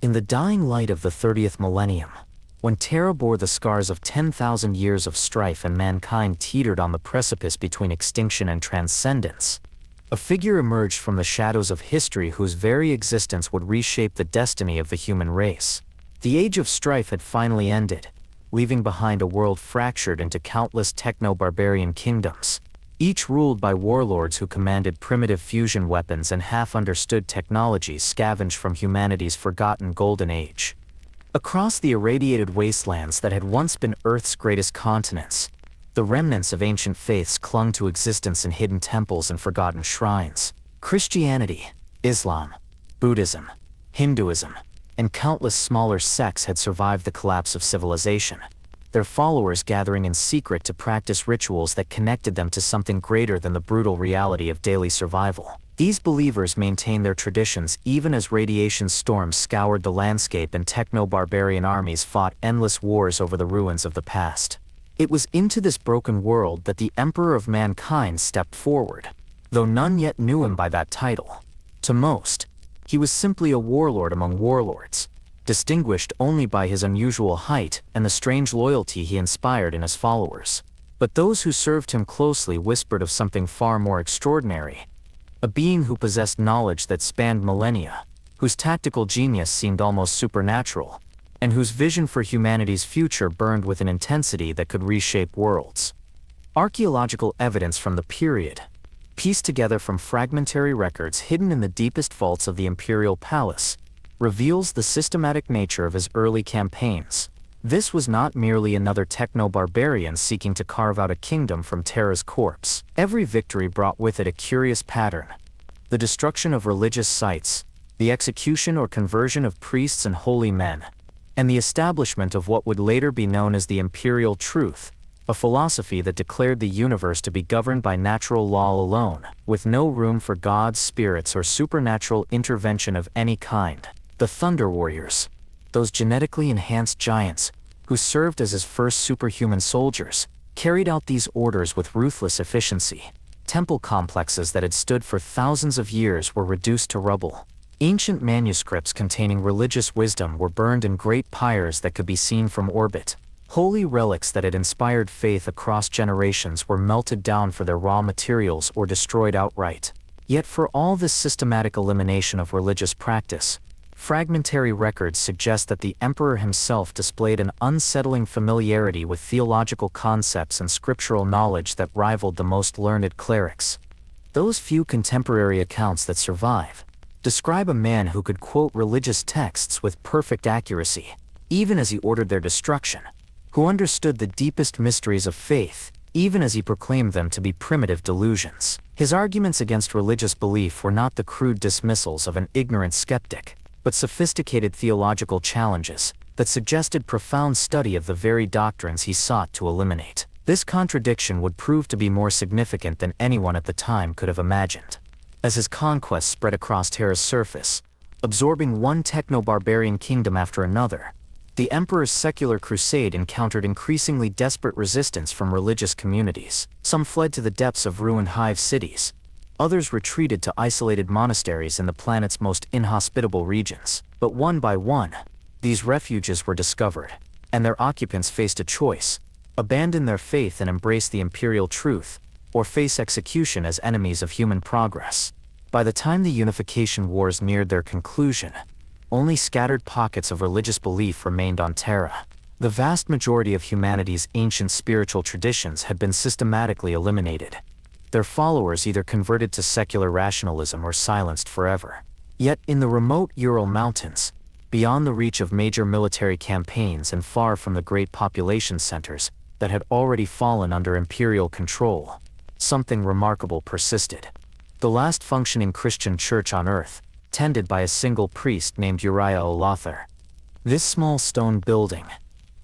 In the dying light of the 30th millennium, when Terra bore the scars of 10,000 years of strife and mankind teetered on the precipice between extinction and transcendence, a figure emerged from the shadows of history whose very existence would reshape the destiny of the human race. The age of strife had finally ended, leaving behind a world fractured into countless techno-barbarian kingdoms, each ruled by warlords who commanded primitive fusion weapons and half-understood technologies scavenged from humanity's forgotten golden age. Across the irradiated wastelands that had once been Earth's greatest continents, the remnants of ancient faiths clung to existence in hidden temples and forgotten shrines. Christianity, Islam, Buddhism, Hinduism, and countless smaller sects had survived the collapse of civilization, their followers gathering in secret to practice rituals that connected them to something greater than the brutal reality of daily survival. These believers maintained their traditions even as radiation storms scoured the landscape and techno-barbarian armies fought endless wars over the ruins of the past. It was into this broken world that the Emperor of Mankind stepped forward, though none yet knew him by that title. To most, he was simply a warlord among warlords, distinguished only by his unusual height and the strange loyalty he inspired in his followers. But those who served him closely whispered of something far more extraordinary, a being who possessed knowledge that spanned millennia, whose tactical genius seemed almost supernatural, and whose vision for humanity's future burned with an intensity that could reshape worlds. Archaeological evidence from the period, pieced together from fragmentary records hidden in the deepest vaults of the imperial palace, reveals the systematic nature of his early campaigns. This was not merely another techno-barbarian seeking to carve out a kingdom from Terra's corpse. Every victory brought with it a curious pattern: the destruction of religious sites, the execution or conversion of priests and holy men, and the establishment of what would later be known as the imperial truth, a philosophy that declared the universe to be governed by natural law alone, with no room for gods, spirits, or supernatural intervention of any kind. The Thunder Warriors, those genetically enhanced giants who served as his first superhuman soldiers, carried out these orders with ruthless efficiency. Temple complexes that had stood for thousands of years were reduced to rubble. Ancient manuscripts containing religious wisdom were burned in great pyres that could be seen from orbit. Holy relics that had inspired faith across generations were melted down for their raw materials or destroyed outright. Yet for all this systematic elimination of religious practice, fragmentary records suggest that the emperor himself displayed an unsettling familiarity with theological concepts and scriptural knowledge that rivaled the most learned clerics. Those few contemporary accounts that survive describe a man who could quote religious texts with perfect accuracy, even as he ordered their destruction, who understood the deepest mysteries of faith, even as he proclaimed them to be primitive delusions. His arguments against religious belief were not the crude dismissals of an ignorant skeptic, but sophisticated theological challenges that suggested profound study of the very doctrines he sought to eliminate. This contradiction would prove to be more significant than anyone at the time could have imagined. As his conquests spread across Terra's surface, absorbing one techno-barbarian kingdom after another, the Emperor's secular crusade encountered increasingly desperate resistance from religious communities. Some fled to the depths of ruined hive cities. Others retreated to isolated monasteries in the planet's most inhospitable regions. But one by one, these refuges were discovered, and their occupants faced a choice: abandon their faith and embrace the imperial truth, or face execution as enemies of human progress. By the time the unification wars neared their conclusion, only scattered pockets of religious belief remained on Terra. The vast majority of humanity's ancient spiritual traditions had been systematically eliminated. Their followers either converted to secular rationalism or silenced forever. Yet in the remote Ural Mountains, beyond the reach of major military campaigns and far from the great population centers that had already fallen under imperial control, something remarkable persisted. The last functioning Christian church on Earth, tended by a single priest named Uriah Olathaire. This small stone building,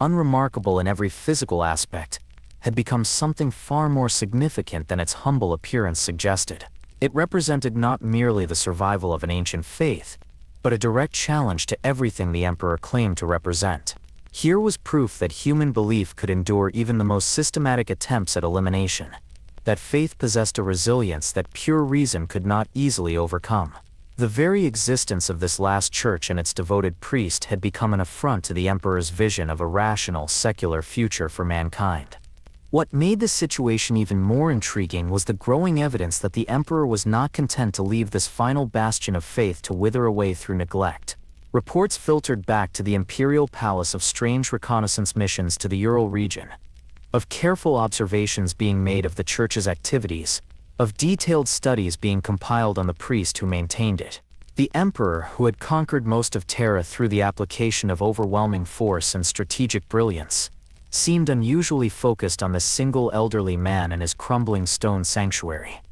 unremarkable in every physical aspect, had become something far more significant than its humble appearance suggested. It represented not merely the survival of an ancient faith, but a direct challenge to everything the emperor claimed to represent. Here was proof that human belief could endure even the most systematic attempts at elimination, that faith possessed a resilience that pure reason could not easily overcome. The very existence of this last church and its devoted priest had become an affront to the emperor's vision of a rational, secular future for mankind. What made the situation even more intriguing was the growing evidence that the emperor was not content to leave this final bastion of faith to wither away through neglect. Reports filtered back to the imperial palace of strange reconnaissance missions to the Ural region, of careful observations being made of the church's activities, of detailed studies being compiled on the priest who maintained it. The emperor, who had conquered most of Terra through the application of overwhelming force and strategic brilliance, seemed unusually focused on this single elderly man and his crumbling stone sanctuary.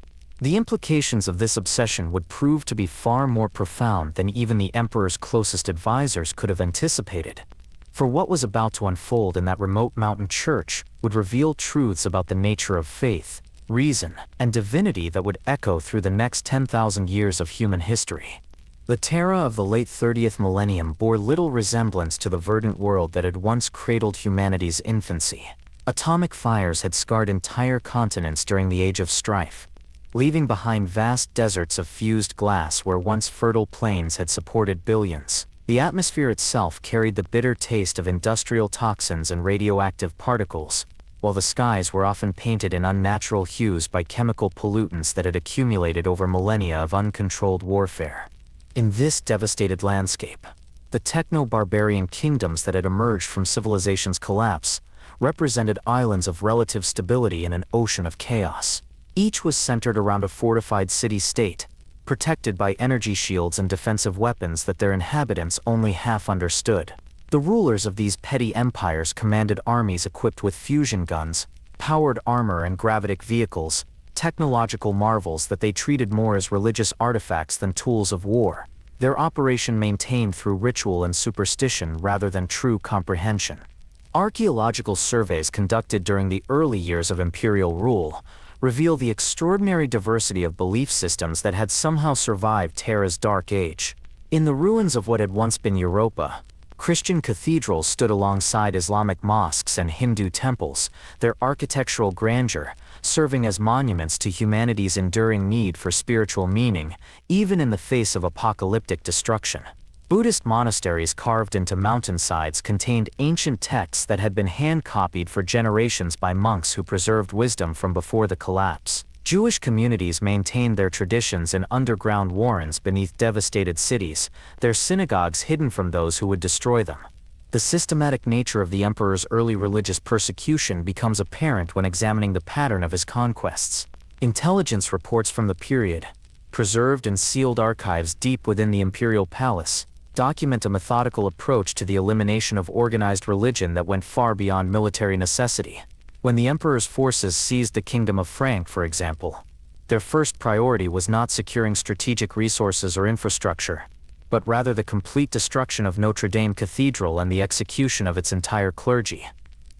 The implications of this obsession would prove to be far more profound than even the emperor's closest advisors could have anticipated. For what was about to unfold in that remote mountain church would reveal truths about the nature of faith, reason, and divinity that would echo through the next 10,000 years of human history. The Terra of the late 30th millennium bore little resemblance to the verdant world that had once cradled humanity's infancy. Atomic fires had scarred entire continents during the Age of Strife, leaving behind vast deserts of fused glass where once fertile plains had supported billions. The atmosphere itself carried the bitter taste of industrial toxins and radioactive particles, while the skies were often painted in unnatural hues by chemical pollutants that had accumulated over millennia of uncontrolled warfare. In this devastated landscape, the techno-barbarian kingdoms that had emerged from civilization's collapse represented islands of relative stability in an ocean of chaos. Each was centered around a fortified city-state, protected by energy shields and defensive weapons that their inhabitants only half understood. The rulers of these petty empires commanded armies equipped with fusion guns, powered armor and gravitic vehicles, technological marvels that they treated more as religious artifacts than tools of war, their operation maintained through ritual and superstition rather than true comprehension. Archaeological surveys conducted during the early years of imperial rule reveal the extraordinary diversity of belief systems that had somehow survived Terra's dark age. In the ruins of what had once been Europa, Christian cathedrals stood alongside Islamic mosques and Hindu temples, their architectural grandeur serving as monuments to humanity's enduring need for spiritual meaning, even in the face of apocalyptic destruction. Buddhist monasteries carved into mountainsides contained ancient texts that had been hand-copied for generations by monks who preserved wisdom from before the collapse. Jewish communities maintained their traditions in underground warrens beneath devastated cities, their synagogues hidden from those who would destroy them. The systematic nature of the emperor's early religious persecution becomes apparent when examining the pattern of his conquests. Intelligence reports from the period, preserved in sealed archives deep within the imperial palace, document a methodical approach to the elimination of organized religion that went far beyond military necessity. When the emperor's forces seized the kingdom of Frank, for example, their first priority was not securing strategic resources or infrastructure, but rather the complete destruction of Notre Dame Cathedral and the execution of its entire clergy.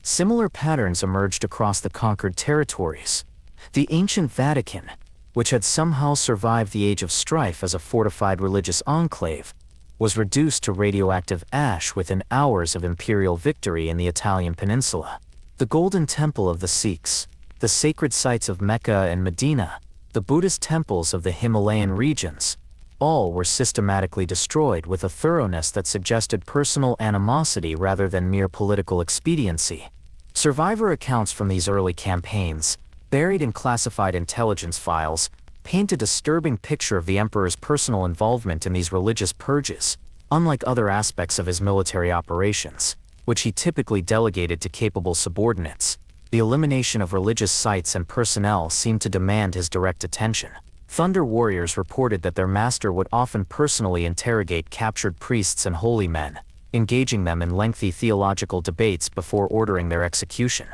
Similar patterns emerged across the conquered territories. The ancient Vatican, which had somehow survived the Age of Strife as a fortified religious enclave, was reduced to radioactive ash within hours of imperial victory in the Italian peninsula. The Golden Temple of the Sikhs, the sacred sites of Mecca and Medina, the Buddhist temples of the Himalayan regions, all were systematically destroyed with a thoroughness that suggested personal animosity rather than mere political expediency. Survivor accounts from these early campaigns, buried in classified intelligence files, paint a disturbing picture of the emperor's personal involvement in these religious purges. Unlike other aspects of his military operations, which he typically delegated to capable subordinates, the elimination of religious sites and personnel seemed to demand his direct attention. Thunder warriors reported that their master would often personally interrogate captured priests and holy men, engaging them in lengthy theological debates before ordering their execution.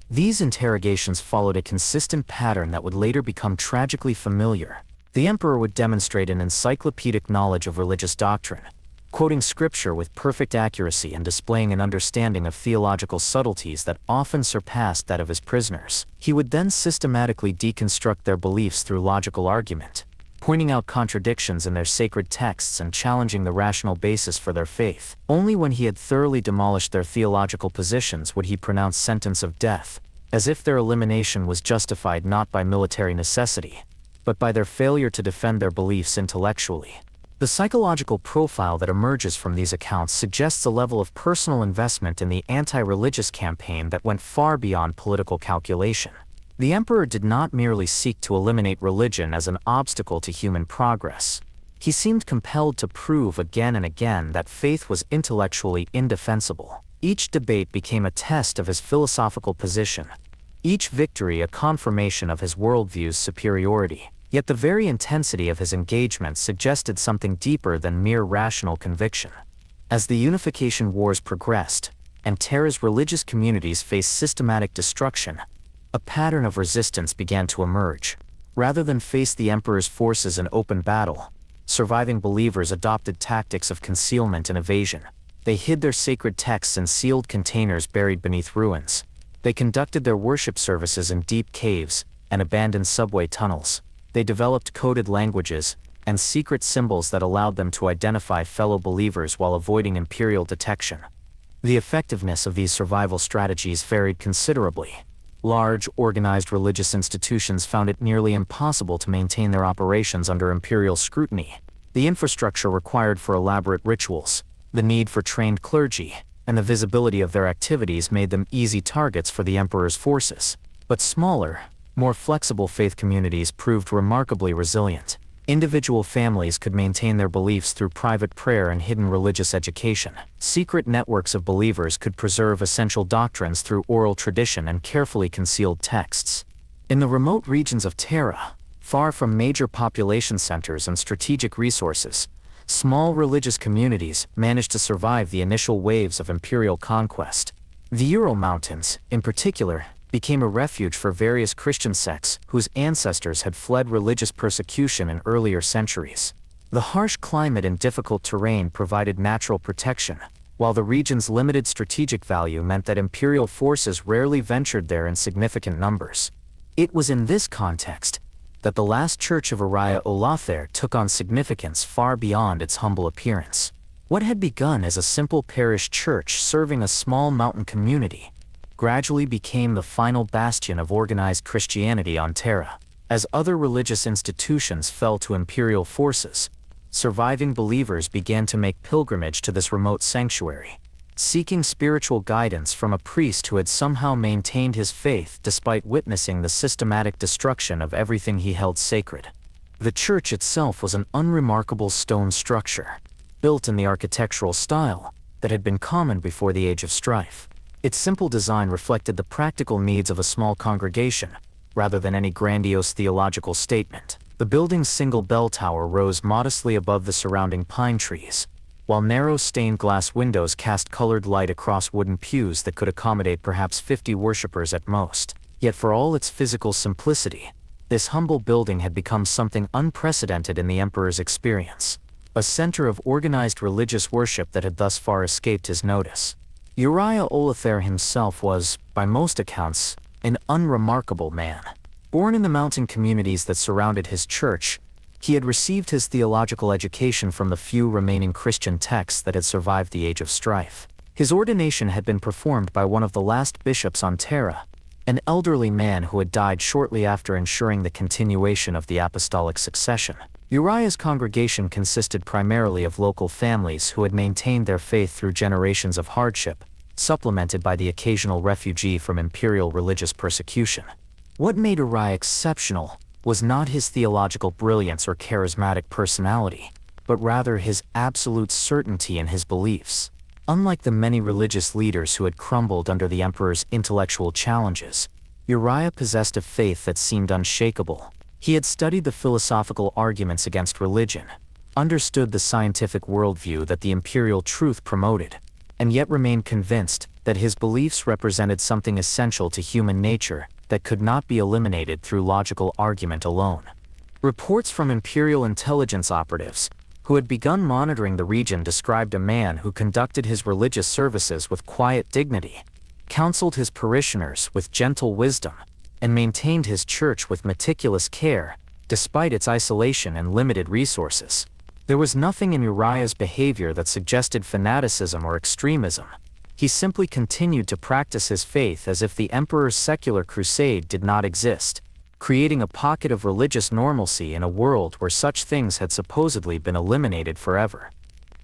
These interrogations followed a consistent pattern that would later become tragically familiar. The emperor would demonstrate an encyclopedic knowledge of religious doctrine, quoting scripture with perfect accuracy and displaying an understanding of theological subtleties that often surpassed that of his prisoners. He would then systematically deconstruct their beliefs through logical argument, pointing out contradictions in their sacred texts and challenging the rational basis for their faith. Only when he had thoroughly demolished their theological positions would he pronounce sentence of death, as if their elimination was justified not by military necessity, but by their failure to defend their beliefs intellectually. The psychological profile that emerges from these accounts suggests a level of personal investment in the anti-religious campaign that went far beyond political calculation. The emperor did not merely seek to eliminate religion as an obstacle to human progress. He seemed compelled to prove again and again that faith was intellectually indefensible. Each debate became a test of his philosophical position, each victory a confirmation of his worldview's superiority. Yet the very intensity of his engagement suggested something deeper than mere rational conviction. As the unification wars progressed, and Terra's religious communities faced systematic destruction, a pattern of resistance began to emerge. Rather than face the emperor's forces in open battle, surviving believers adopted tactics of concealment and evasion. They hid their sacred texts in sealed containers buried beneath ruins. They conducted their worship services in deep caves and abandoned subway tunnels. They developed coded languages and secret symbols that allowed them to identify fellow believers while avoiding imperial detection. The effectiveness of these survival strategies varied considerably. Large, organized religious institutions found it nearly impossible to maintain their operations under imperial scrutiny. The infrastructure required for elaborate rituals, the need for trained clergy, and the visibility of their activities made them easy targets for the emperor's forces. But smaller, more flexible faith communities proved remarkably resilient. Individual families could maintain their beliefs through private prayer and hidden religious education. Secret networks of believers could preserve essential doctrines through oral tradition and carefully concealed texts. In the remote regions of Terra, far from major population centers and strategic resources, small religious communities managed to survive the initial waves of imperial conquest. The Ural Mountains, in particular, became a refuge for various Christian sects whose ancestors had fled religious persecution in earlier centuries. The harsh climate and difficult terrain provided natural protection, while the region's limited strategic value meant that imperial forces rarely ventured there in significant numbers. It was in this context that the last church of Uriah Olathaire took on significance far beyond its humble appearance. What had begun as a simple parish church serving a small mountain community gradually became the final bastion of organized Christianity on Terra. As other religious institutions fell to imperial forces, surviving believers began to make pilgrimage to this remote sanctuary, seeking spiritual guidance from a priest who had somehow maintained his faith despite witnessing the systematic destruction of everything he held sacred. The church itself was an unremarkable stone structure, built in the architectural style that had been common before the Age of Strife. Its simple design reflected the practical needs of a small congregation, rather than any grandiose theological statement. The building's single bell tower rose modestly above the surrounding pine trees, while narrow stained glass windows cast colored light across wooden pews that could accommodate perhaps 50 worshippers at most. Yet for all its physical simplicity, this humble building had become something unprecedented in the emperor's experience, a center of organized religious worship that had thus far escaped his notice. Uriah Olathaire himself was, by most accounts, an unremarkable man. Born in the mountain communities that surrounded his church, he had received his theological education from the few remaining Christian texts that had survived the Age of Strife. His ordination had been performed by one of the last bishops on Terra, an elderly man who had died shortly after ensuring the continuation of the apostolic succession. Uriah's congregation consisted primarily of local families who had maintained their faith through generations of hardship, supplemented by the occasional refugee from imperial religious persecution. What made Uriah exceptional was not his theological brilliance or charismatic personality, but rather his absolute certainty in his beliefs. Unlike the many religious leaders who had crumbled under the emperor's intellectual challenges, Uriah possessed a faith that seemed unshakable. He had studied the philosophical arguments against religion, understood the scientific worldview that the imperial truth promoted, and yet remained convinced that his beliefs represented something essential to human nature that could not be eliminated through logical argument alone. Reports from imperial intelligence operatives who had begun monitoring the region described a man who conducted his religious services with quiet dignity, counseled his parishioners with gentle wisdom, and maintained his church with meticulous care, despite its isolation and limited resources. There was nothing in Uriah's behavior that suggested fanaticism or extremism. He simply continued to practice his faith as if the emperor's secular crusade did not exist. creating a pocket of religious normalcy in a world where such things had supposedly been eliminated forever.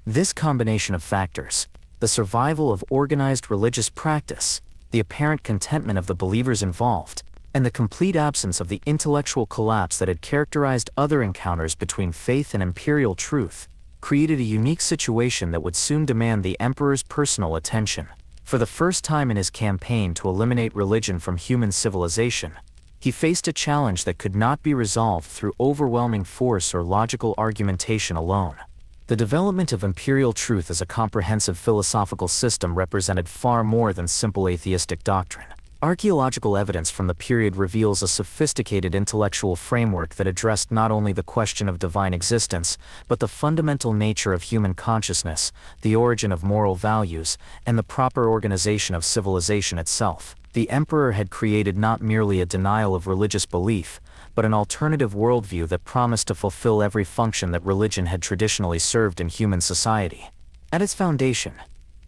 This combination of factors, the survival of organized religious practice, the apparent contentment of the believers involved, and the complete absence of the intellectual collapse that had characterized other encounters between faith and imperial truth, created a unique situation that would soon demand the emperor's personal attention. For the first time in his campaign to eliminate religion from human civilization, he faced a challenge that could not be resolved through overwhelming force or logical argumentation alone. The development of imperial truth as a comprehensive philosophical system represented far more than simple atheistic doctrine. Archaeological evidence from the period reveals a sophisticated intellectual framework that addressed not only the question of divine existence, but the fundamental nature of human consciousness, the origin of moral values, and the proper organization of civilization itself. The emperor had created not merely a denial of religious belief, but an alternative worldview that promised to fulfill every function that religion had traditionally served in human society. At its foundation,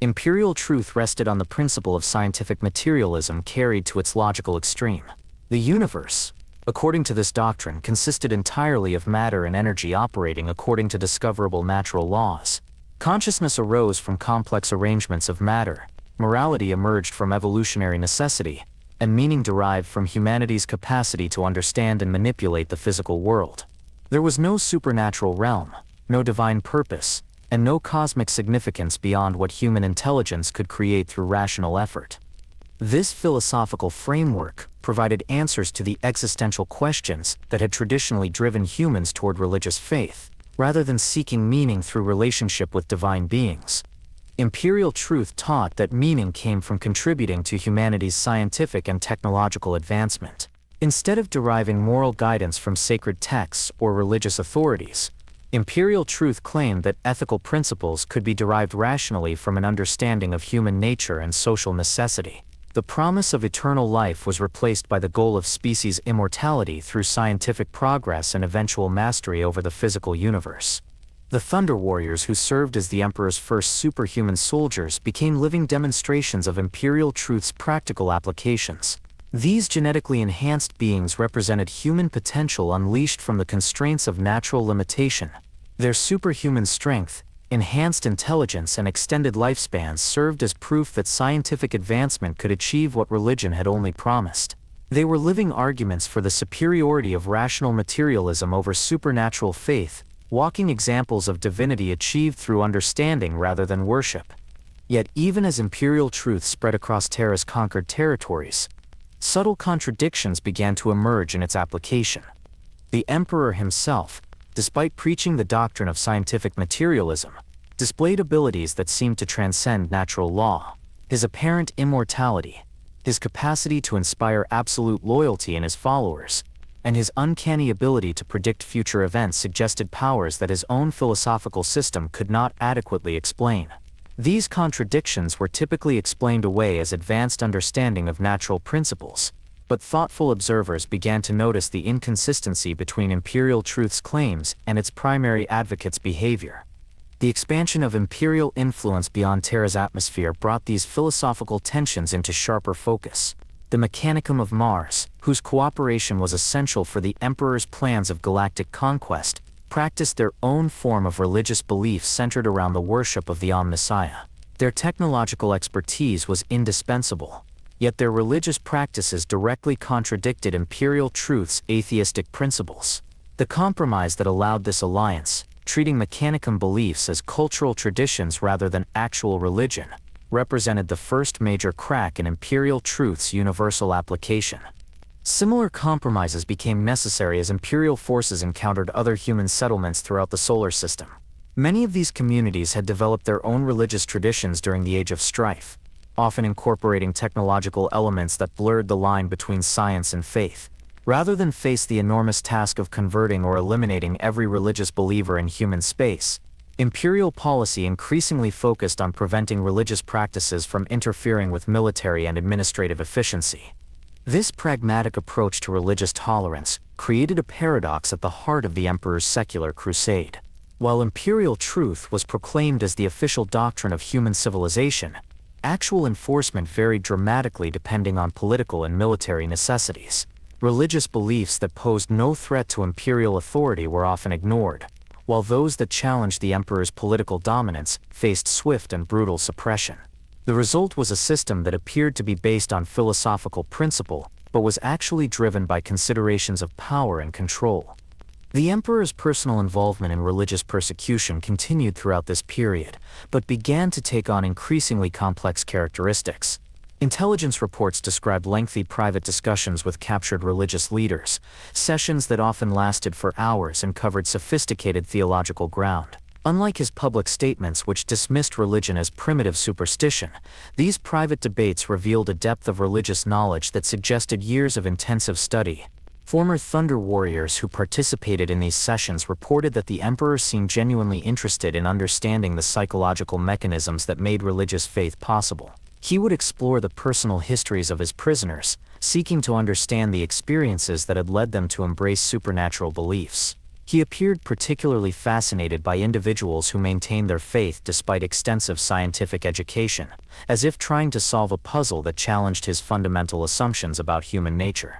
imperial truth rested on the principle of scientific materialism carried to its logical extreme. The universe, according to this doctrine, consisted entirely of matter and energy operating according to discoverable natural laws. Consciousness arose from complex arrangements of matter, morality emerged from evolutionary necessity, and meaning derived from humanity's capacity to understand and manipulate the physical world. There was no supernatural realm, no divine purpose, and no cosmic significance beyond what human intelligence could create through rational effort. This philosophical framework provided answers to the existential questions that had traditionally driven humans toward religious faith, rather than seeking meaning through relationship with divine beings. Imperial truth taught that meaning came from contributing to humanity's scientific and technological advancement. Instead of deriving moral guidance from sacred texts or religious authorities, imperial truth claimed that ethical principles could be derived rationally from an understanding of human nature and social necessity. The promise of eternal life was replaced by the goal of species immortality through scientific progress and eventual mastery over the physical universe. The Thunder Warriors, who served as the Emperor's first superhuman soldiers, became living demonstrations of imperial truth's practical applications. These genetically enhanced beings represented human potential unleashed from the constraints of natural limitation. Their superhuman strength, enhanced intelligence, and extended lifespans served as proof that scientific advancement could achieve what religion had only promised. They were living arguments for the superiority of rational materialism over supernatural faith, walking examples of divinity achieved through understanding rather than worship. Yet even as imperial truth spread across Terra's conquered territories, subtle contradictions began to emerge in its application. The emperor himself, despite preaching the doctrine of scientific materialism, displayed abilities that seemed to transcend natural law. His apparent immortality, his capacity to inspire absolute loyalty in his followers, and his uncanny ability to predict future events suggested powers that his own philosophical system could not adequately explain. These contradictions were typically explained away as advanced understanding of natural principles, but thoughtful observers began to notice the inconsistency between imperial truth's claims and its primary advocate's behavior. The expansion of imperial influence beyond Terra's atmosphere brought these philosophical tensions into sharper focus. The Mechanicum of Mars, whose cooperation was essential for the Emperor's plans of galactic conquest, practiced their own form of religious belief centered around the worship of the Omnissiah. Their technological expertise was indispensable, yet their religious practices directly contradicted imperial truth's atheistic principles. The compromise that allowed this alliance, treating Mechanicum beliefs as cultural traditions rather than actual religion, represented the first major crack in imperial truth's universal application. Similar compromises became necessary as imperial forces encountered other human settlements throughout the solar system. Many of these communities had developed their own religious traditions during the Age of Strife, often incorporating technological elements that blurred the line between science and faith. Rather than face the enormous task of converting or eliminating every religious believer in human space, imperial policy increasingly focused on preventing religious practices from interfering with military and administrative efficiency. This pragmatic approach to religious tolerance created a paradox at the heart of the emperor's secular crusade. While imperial truth was proclaimed as the official doctrine of human civilization, actual enforcement varied dramatically depending on political and military necessities. Religious beliefs that posed no threat to imperial authority were often ignored, while those that challenged the emperor's political dominance faced swift and brutal suppression. The result was a system that appeared to be based on philosophical principle, but was actually driven by considerations of power and control. The emperor's personal involvement in religious persecution continued throughout this period, but began to take on increasingly complex characteristics. Intelligence reports describe lengthy private discussions with captured religious leaders, sessions that often lasted for hours and covered sophisticated theological ground. Unlike his public statements, which dismissed religion as primitive superstition, these private debates revealed a depth of religious knowledge that suggested years of intensive study. Former Thunder warriors who participated in these sessions reported that the emperor seemed genuinely interested in understanding the psychological mechanisms that made religious faith possible. He would explore the personal histories of his prisoners, seeking to understand the experiences that had led them to embrace supernatural beliefs. He appeared particularly fascinated by individuals who maintained their faith despite extensive scientific education, as if trying to solve a puzzle that challenged his fundamental assumptions about human nature.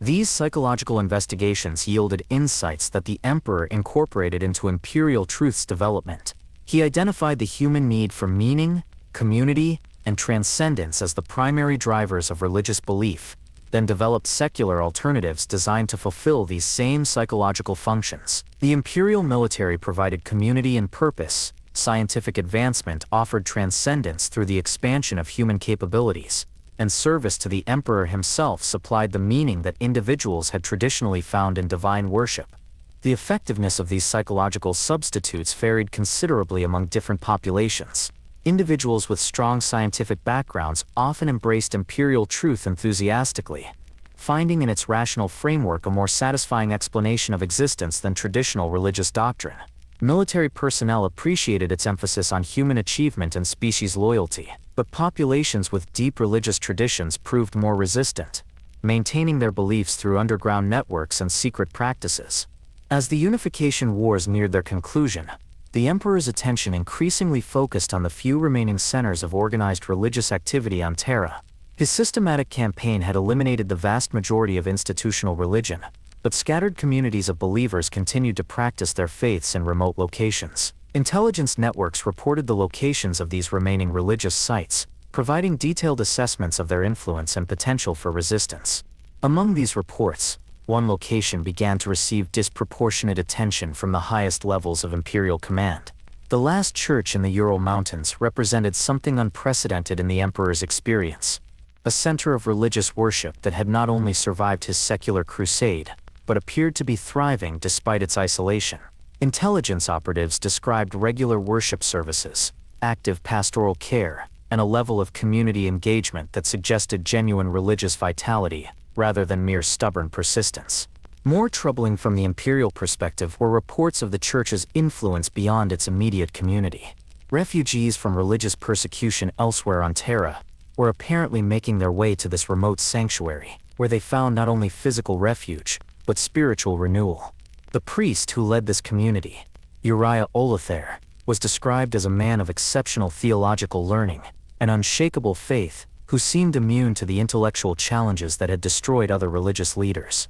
These psychological investigations yielded insights that the emperor incorporated into imperial truth's development. He identified the human need for meaning, community, and transcendence as the primary drivers of religious belief, then developed secular alternatives designed to fulfill these same psychological functions. The imperial military provided community and purpose, scientific advancement offered transcendence through the expansion of human capabilities, and service to the emperor himself supplied the meaning that individuals had traditionally found in divine worship. The effectiveness of these psychological substitutes varied considerably among different populations. Individuals with strong scientific backgrounds often embraced imperial truth enthusiastically, finding in its rational framework a more satisfying explanation of existence than traditional religious doctrine. Military personnel appreciated its emphasis on human achievement and species loyalty, but populations with deep religious traditions proved more resistant, maintaining their beliefs through underground networks and secret practices. As the unification wars neared their conclusion, the emperor's attention increasingly focused on the few remaining centers of organized religious activity on Terra. His systematic campaign had eliminated the vast majority of institutional religion, but scattered communities of believers continued to practice their faiths in remote locations. Intelligence networks reported the locations of these remaining religious sites, providing detailed assessments of their influence and potential for resistance. Among these reports, one location began to receive disproportionate attention from the highest levels of imperial command. The last church in the Ural Mountains represented something unprecedented in the emperor's experience, a center of religious worship that had not only survived his secular crusade, but appeared to be thriving despite its isolation. Intelligence operatives described regular worship services, active pastoral care, and a level of community engagement that suggested genuine religious vitality, rather than mere stubborn persistence. More troubling from the imperial perspective were reports of the church's influence beyond its immediate community. Refugees from religious persecution elsewhere on Terra were apparently making their way to this remote sanctuary, where they found not only physical refuge, but spiritual renewal. The priest who led this community, Uriah Olathaire, was described as a man of exceptional theological learning and unshakable faith, who seemed immune to the intellectual challenges that had destroyed other religious leaders.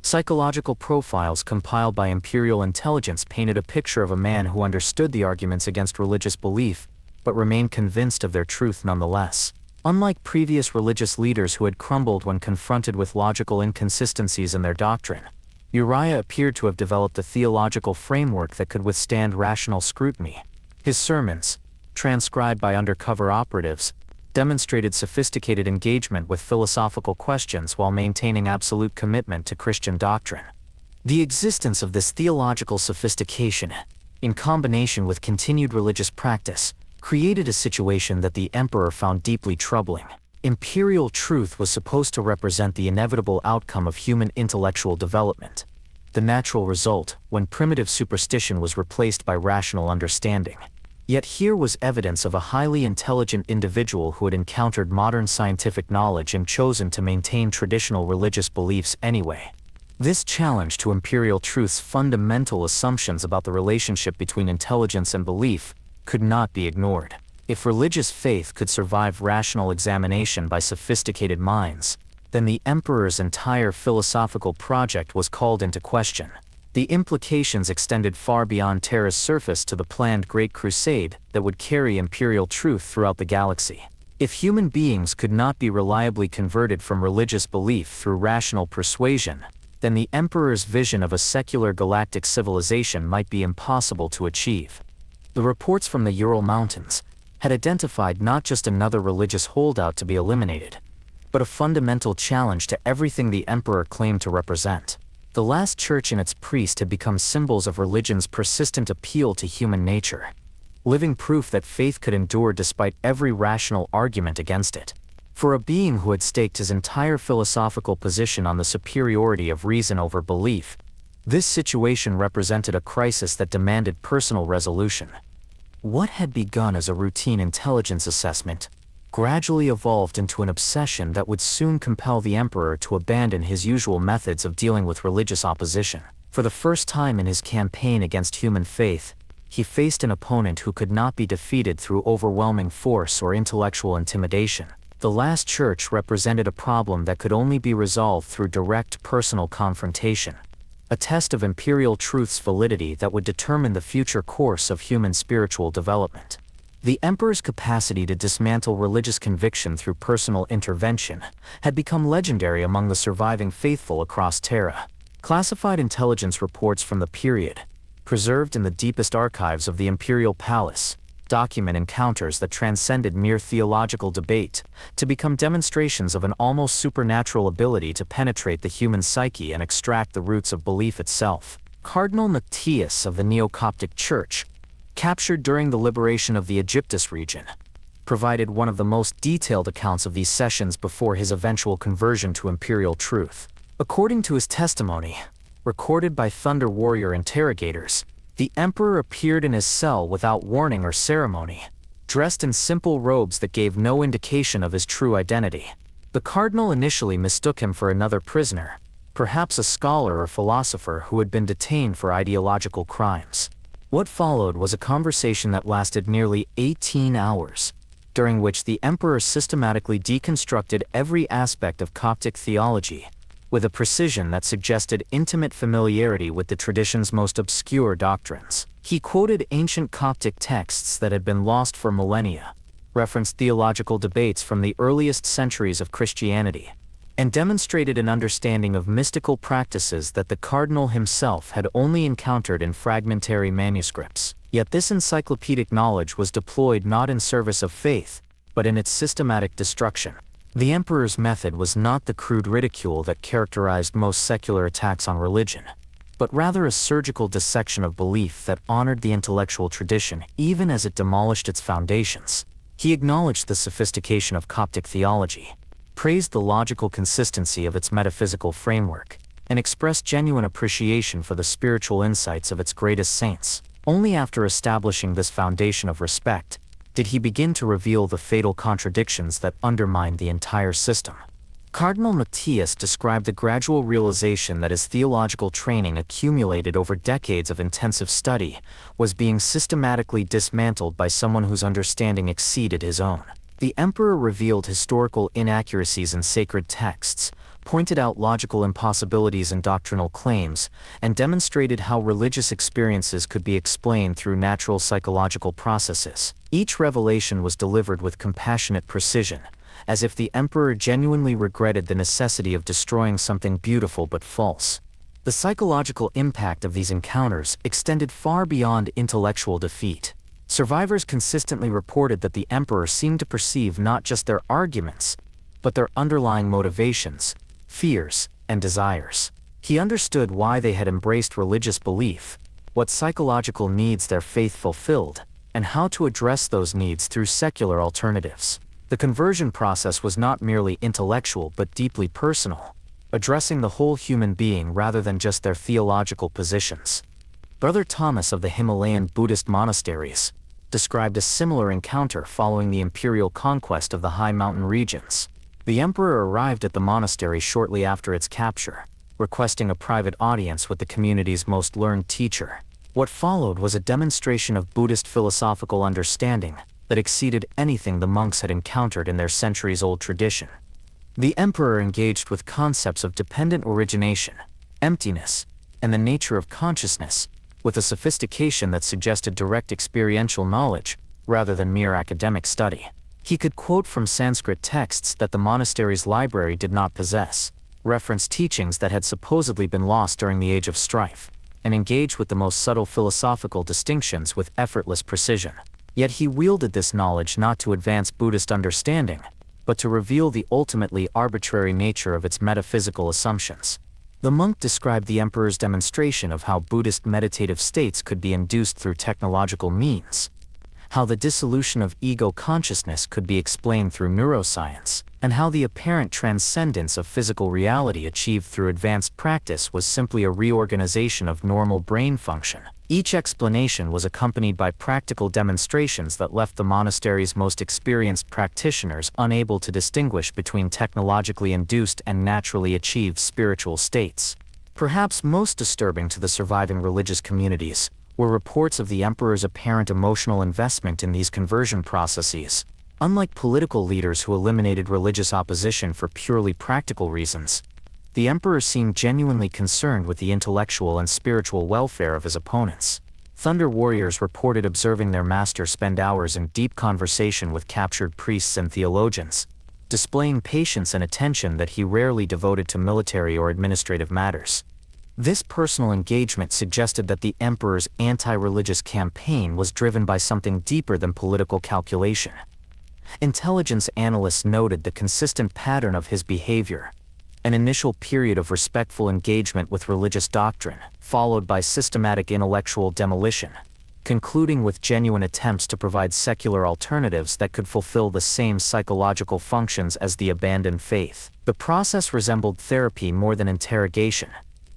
Psychological profiles compiled by imperial intelligence painted a picture of a man who understood the arguments against religious belief, but remained convinced of their truth nonetheless. Unlike previous religious leaders who had crumbled when confronted with logical inconsistencies in their doctrine, Uriah appeared to have developed a theological framework that could withstand rational scrutiny. His sermons, transcribed by undercover operatives, demonstrated sophisticated engagement with philosophical questions while maintaining absolute commitment to Christian doctrine. The existence of this theological sophistication, in combination with continued religious practice, created a situation that the emperor found deeply troubling. Imperial truth was supposed to represent the inevitable outcome of human intellectual development, the natural result when primitive superstition was replaced by rational understanding. Yet here was evidence of a highly intelligent individual who had encountered modern scientific knowledge and chosen to maintain traditional religious beliefs anyway. This challenge to imperial truth's fundamental assumptions about the relationship between intelligence and belief could not be ignored. If religious faith could survive rational examination by sophisticated minds, then the emperor's entire philosophical project was called into question. The implications extended far beyond Terra's surface to the planned Great Crusade that would carry imperial truth throughout the galaxy. If human beings could not be reliably converted from religious belief through rational persuasion, then the emperor's vision of a secular galactic civilization might be impossible to achieve. The reports from the Ural Mountains had identified not just another religious holdout to be eliminated, but a fundamental challenge to everything the emperor claimed to represent. The last church and its priest had become symbols of religion's persistent appeal to human nature, living proof that faith could endure despite every rational argument against it. For a being who had staked his entire philosophical position on the superiority of reason over belief, this situation represented a crisis that demanded personal resolution. What had begun as a routine intelligence assessment gradually evolved into an obsession that would soon compel the emperor to abandon his usual methods of dealing with religious opposition. For the first time in his campaign against human faith, he faced an opponent who could not be defeated through overwhelming force or intellectual intimidation. The last church represented a problem that could only be resolved through direct personal confrontation, a test of imperial truth's validity that would determine the future course of human spiritual development. The emperor's capacity to dismantle religious conviction through personal intervention had become legendary among the surviving faithful across Terra. Classified intelligence reports from the period, preserved in the deepest archives of the imperial palace, document encounters that transcended mere theological debate to become demonstrations of an almost supernatural ability to penetrate the human psyche and extract the roots of belief itself. Cardinal Matthias of the Neo-Coptic Church, captured during the liberation of the Egyptus region, provided one of the most detailed accounts of these sessions before his eventual conversion to imperial truth. According to his testimony, recorded by Thunder Warrior interrogators, the emperor appeared in his cell without warning or ceremony, dressed in simple robes that gave no indication of his true identity. The cardinal initially mistook him for another prisoner, perhaps a scholar or philosopher who had been detained for ideological crimes. What followed was a conversation that lasted nearly 18 hours, during which the emperor systematically deconstructed every aspect of Coptic theology, with a precision that suggested intimate familiarity with the tradition's most obscure doctrines. He quoted ancient Coptic texts that had been lost for millennia, referenced theological debates from the earliest centuries of Christianity, and demonstrated an understanding of mystical practices that the cardinal himself had only encountered in fragmentary manuscripts. Yet this encyclopedic knowledge was deployed not in service of faith, but in its systematic destruction. The emperor's method was not the crude ridicule that characterized most secular attacks on religion, but rather a surgical dissection of belief that honored the intellectual tradition even as it demolished its foundations. He acknowledged the sophistication of Coptic theology, praised the logical consistency of its metaphysical framework, and expressed genuine appreciation for the spiritual insights of its greatest saints. Only after establishing this foundation of respect did he begin to reveal the fatal contradictions that undermined the entire system. Cardinal Matthias described the gradual realization that his theological training, accumulated over decades of intensive study, was being systematically dismantled by someone whose understanding exceeded his own. The emperor revealed historical inaccuracies in sacred texts, pointed out logical impossibilities in doctrinal claims, and demonstrated how religious experiences could be explained through natural psychological processes. Each revelation was delivered with compassionate precision, as if the emperor genuinely regretted the necessity of destroying something beautiful but false. The psychological impact of these encounters extended far beyond intellectual defeat. Survivors consistently reported that the emperor seemed to perceive not just their arguments, but their underlying motivations, fears, and desires. He understood why they had embraced religious belief, what psychological needs their faith fulfilled, and how to address those needs through secular alternatives. The conversion process was not merely intellectual but deeply personal, addressing the whole human being rather than just their theological positions. Brother Thomas of the Himalayan Buddhist monasteries described a similar encounter following the imperial conquest of the high mountain regions. The emperor arrived at the monastery shortly after its capture, requesting a private audience with the community's most learned teacher. What followed was a demonstration of Buddhist philosophical understanding that exceeded anything the monks had encountered in their centuries-old tradition. The emperor engaged with concepts of dependent origination, emptiness, and the nature of consciousness, with a sophistication that suggested direct experiential knowledge rather than mere academic study. He could quote from Sanskrit texts that the monastery's library did not possess, reference teachings that had supposedly been lost during the Age of Strife, and engage with the most subtle philosophical distinctions with effortless precision. Yet he wielded this knowledge not to advance Buddhist understanding, but to reveal the ultimately arbitrary nature of its metaphysical assumptions. The monk described the emperor's demonstration of how Buddhist meditative states could be induced through technological means, how the dissolution of ego consciousness could be explained through neuroscience, and how the apparent transcendence of physical reality achieved through advanced practice was simply a reorganization of normal brain function. Each explanation was accompanied by practical demonstrations that left the monastery's most experienced practitioners unable to distinguish between technologically induced and naturally achieved spiritual states. Perhaps most disturbing to the surviving religious communities were reports of the emperor's apparent emotional investment in these conversion processes. Unlike political leaders who eliminated religious opposition for purely practical reasons, the emperor seemed genuinely concerned with the intellectual and spiritual welfare of his opponents. Thunder warriors reported observing their master spend hours in deep conversation with captured priests and theologians, displaying patience and attention that he rarely devoted to military or administrative matters. This personal engagement suggested that the emperor's anti-religious campaign was driven by something deeper than political calculation. Intelligence analysts noted the consistent pattern of his behavior: an initial period of respectful engagement with religious doctrine, followed by systematic intellectual demolition, concluding with genuine attempts to provide secular alternatives that could fulfill the same psychological functions as the abandoned faith. The process resembled therapy more than interrogation,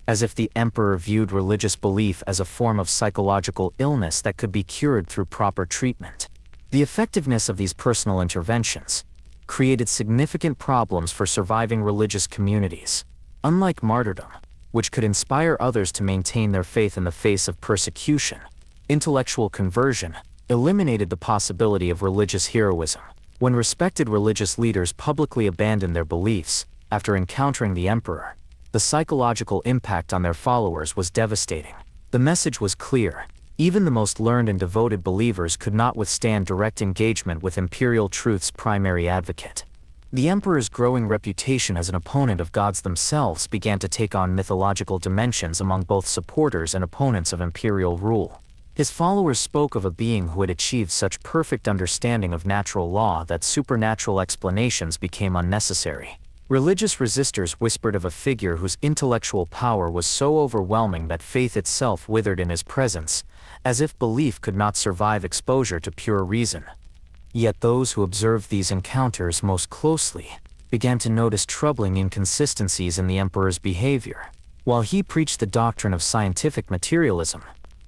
as if the emperor viewed religious belief as a form of psychological illness that could be cured through proper treatment. The effectiveness of these personal interventions created significant problems for surviving religious communities. Unlike martyrdom, which could inspire others to maintain their faith in the face of persecution, intellectual conversion eliminated the possibility of religious heroism. When respected religious leaders publicly abandoned their beliefs after encountering the emperor, the psychological impact on their followers was devastating. The message was clear: even the most learned and devoted believers could not withstand direct engagement with imperial truth's primary advocate. The emperor's growing reputation as an opponent of gods themselves began to take on mythological dimensions among both supporters and opponents of imperial rule. His followers spoke of a being who had achieved such perfect understanding of natural law that supernatural explanations became unnecessary. Religious resistors whispered of a figure whose intellectual power was so overwhelming that faith itself withered in his presence, as if belief could not survive exposure to pure reason. Yet those who observed these encounters most closely began to notice troubling inconsistencies in the emperor's behavior. While he preached the doctrine of scientific materialism,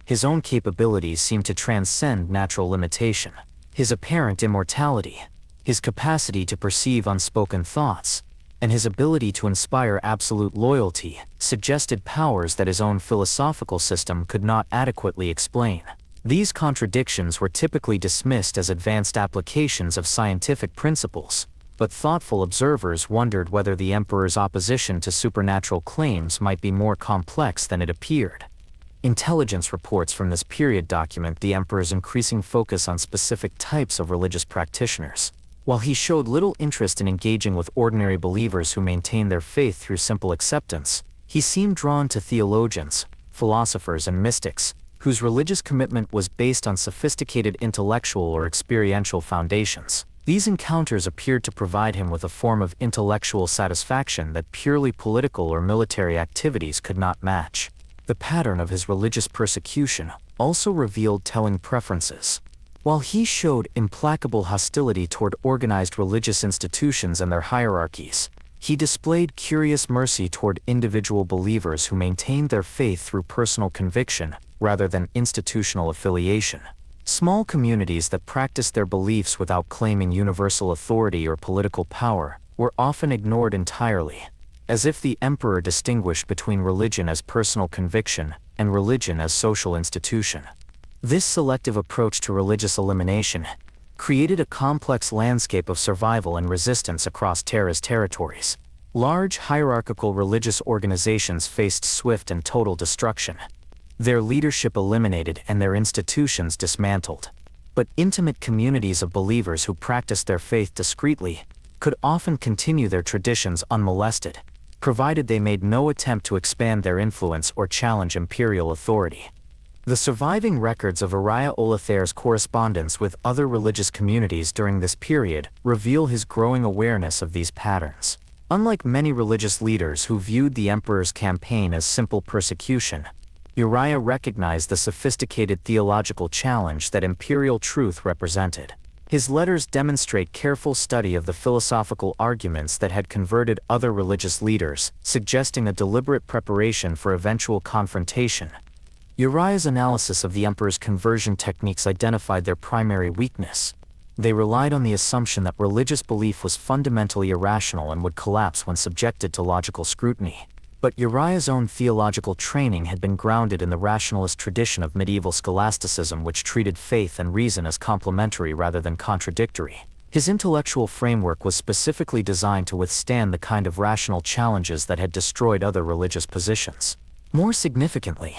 his own capabilities seemed to transcend natural limitation. His apparent immortality, his capacity to perceive unspoken thoughts, and his ability to inspire absolute loyalty suggested powers that his own philosophical system could not adequately explain. These contradictions were typically dismissed as advanced applications of scientific principles, but thoughtful observers wondered whether the emperor's opposition to supernatural claims might be more complex than it appeared. Intelligence reports from this period document the emperor's increasing focus on specific types of religious practitioners. While he showed little interest in engaging with ordinary believers who maintained their faith through simple acceptance, he seemed drawn to theologians, philosophers, and mystics, whose religious commitment was based on sophisticated intellectual or experiential foundations. These encounters appeared to provide him with a form of intellectual satisfaction that purely political or military activities could not match. The pattern of his religious persecution also revealed telling preferences. While he showed implacable hostility toward organized religious institutions and their hierarchies, he displayed curious mercy toward individual believers who maintained their faith through personal conviction rather than institutional affiliation. Small communities that practiced their beliefs without claiming universal authority or political power were often ignored entirely, as if the emperor distinguished between religion as personal conviction and religion as social institution. This selective approach to religious elimination created a complex landscape of survival and resistance across Terra's territories. Large hierarchical religious organizations faced swift and total destruction, their leadership eliminated and their institutions dismantled. But intimate communities of believers who practiced their faith discreetly could often continue their traditions unmolested, provided they made no attempt to expand their influence or challenge imperial authority. The surviving records of Uriah Olathaire's correspondence with other religious communities during this period reveal his growing awareness of these patterns. Unlike many religious leaders who viewed the emperor's campaign as simple persecution, Uriah recognized the sophisticated theological challenge that imperial truth represented. His letters demonstrate careful study of the philosophical arguments that had converted other religious leaders, suggesting a deliberate preparation for eventual confrontation. Uriah's analysis of the emperor's conversion techniques identified their primary weakness. They relied on the assumption that religious belief was fundamentally irrational and would collapse when subjected to logical scrutiny. But Uriah's own theological training had been grounded in the rationalist tradition of medieval scholasticism, which treated faith and reason as complementary rather than contradictory. His intellectual framework was specifically designed to withstand the kind of rational challenges that had destroyed other religious positions. More significantly,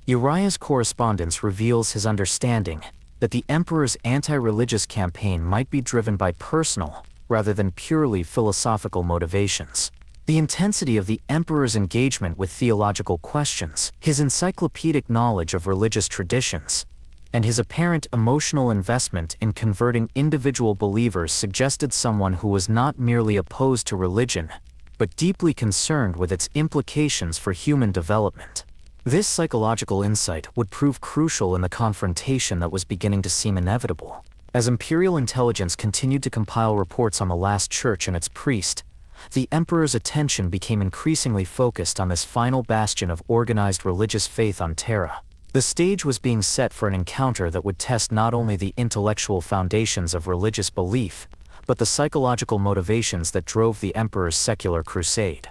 Uriah's correspondence reveals his understanding that the emperor's anti-religious campaign might be driven by personal, rather than purely philosophical motivations. The intensity of the emperor's engagement with theological questions, his encyclopedic knowledge of religious traditions, and his apparent emotional investment in converting individual believers suggested someone who was not merely opposed to religion, but deeply concerned with its implications for human development. This psychological insight would prove crucial in the confrontation that was beginning to seem inevitable. As imperial intelligence continued to compile reports on the last church and its priest, the emperor's attention became increasingly focused on this final bastion of organized religious faith on Terra. The stage was being set for an encounter that would test not only the intellectual foundations of religious belief, but the psychological motivations that drove the emperor's secular crusade.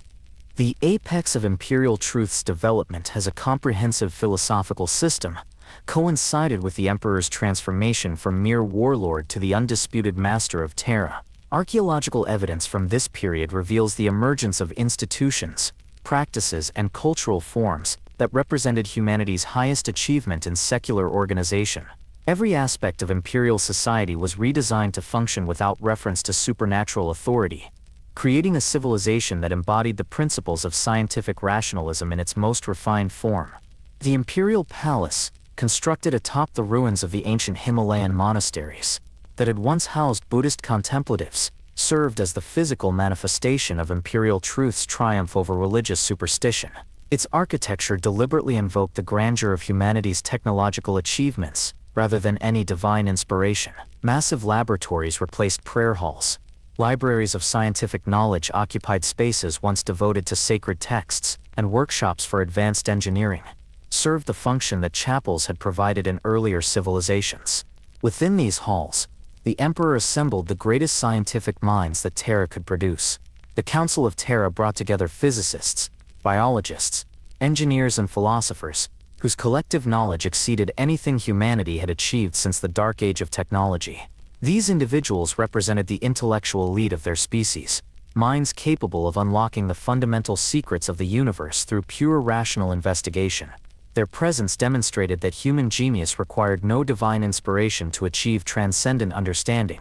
The apex of imperial truth's development as a comprehensive philosophical system coincided with the emperor's transformation from mere warlord to the undisputed master of Terra. Archaeological evidence from this period reveals the emergence of institutions, practices, and cultural forms that represented humanity's highest achievement in secular organization. Every aspect of imperial society was redesigned to function without reference to supernatural authority, creating a civilization that embodied the principles of scientific rationalism in its most refined form. The imperial palace, constructed atop the ruins of the ancient Himalayan monasteries that had once housed Buddhist contemplatives, served as the physical manifestation of imperial truth's triumph over religious superstition. Its architecture deliberately invoked the grandeur of humanity's technological achievements, rather than any divine inspiration. Massive laboratories replaced prayer halls. Libraries of scientific knowledge occupied spaces once devoted to sacred texts, and workshops for advanced engineering served the function that chapels had provided in earlier civilizations. Within these halls, the emperor assembled the greatest scientific minds that Terra could produce. The Council of Terra brought together physicists, biologists, engineers, and philosophers, whose collective knowledge exceeded anything humanity had achieved since the dark age of technology. These individuals represented the intellectual elite of their species, minds capable of unlocking the fundamental secrets of the universe through pure rational investigation. Their presence demonstrated that human genius required no divine inspiration to achieve transcendent understanding.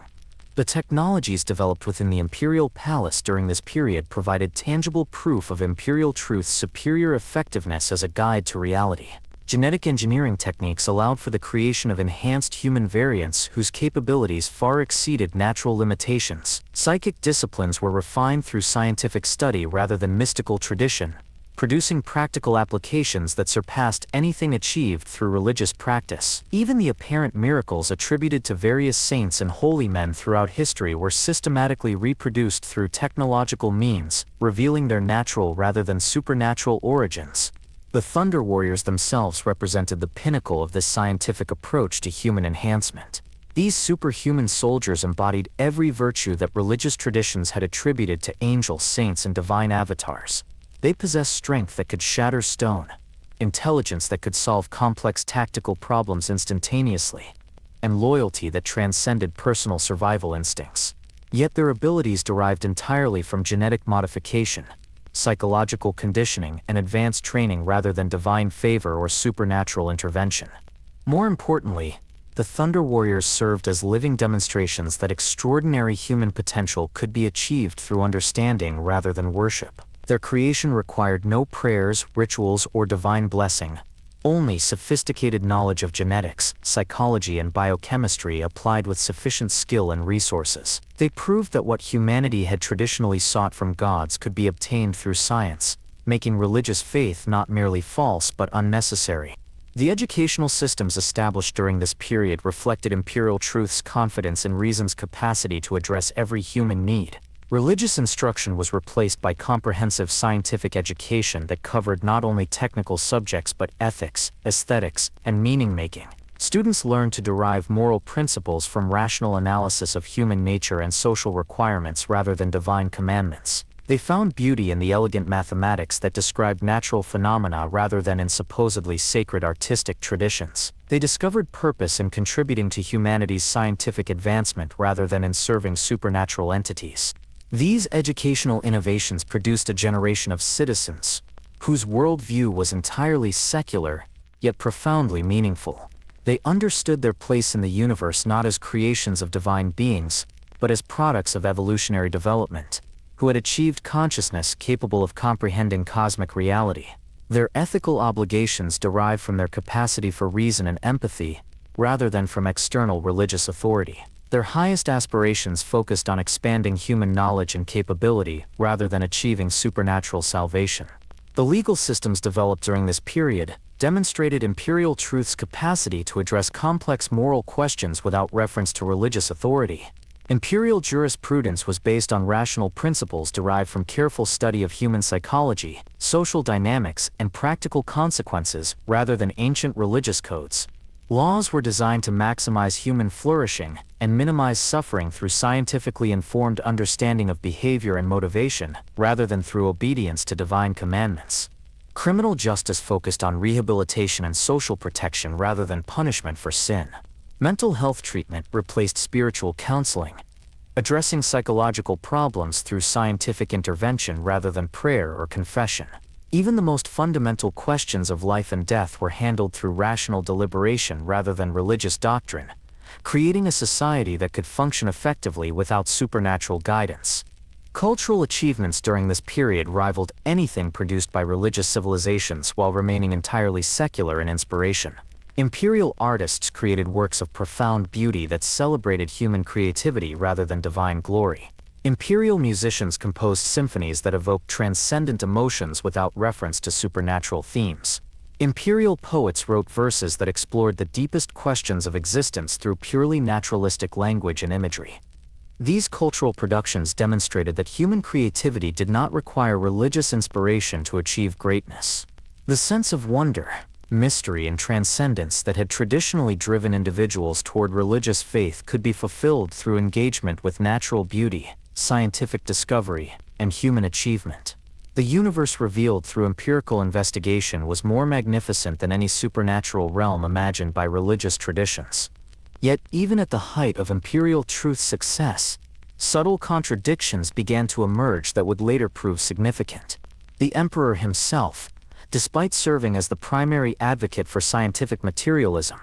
The technologies developed within the imperial palace during this period provided tangible proof of imperial truth's superior effectiveness as a guide to reality. Genetic engineering techniques allowed for the creation of enhanced human variants whose capabilities far exceeded natural limitations. Psychic disciplines were refined through scientific study rather than mystical tradition, producing practical applications that surpassed anything achieved through religious practice. Even the apparent miracles attributed to various saints and holy men throughout history were systematically reproduced through technological means, revealing their natural rather than supernatural origins. The Thunder Warriors themselves represented the pinnacle of this scientific approach to human enhancement. These superhuman soldiers embodied every virtue that religious traditions had attributed to angels, saints, and divine avatars. They possessed strength that could shatter stone, intelligence that could solve complex tactical problems instantaneously, and loyalty that transcended personal survival instincts. Yet their abilities derived entirely from genetic modification, psychological conditioning, and advanced training rather than divine favor or supernatural intervention. More importantly, the Thunder Warriors served as living demonstrations that extraordinary human potential could be achieved through understanding rather than worship. Their creation required no prayers, rituals, or divine blessing, only sophisticated knowledge of genetics, psychology, and biochemistry applied with sufficient skill and resources. They proved that what humanity had traditionally sought from gods could be obtained through science, making religious faith not merely false but unnecessary. The educational systems established during this period reflected Imperial Truth's confidence in reason's capacity to address every human need. Religious instruction was replaced by comprehensive scientific education that covered not only technical subjects but ethics, aesthetics, and meaning-making. Students learned to derive moral principles from rational analysis of human nature and social requirements rather than divine commandments. They found beauty in the elegant mathematics that described natural phenomena rather than in supposedly sacred artistic traditions. They discovered purpose in contributing to humanity's scientific advancement rather than in serving supernatural entities. These educational innovations produced a generation of citizens whose worldview was entirely secular, yet profoundly meaningful. They understood their place in the universe not as creations of divine beings, but as products of evolutionary development, who had achieved consciousness capable of comprehending cosmic reality. Their ethical obligations derived from their capacity for reason and empathy, rather than from external religious authority. Their highest aspirations focused on expanding human knowledge and capability rather than achieving supernatural salvation. The legal systems developed during this period demonstrated Imperial Truth's capacity to address complex moral questions without reference to religious authority. Imperial jurisprudence was based on rational principles derived from careful study of human psychology, social dynamics, and practical consequences rather than ancient religious codes. Laws were designed to maximize human flourishing and minimize suffering through scientifically informed understanding of behavior and motivation, rather than through obedience to divine commandments. Criminal justice focused on rehabilitation and social protection rather than punishment for sin. Mental health treatment replaced spiritual counseling, addressing psychological problems through scientific intervention rather than prayer or confession. Even the most fundamental questions of life and death were handled through rational deliberation rather than religious doctrine, creating a society that could function effectively without supernatural guidance. Cultural achievements during this period rivaled anything produced by religious civilizations while remaining entirely secular in inspiration. Imperial artists created works of profound beauty that celebrated human creativity rather than divine glory. Imperial musicians composed symphonies that evoked transcendent emotions without reference to supernatural themes. Imperial poets wrote verses that explored the deepest questions of existence through purely naturalistic language and imagery. These cultural productions demonstrated that human creativity did not require religious inspiration to achieve greatness. The sense of wonder, mystery, and transcendence that had traditionally driven individuals toward religious faith could be fulfilled through engagement with natural beauty, scientific discovery, and human achievement. The universe revealed through empirical investigation was more magnificent than any supernatural realm imagined by religious traditions. Yet, even at the height of Imperial Truth's success, subtle contradictions began to emerge that would later prove significant. The Emperor himself, despite serving as the primary advocate for scientific materialism,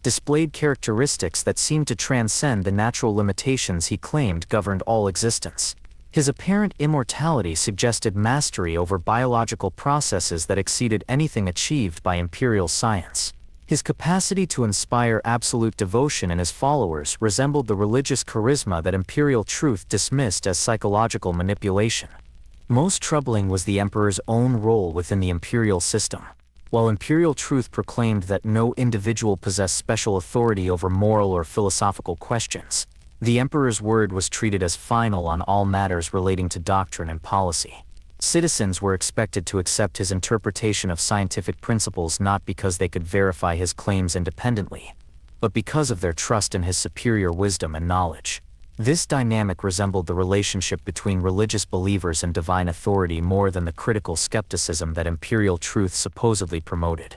displayed characteristics that seemed to transcend the natural limitations he claimed governed all existence. His apparent immortality suggested mastery over biological processes that exceeded anything achieved by imperial science. His capacity to inspire absolute devotion in his followers resembled the religious charisma that Imperial Truth dismissed as psychological manipulation. Most troubling was the Emperor's own role within the imperial system. While Imperial Truth proclaimed that no individual possessed special authority over moral or philosophical questions, the Emperor's word was treated as final on all matters relating to doctrine and policy. Citizens were expected to accept his interpretation of scientific principles not because they could verify his claims independently, but because of their trust in his superior wisdom and knowledge. This dynamic resembled the relationship between religious believers and divine authority more than the critical skepticism that Imperial Truth supposedly promoted.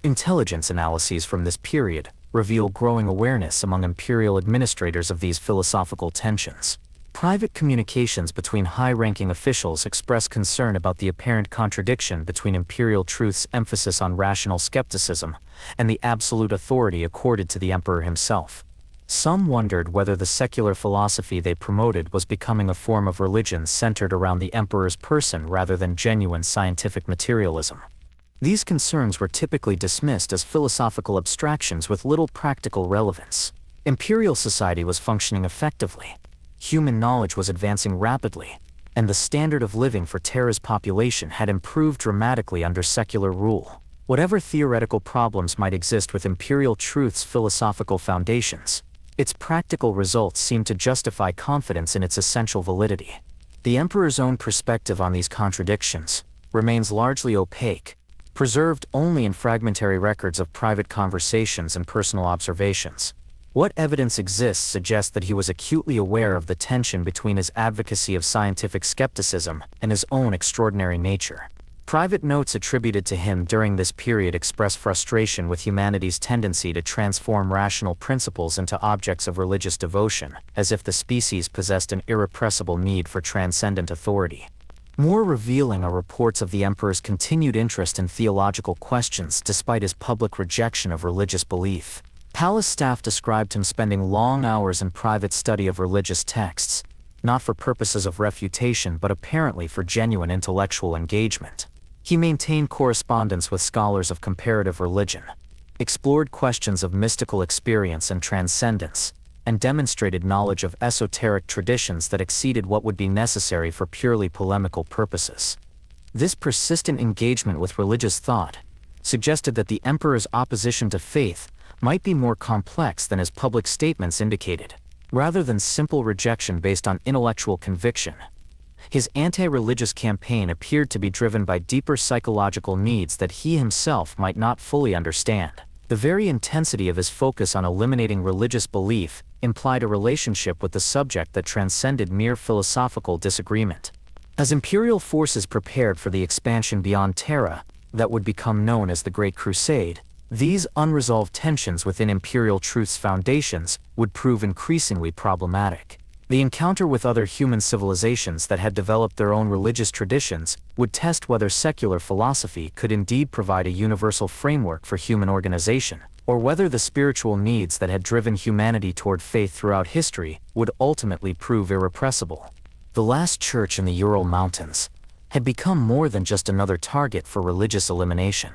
Intelligence analyses from this period reveal growing awareness among imperial administrators of these philosophical tensions. Private communications between high-ranking officials express concern about the apparent contradiction between imperial truth's emphasis on rational skepticism and the absolute authority accorded to the emperor himself. Some wondered whether the secular philosophy they promoted was becoming a form of religion centered around the emperor's person rather than genuine scientific materialism. These concerns were typically dismissed as philosophical abstractions with little practical relevance. Imperial society was functioning effectively. Human knowledge was advancing rapidly, and the standard of living for Terra's population had improved dramatically under secular rule. Whatever theoretical problems might exist with imperial truth's philosophical foundations, its practical results seemed to justify confidence in its essential validity. The emperor's own perspective on these contradictions remains largely opaque, preserved only in fragmentary records of private conversations and personal observations. What evidence exists suggests that he was acutely aware of the tension between his advocacy of scientific skepticism and his own extraordinary nature. Private notes attributed to him during this period express frustration with humanity's tendency to transform rational principles into objects of religious devotion, as if the species possessed an irrepressible need for transcendent authority. More revealing are reports of the emperor's continued interest in theological questions despite his public rejection of religious belief. Palace staff described him spending long hours in private study of religious texts, not for purposes of refutation but apparently for genuine intellectual engagement. He maintained correspondence with scholars of comparative religion, explored questions of mystical experience and transcendence, and demonstrated knowledge of esoteric traditions that exceeded what would be necessary for purely polemical purposes. This persistent engagement with religious thought suggested that the emperor's opposition to faith might be more complex than his public statements indicated. Rather than simple rejection based on intellectual conviction, his anti-religious campaign appeared to be driven by deeper psychological needs that he himself might not fully understand. The very intensity of his focus on eliminating religious belief implied a relationship with the subject that transcended mere philosophical disagreement. As imperial forces prepared for the expansion beyond Terra that would become known as the Great Crusade, these unresolved tensions within imperial truth's foundations would prove increasingly problematic. The encounter with other human civilizations that had developed their own religious traditions would test whether secular philosophy could indeed provide a universal framework for human organization, or whether the spiritual needs that had driven humanity toward faith throughout history would ultimately prove irrepressible. The last church in the Ural Mountains had become more than just another target for religious elimination.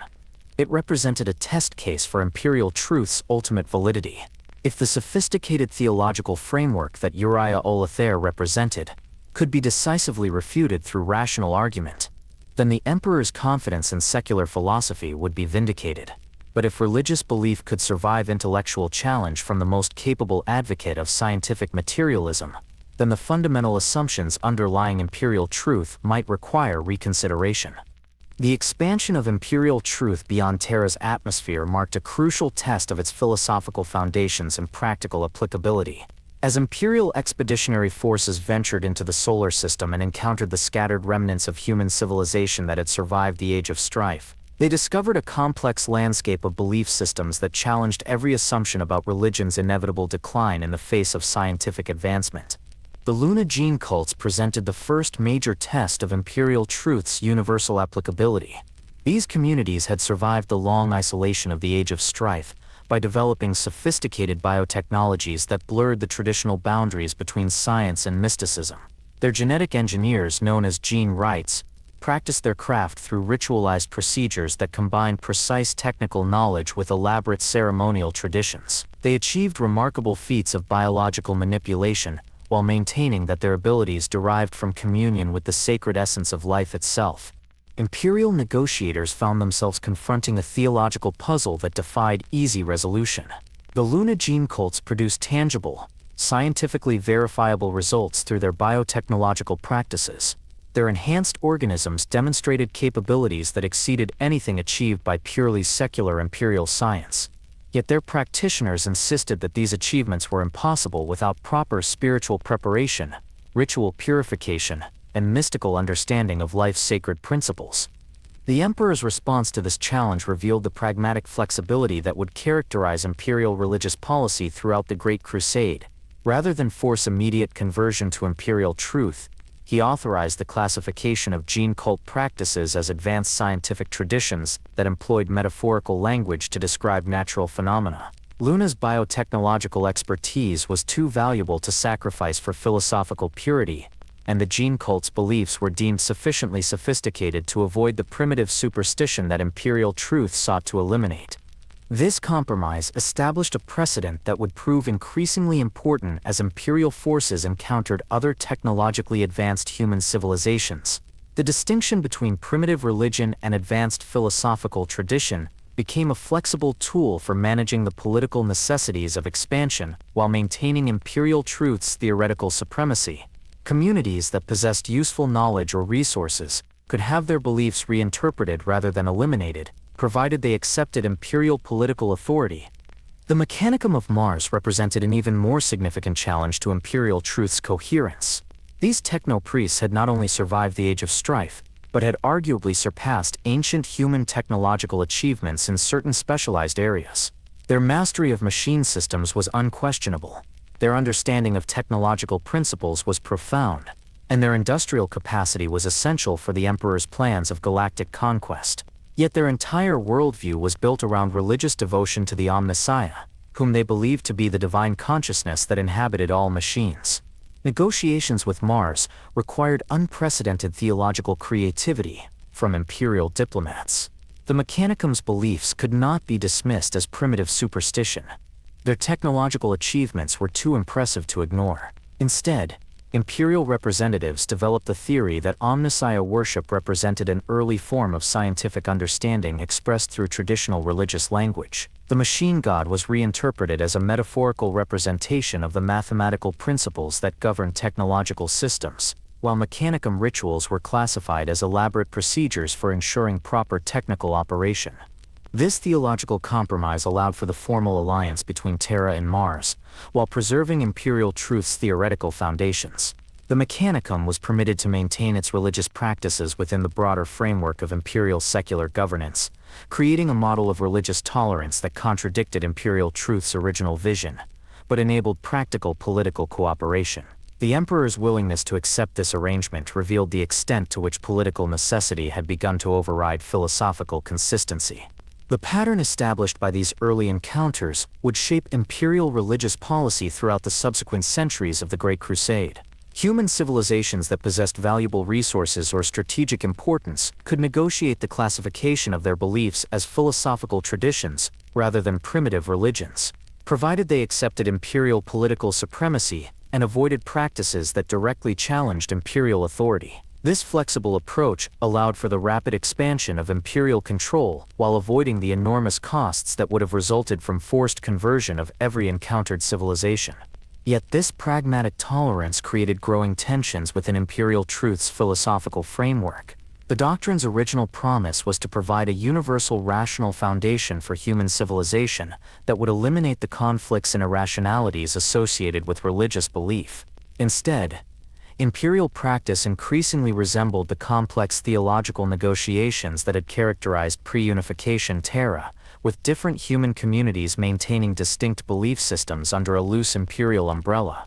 It represented a test case for imperial truth's ultimate validity. If the sophisticated theological framework that Uriah Olathaire represented could be decisively refuted through rational argument, then the emperor's confidence in secular philosophy would be vindicated. But if religious belief could survive intellectual challenge from the most capable advocate of scientific materialism, then the fundamental assumptions underlying imperial truth might require reconsideration. The expansion of imperial truth beyond Terra's atmosphere marked a crucial test of its philosophical foundations and practical applicability. As imperial expeditionary forces ventured into the solar system and encountered the scattered remnants of human civilization that had survived the Age of Strife, they discovered a complex landscape of belief systems that challenged every assumption about religion's inevitable decline in the face of scientific advancement. The Luna gene cults presented the first major test of imperial truth's universal applicability. These communities had survived the long isolation of the Age of Strife by developing sophisticated biotechnologies that blurred the traditional boundaries between science and mysticism. Their genetic engineers, known as gene wrights, practiced their craft through ritualized procedures that combined precise technical knowledge with elaborate ceremonial traditions. They achieved remarkable feats of biological manipulation, while maintaining that their abilities derived from communion with the sacred essence of life itself. Imperial negotiators found themselves confronting a theological puzzle that defied easy resolution. The Luna gene cults produced tangible, scientifically verifiable results through their biotechnological practices. Their enhanced organisms demonstrated capabilities that exceeded anything achieved by purely secular imperial science. Yet their practitioners insisted that these achievements were impossible without proper spiritual preparation, ritual purification, and mystical understanding of life's sacred principles. The emperor's response to this challenge revealed the pragmatic flexibility that would characterize imperial religious policy throughout the Great Crusade. Rather than force immediate conversion to imperial truth, he authorized the classification of gene cult practices as advanced scientific traditions that employed metaphorical language to describe natural phenomena. Luna's biotechnological expertise was too valuable to sacrifice for philosophical purity, and the gene cult's beliefs were deemed sufficiently sophisticated to avoid the primitive superstition that imperial truth sought to eliminate. This compromise established a precedent that would prove increasingly important as imperial forces encountered other technologically advanced human civilizations. The distinction between primitive religion and advanced philosophical tradition became a flexible tool for managing the political necessities of expansion while maintaining imperial truth's theoretical supremacy. Communities that possessed useful knowledge or resources could have their beliefs reinterpreted rather than eliminated, provided they accepted imperial political authority. The mechanicum of Mars represented an even more significant challenge to imperial truth's coherence. These techno-priests had not only survived the Age of Strife, but had arguably surpassed ancient human technological achievements in certain specialized areas. Their mastery of machine systems was unquestionable. Their understanding of technological principles was profound, and their industrial capacity was essential for the Emperor's plans of galactic conquest. Yet their entire worldview was built around religious devotion to the Omnissiah, whom they believed to be the divine consciousness that inhabited all machines. Negotiations with Mars required unprecedented theological creativity from imperial diplomats. The Mechanicum's beliefs could not be dismissed as primitive superstition. Their technological achievements were too impressive to ignore. Instead, imperial representatives developed the theory that Omnissiah worship represented an early form of scientific understanding expressed through traditional religious language. The machine god was reinterpreted as a metaphorical representation of the mathematical principles that govern technological systems, while Mechanicum rituals were classified as elaborate procedures for ensuring proper technical operation. This theological compromise allowed for the formal alliance between Terra and Mars, while preserving imperial truth's theoretical foundations. The Mechanicum was permitted to maintain its religious practices within the broader framework of imperial secular governance, creating a model of religious tolerance that contradicted imperial truth's original vision, but enabled practical political cooperation. The Emperor's willingness to accept this arrangement revealed the extent to which political necessity had begun to override philosophical consistency. The pattern established by these early encounters would shape imperial religious policy throughout the subsequent centuries of the Great Crusade. Human civilizations that possessed valuable resources or strategic importance could negotiate the classification of their beliefs as philosophical traditions rather than primitive religions, provided they accepted imperial political supremacy and avoided practices that directly challenged imperial authority. This flexible approach allowed for the rapid expansion of imperial control while avoiding the enormous costs that would have resulted from forced conversion of every encountered civilization. Yet this pragmatic tolerance created growing tensions within imperial truth's philosophical framework. The doctrine's original promise was to provide a universal rational foundation for human civilization that would eliminate the conflicts and irrationalities associated with religious belief. Instead, imperial practice increasingly resembled the complex theological negotiations that had characterized pre-unification Terra, with different human communities maintaining distinct belief systems under a loose imperial umbrella.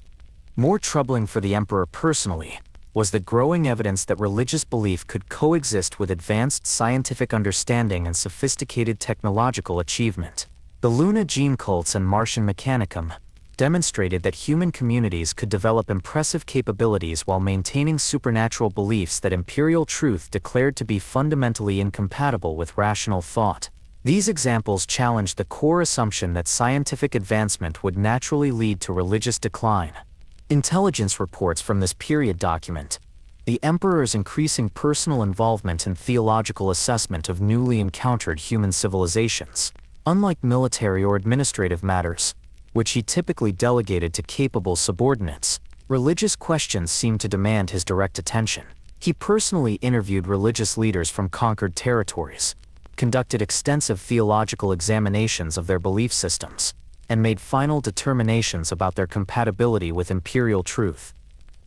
More troubling for the Emperor personally was the growing evidence that religious belief could coexist with advanced scientific understanding and sophisticated technological achievement. The Luna gene cults and Martian Mechanicum demonstrated that human communities could develop impressive capabilities while maintaining supernatural beliefs that imperial truth declared to be fundamentally incompatible with rational thought. These examples challenged the core assumption that scientific advancement would naturally lead to religious decline. Intelligence reports from this period document the Emperor's increasing personal involvement in theological assessment of newly encountered human civilizations. Unlike military or administrative matters, which he typically delegated to capable subordinates, religious questions seemed to demand his direct attention. He personally interviewed religious leaders from conquered territories, conducted extensive theological examinations of their belief systems, and made final determinations about their compatibility with imperial truth.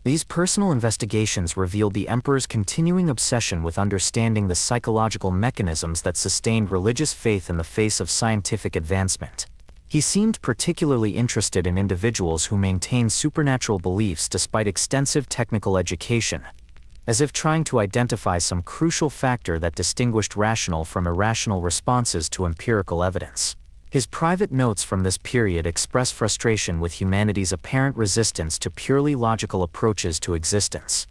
These personal investigations revealed the emperor's continuing obsession with understanding the psychological mechanisms that sustained religious faith in the face of scientific advancement. He seemed particularly interested in individuals who maintained supernatural beliefs despite extensive technical education, as if trying to identify some crucial factor that distinguished rational from irrational responses to empirical evidence. His private notes from this period express frustration with humanity's apparent resistance to purely logical approaches to existence.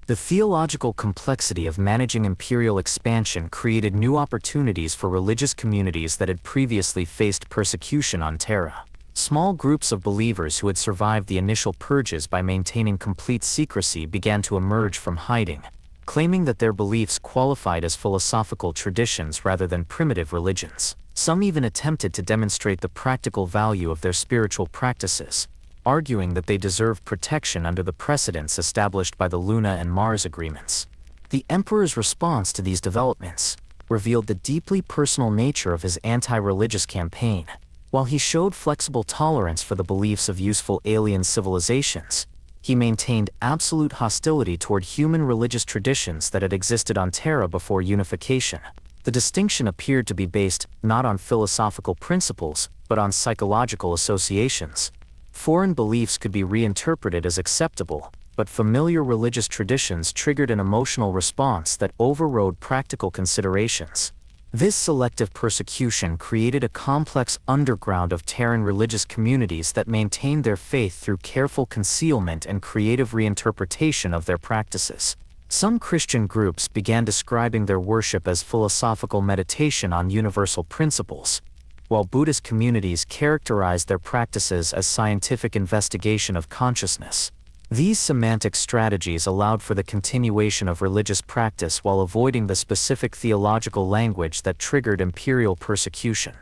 The theological complexity of managing imperial expansion created new opportunities for religious communities that had previously faced persecution on Terra. Small groups of believers who had survived the initial purges by maintaining complete secrecy began to emerge from hiding, claiming that their beliefs qualified as philosophical traditions rather than primitive religions. Some even attempted to demonstrate the practical value of their spiritual practices, arguing that they deserved protection under the precedents established by the Luna and Mars agreements. The emperor's response to these developments revealed the deeply personal nature of his anti-religious campaign. While he showed flexible tolerance for the beliefs of useful alien civilizations, he maintained absolute hostility toward human religious traditions that had existed on Terra before unification. The distinction appeared to be based not on philosophical principles, but on psychological associations. Foreign beliefs could be reinterpreted as acceptable, but familiar religious traditions triggered an emotional response that overrode practical considerations. This selective persecution created a complex underground of Terran religious communities that maintained their faith through careful concealment and creative reinterpretation of their practices. Some Christian groups began describing their worship as philosophical meditation on universal principles, while Buddhist communities characterized their practices as scientific investigation of consciousness. These semantic strategies allowed for the continuation of religious practice while avoiding the specific theological language that triggered imperial persecution.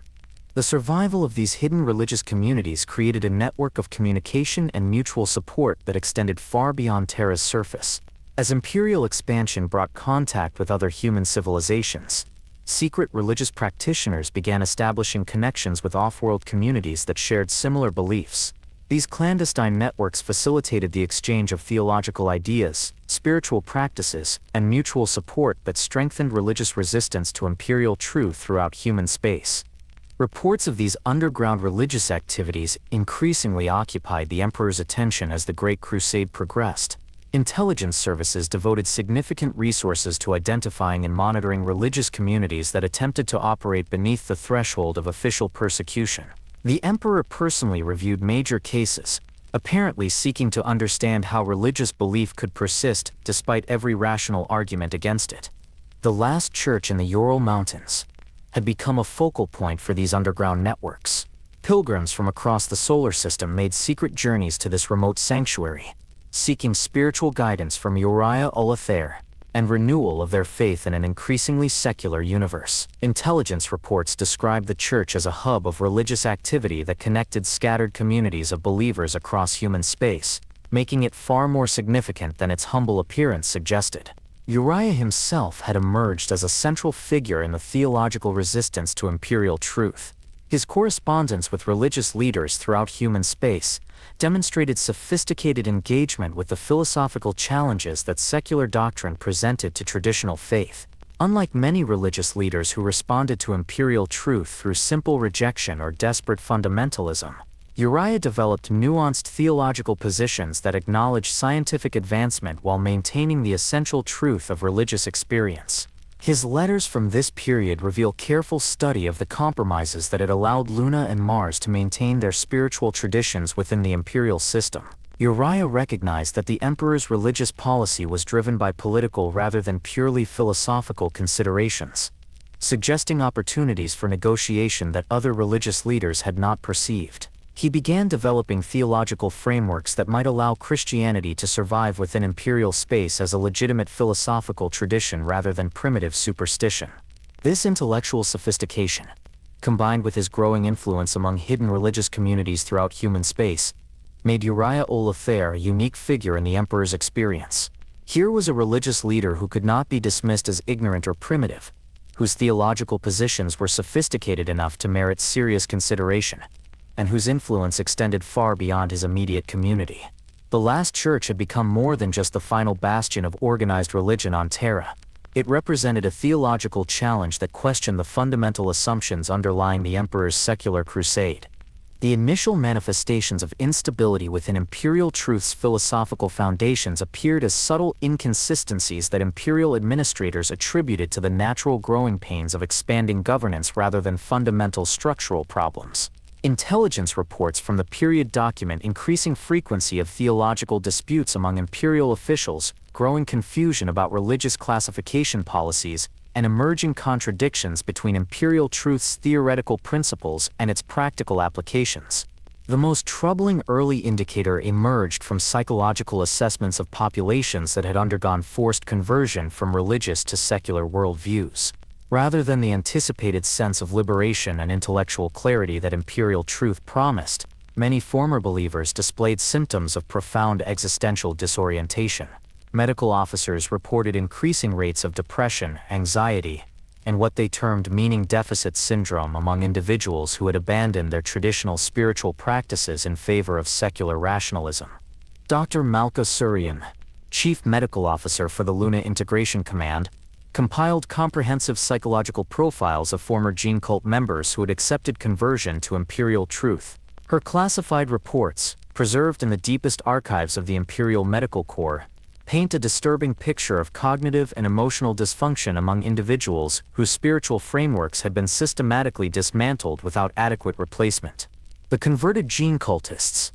The survival of these hidden religious communities created a network of communication and mutual support that extended far beyond Terra's surface. As imperial expansion brought contact with other human civilizations, secret religious practitioners began establishing connections with off-world communities that shared similar beliefs. These clandestine networks facilitated the exchange of theological ideas, spiritual practices, and mutual support that strengthened religious resistance to imperial truth throughout human space. Reports of these underground religious activities increasingly occupied the emperor's attention as the Great Crusade progressed. Intelligence services devoted significant resources to identifying and monitoring religious communities that attempted to operate beneath the threshold of official persecution. The emperor personally reviewed major cases, apparently seeking to understand how religious belief could persist despite every rational argument against it. The last church in the Ural Mountains had become a focal point for these underground networks. Pilgrims from across the solar system made secret journeys to this remote sanctuary, seeking spiritual guidance from Uriah Olathaire and renewal of their faith in an increasingly secular universe. Intelligence reports describe the church as a hub of religious activity that connected scattered communities of believers across human space, making it far more significant than its humble appearance suggested. Uriah himself had emerged as a central figure in the theological resistance to imperial truth. His correspondence with religious leaders throughout human space demonstrated sophisticated engagement with the philosophical challenges that secular doctrine presented to traditional faith. Unlike many religious leaders who responded to imperial truth through simple rejection or desperate fundamentalism, Uriah developed nuanced theological positions that acknowledged scientific advancement while maintaining the essential truth of religious experience. His letters from this period reveal careful study of the compromises that had allowed Luna and Mars to maintain their spiritual traditions within the imperial system. Uriah recognized that the emperor's religious policy was driven by political rather than purely philosophical considerations, suggesting opportunities for negotiation that other religious leaders had not perceived. He began developing theological frameworks that might allow Christianity to survive within imperial space as a legitimate philosophical tradition rather than primitive superstition. This intellectual sophistication, combined with his growing influence among hidden religious communities throughout human space, made Uriah Olathaire a unique figure in the emperor's experience. Here was a religious leader who could not be dismissed as ignorant or primitive, whose theological positions were sophisticated enough to merit serious consideration, and whose influence extended far beyond his immediate community. The last church had become more than just the final bastion of organized religion on Terra. It represented a theological challenge that questioned the fundamental assumptions underlying the emperor's secular crusade. The initial manifestations of instability within imperial truth's philosophical foundations appeared as subtle inconsistencies that imperial administrators attributed to the natural growing pains of expanding governance rather than fundamental structural problems. Intelligence reports from the period document increasing frequency of theological disputes among imperial officials, growing confusion about religious classification policies, and emerging contradictions between imperial truth's theoretical principles and its practical applications. The most troubling early indicator emerged from psychological assessments of populations that had undergone forced conversion from religious to secular worldviews. Rather than the anticipated sense of liberation and intellectual clarity that imperial truth promised, many former believers displayed symptoms of profound existential disorientation. Medical officers reported increasing rates of depression, anxiety, and what they termed meaning deficit syndrome among individuals who had abandoned their traditional spiritual practices in favor of secular rationalism. Dr. Malka Surian, chief medical officer for the Luna Integration Command, compiled comprehensive psychological profiles of former Gene Cult members who had accepted conversion to imperial truth. Her classified reports, preserved in the deepest archives of the Imperial Medical Corps, paint a disturbing picture of cognitive and emotional dysfunction among individuals whose spiritual frameworks had been systematically dismantled without adequate replacement. The converted Gene cultists,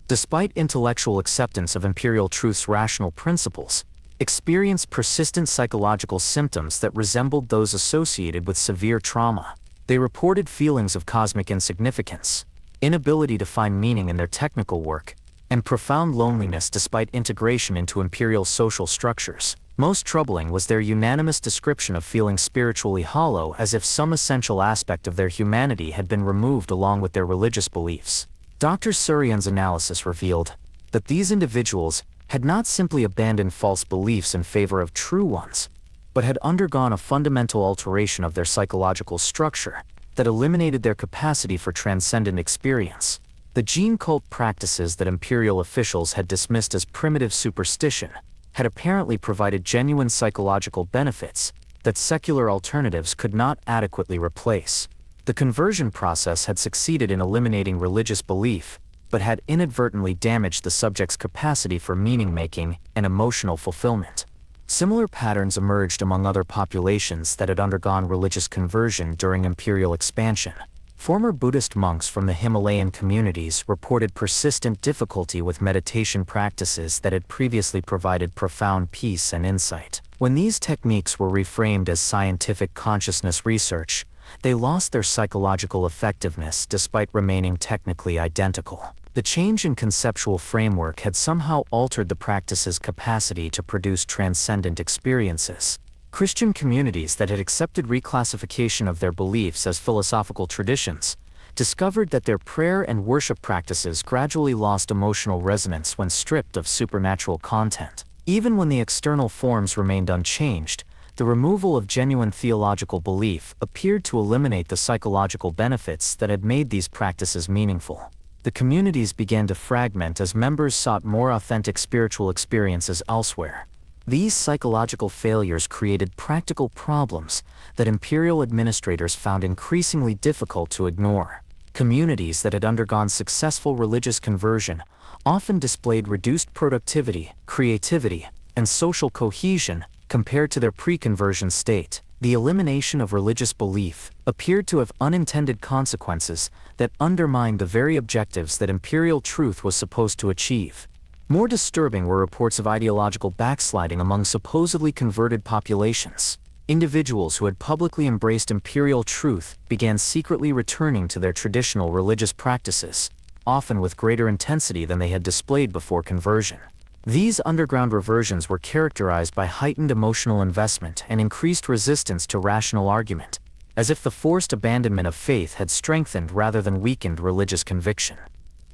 despite intellectual acceptance of imperial truth's rational principles, experienced persistent psychological symptoms that resembled those associated with severe trauma. They reported feelings of cosmic insignificance, inability to find meaning in their technical work, and profound loneliness despite integration into imperial social structures. Most troubling was their unanimous description of feeling spiritually hollow, as if some essential aspect of their humanity had been removed along with their religious beliefs. Dr. Surian's analysis revealed that these individuals had not simply abandoned false beliefs in favor of true ones, but had undergone a fundamental alteration of their psychological structure that eliminated their capacity for transcendent experience. The Gene cult practices that imperial officials had dismissed as primitive superstition had apparently provided genuine psychological benefits that secular alternatives could not adequately replace. The conversion process had succeeded in eliminating religious belief, but had inadvertently damaged the subject's capacity for meaning-making and emotional fulfillment. Similar patterns emerged among other populations that had undergone religious conversion during imperial expansion. Former Buddhist monks from the Himalayan communities reported persistent difficulty with meditation practices that had previously provided profound peace and insight. When these techniques were reframed as scientific consciousness research, they lost their psychological effectiveness despite remaining technically identical. The change in conceptual framework had somehow altered the practice's capacity to produce transcendent experiences. Christian communities that had accepted reclassification of their beliefs as philosophical traditions discovered that their prayer and worship practices gradually lost emotional resonance when stripped of supernatural content. Even when the external forms remained unchanged, the removal of genuine theological belief appeared to eliminate the psychological benefits that had made these practices meaningful. The communities began to fragment as members sought more authentic spiritual experiences elsewhere. These psychological failures created practical problems that imperial administrators found increasingly difficult to ignore. Communities that had undergone successful religious conversion often displayed reduced productivity, creativity, and social cohesion compared to their pre-conversion state. The elimination of religious belief appeared to have unintended consequences that undermined the very objectives that imperial truth was supposed to achieve. More disturbing were reports of ideological backsliding among supposedly converted populations. Individuals who had publicly embraced imperial truth began secretly returning to their traditional religious practices, often with greater intensity than they had displayed before conversion. These underground reversions were characterized by heightened emotional investment and increased resistance to rational argument, as if the forced abandonment of faith had strengthened rather than weakened religious conviction.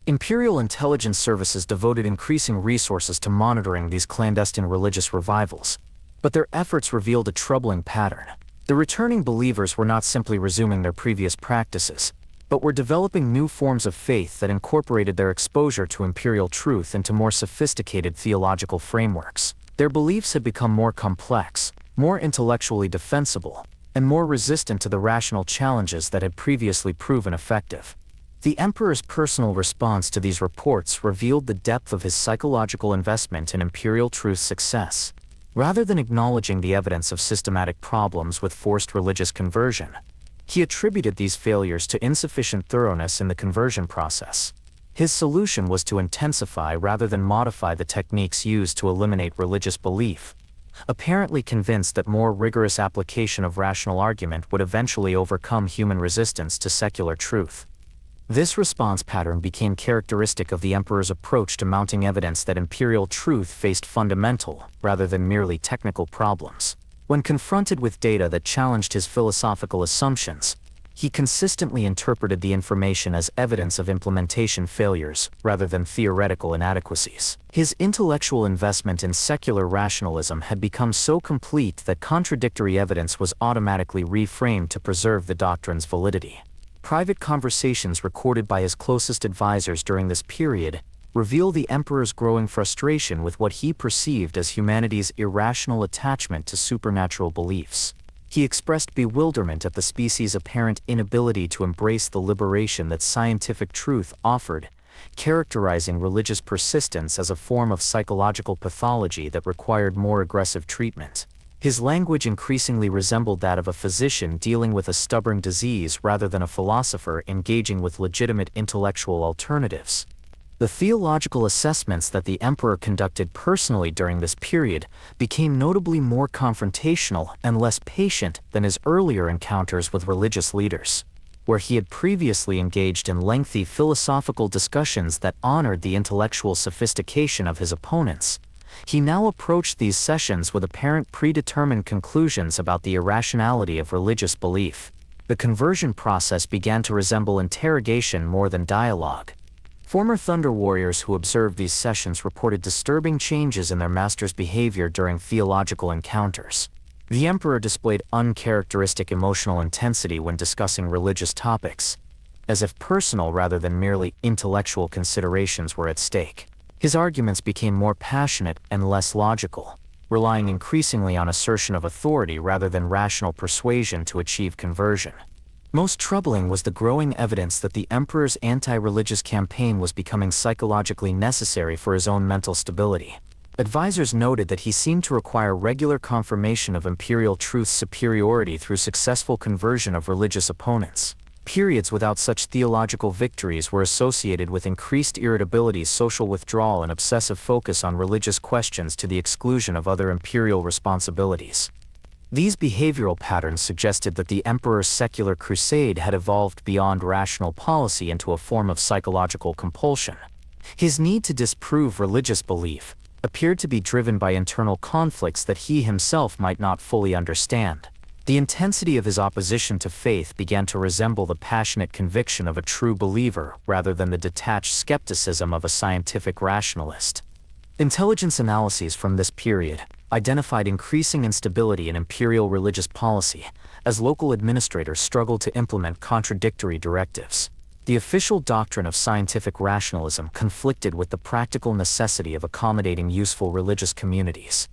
Imperial intelligence services devoted increasing resources to monitoring these clandestine religious revivals, but their efforts revealed a troubling pattern. The returning believers were not simply resuming their previous practices, but were developing new forms of faith that incorporated their exposure to imperial truth into more sophisticated theological frameworks. Their beliefs had become more complex, more intellectually defensible, and more resistant to the rational challenges that had previously proven effective. The emperor's personal response to these reports revealed the depth of his psychological investment in imperial truth's success. Rather than acknowledging the evidence of systematic problems with forced religious conversion, he attributed these failures to insufficient thoroughness in the conversion process. His solution was to intensify rather than modify the techniques used to eliminate religious belief, apparently convinced that more rigorous application of rational argument would eventually overcome human resistance to secular truth. This response pattern became characteristic of the emperor's approach to mounting evidence that imperial truth faced fundamental, rather than merely technical problems. When confronted with data that challenged his philosophical assumptions, he consistently interpreted the information as evidence of implementation failures rather than theoretical inadequacies. His intellectual investment in secular rationalism had become so complete that contradictory evidence was automatically reframed to preserve the doctrine's validity. Private conversations recorded by his closest advisors during this period reveal the emperor's growing frustration with what he perceived as humanity's irrational attachment to supernatural beliefs. He expressed bewilderment at the species' apparent inability to embrace the liberation that scientific truth offered, characterizing religious persistence as a form of psychological pathology that required more aggressive treatment. His language increasingly resembled that of a physician dealing with a stubborn disease rather than a philosopher engaging with legitimate intellectual alternatives. The theological assessments that the emperor conducted personally during this period became notably more confrontational and less patient than his earlier encounters with religious leaders. Where he had previously engaged in lengthy philosophical discussions that honored the intellectual sophistication of his opponents, he now approached these sessions with apparent predetermined conclusions about the irrationality of religious belief. The conversion process began to resemble interrogation more than dialogue. Former Thunder Warriors who observed these sessions reported disturbing changes in their master's behavior during theological encounters. The emperor displayed uncharacteristic emotional intensity when discussing religious topics, as if personal rather than merely intellectual considerations were at stake. His arguments became more passionate and less logical, relying increasingly on assertion of authority rather than rational persuasion to achieve conversion. Most troubling was the growing evidence that the emperor's anti-religious campaign was becoming psychologically necessary for his own mental stability. Advisors noted that he seemed to require regular confirmation of imperial truth's superiority through successful conversion of religious opponents. Periods without such theological victories were associated with increased irritability, social withdrawal, and obsessive focus on religious questions to the exclusion of other imperial responsibilities. These behavioral patterns suggested that the emperor's secular crusade had evolved beyond rational policy into a form of psychological compulsion. His need to disprove religious belief appeared to be driven by internal conflicts that he himself might not fully understand. The intensity of his opposition to faith began to resemble the passionate conviction of a true believer rather than the detached skepticism of a scientific rationalist. Intelligence analyses from this period identified increasing instability in imperial religious policy as local administrators struggled to implement contradictory directives. The official doctrine of scientific rationalism conflicted with the practical necessity of accommodating useful religious communities,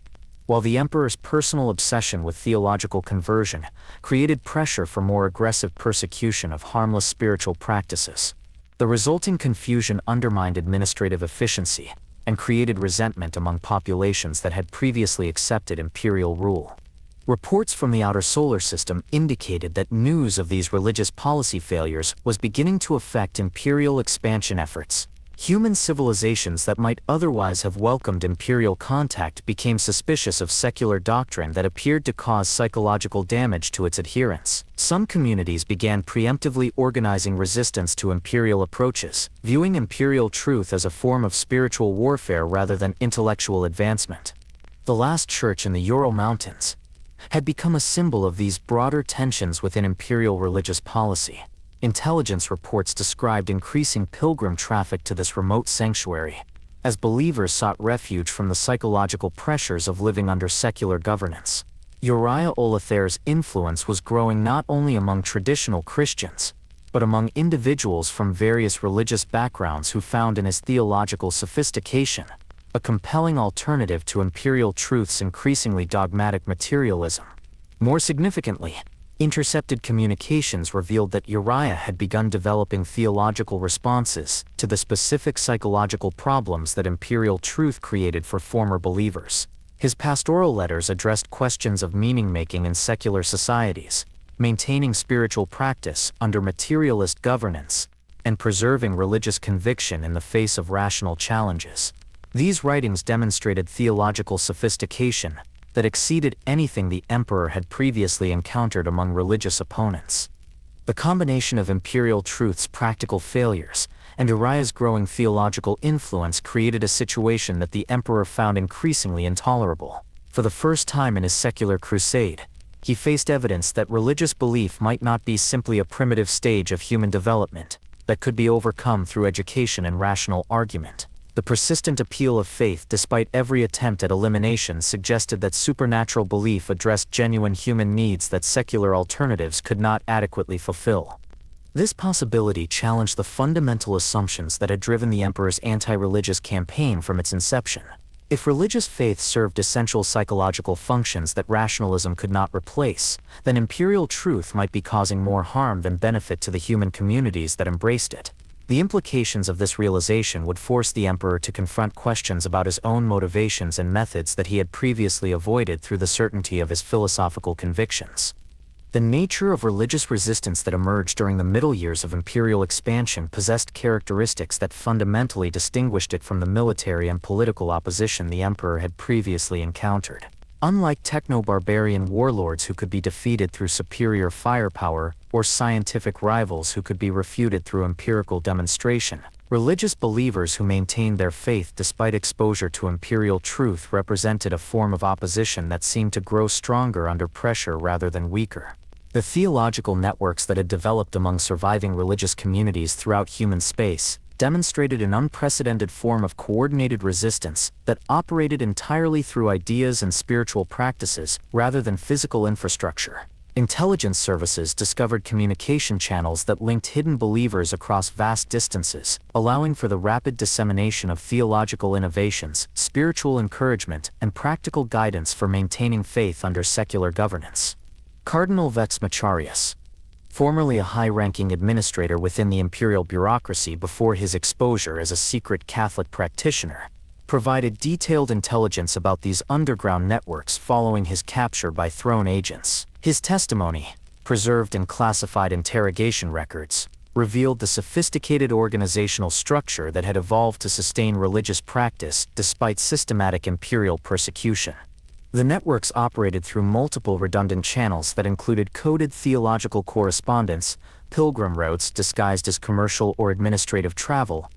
while the emperor's personal obsession with theological conversion created pressure for more aggressive persecution of harmless spiritual practices. The resulting confusion undermined administrative efficiency and created resentment among populations that had previously accepted imperial rule. Reports from the outer solar system indicated that news of these religious policy failures was beginning to affect imperial expansion efforts. Human civilizations that might otherwise have welcomed imperial contact became suspicious of secular doctrine that appeared to cause psychological damage to its adherents. Some communities began preemptively organizing resistance to imperial approaches, viewing imperial truth as a form of spiritual warfare rather than intellectual advancement. The last church in the Ural Mountains had become a symbol of these broader tensions within imperial religious policy. Intelligence reports described increasing pilgrim traffic to this remote sanctuary, as believers sought refuge from the psychological pressures of living under secular governance. Uriah Olathaire's influence was growing not only among traditional Christians, but among individuals from various religious backgrounds who found in his theological sophistication a compelling alternative to imperial truth's increasingly dogmatic materialism. More significantly, intercepted communications revealed that Uriah had begun developing theological responses to the specific psychological problems that imperial truth created for former believers. His pastoral letters addressed questions of meaning-making in secular societies, maintaining spiritual practice under materialist governance, and preserving religious conviction in the face of rational challenges. These writings demonstrated theological sophistication that exceeded anything the emperor had previously encountered among religious opponents. The combination of imperial truth's practical failures and Uriah's growing theological influence created a situation that the emperor found increasingly intolerable. For the first time in his secular crusade, he faced evidence that religious belief might not be simply a primitive stage of human development that could be overcome through education and rational argument. The persistent appeal of faith, despite every attempt at elimination, suggested that supernatural belief addressed genuine human needs that secular alternatives could not adequately fulfill. This possibility challenged the fundamental assumptions that had driven the emperor's anti-religious campaign from its inception. If religious faith served essential psychological functions that rationalism could not replace, then imperial truth might be causing more harm than benefit to the human communities that embraced it. The implications of this realization would force the emperor to confront questions about his own motivations and methods that he had previously avoided through the certainty of his philosophical convictions. The nature of religious resistance that emerged during the middle years of imperial expansion possessed characteristics that fundamentally distinguished it from the military and political opposition the emperor had previously encountered. Unlike techno-barbarian warlords who could be defeated through superior firepower, or scientific rivals who could be refuted through empirical demonstration, religious believers who maintained their faith despite exposure to imperial truth represented a form of opposition that seemed to grow stronger under pressure rather than weaker. The theological networks that had developed among surviving religious communities throughout human space demonstrated an unprecedented form of coordinated resistance that operated entirely through ideas and spiritual practices rather than physical infrastructure. Intelligence services discovered communication channels that linked hidden believers across vast distances, allowing for the rapid dissemination of theological innovations, spiritual encouragement, and practical guidance for maintaining faith under secular governance. Cardinal Vex Macharius, formerly a high-ranking administrator within the imperial bureaucracy before his exposure as a secret Catholic practitioner, provided detailed intelligence about these underground networks following his capture by throne agents. His testimony, preserved in classified interrogation records, revealed the sophisticated organizational structure that had evolved to sustain religious practice despite systematic imperial persecution. The networks operated through multiple redundant channels that included coded theological correspondence, pilgrim routes disguised as commercial or administrative travel,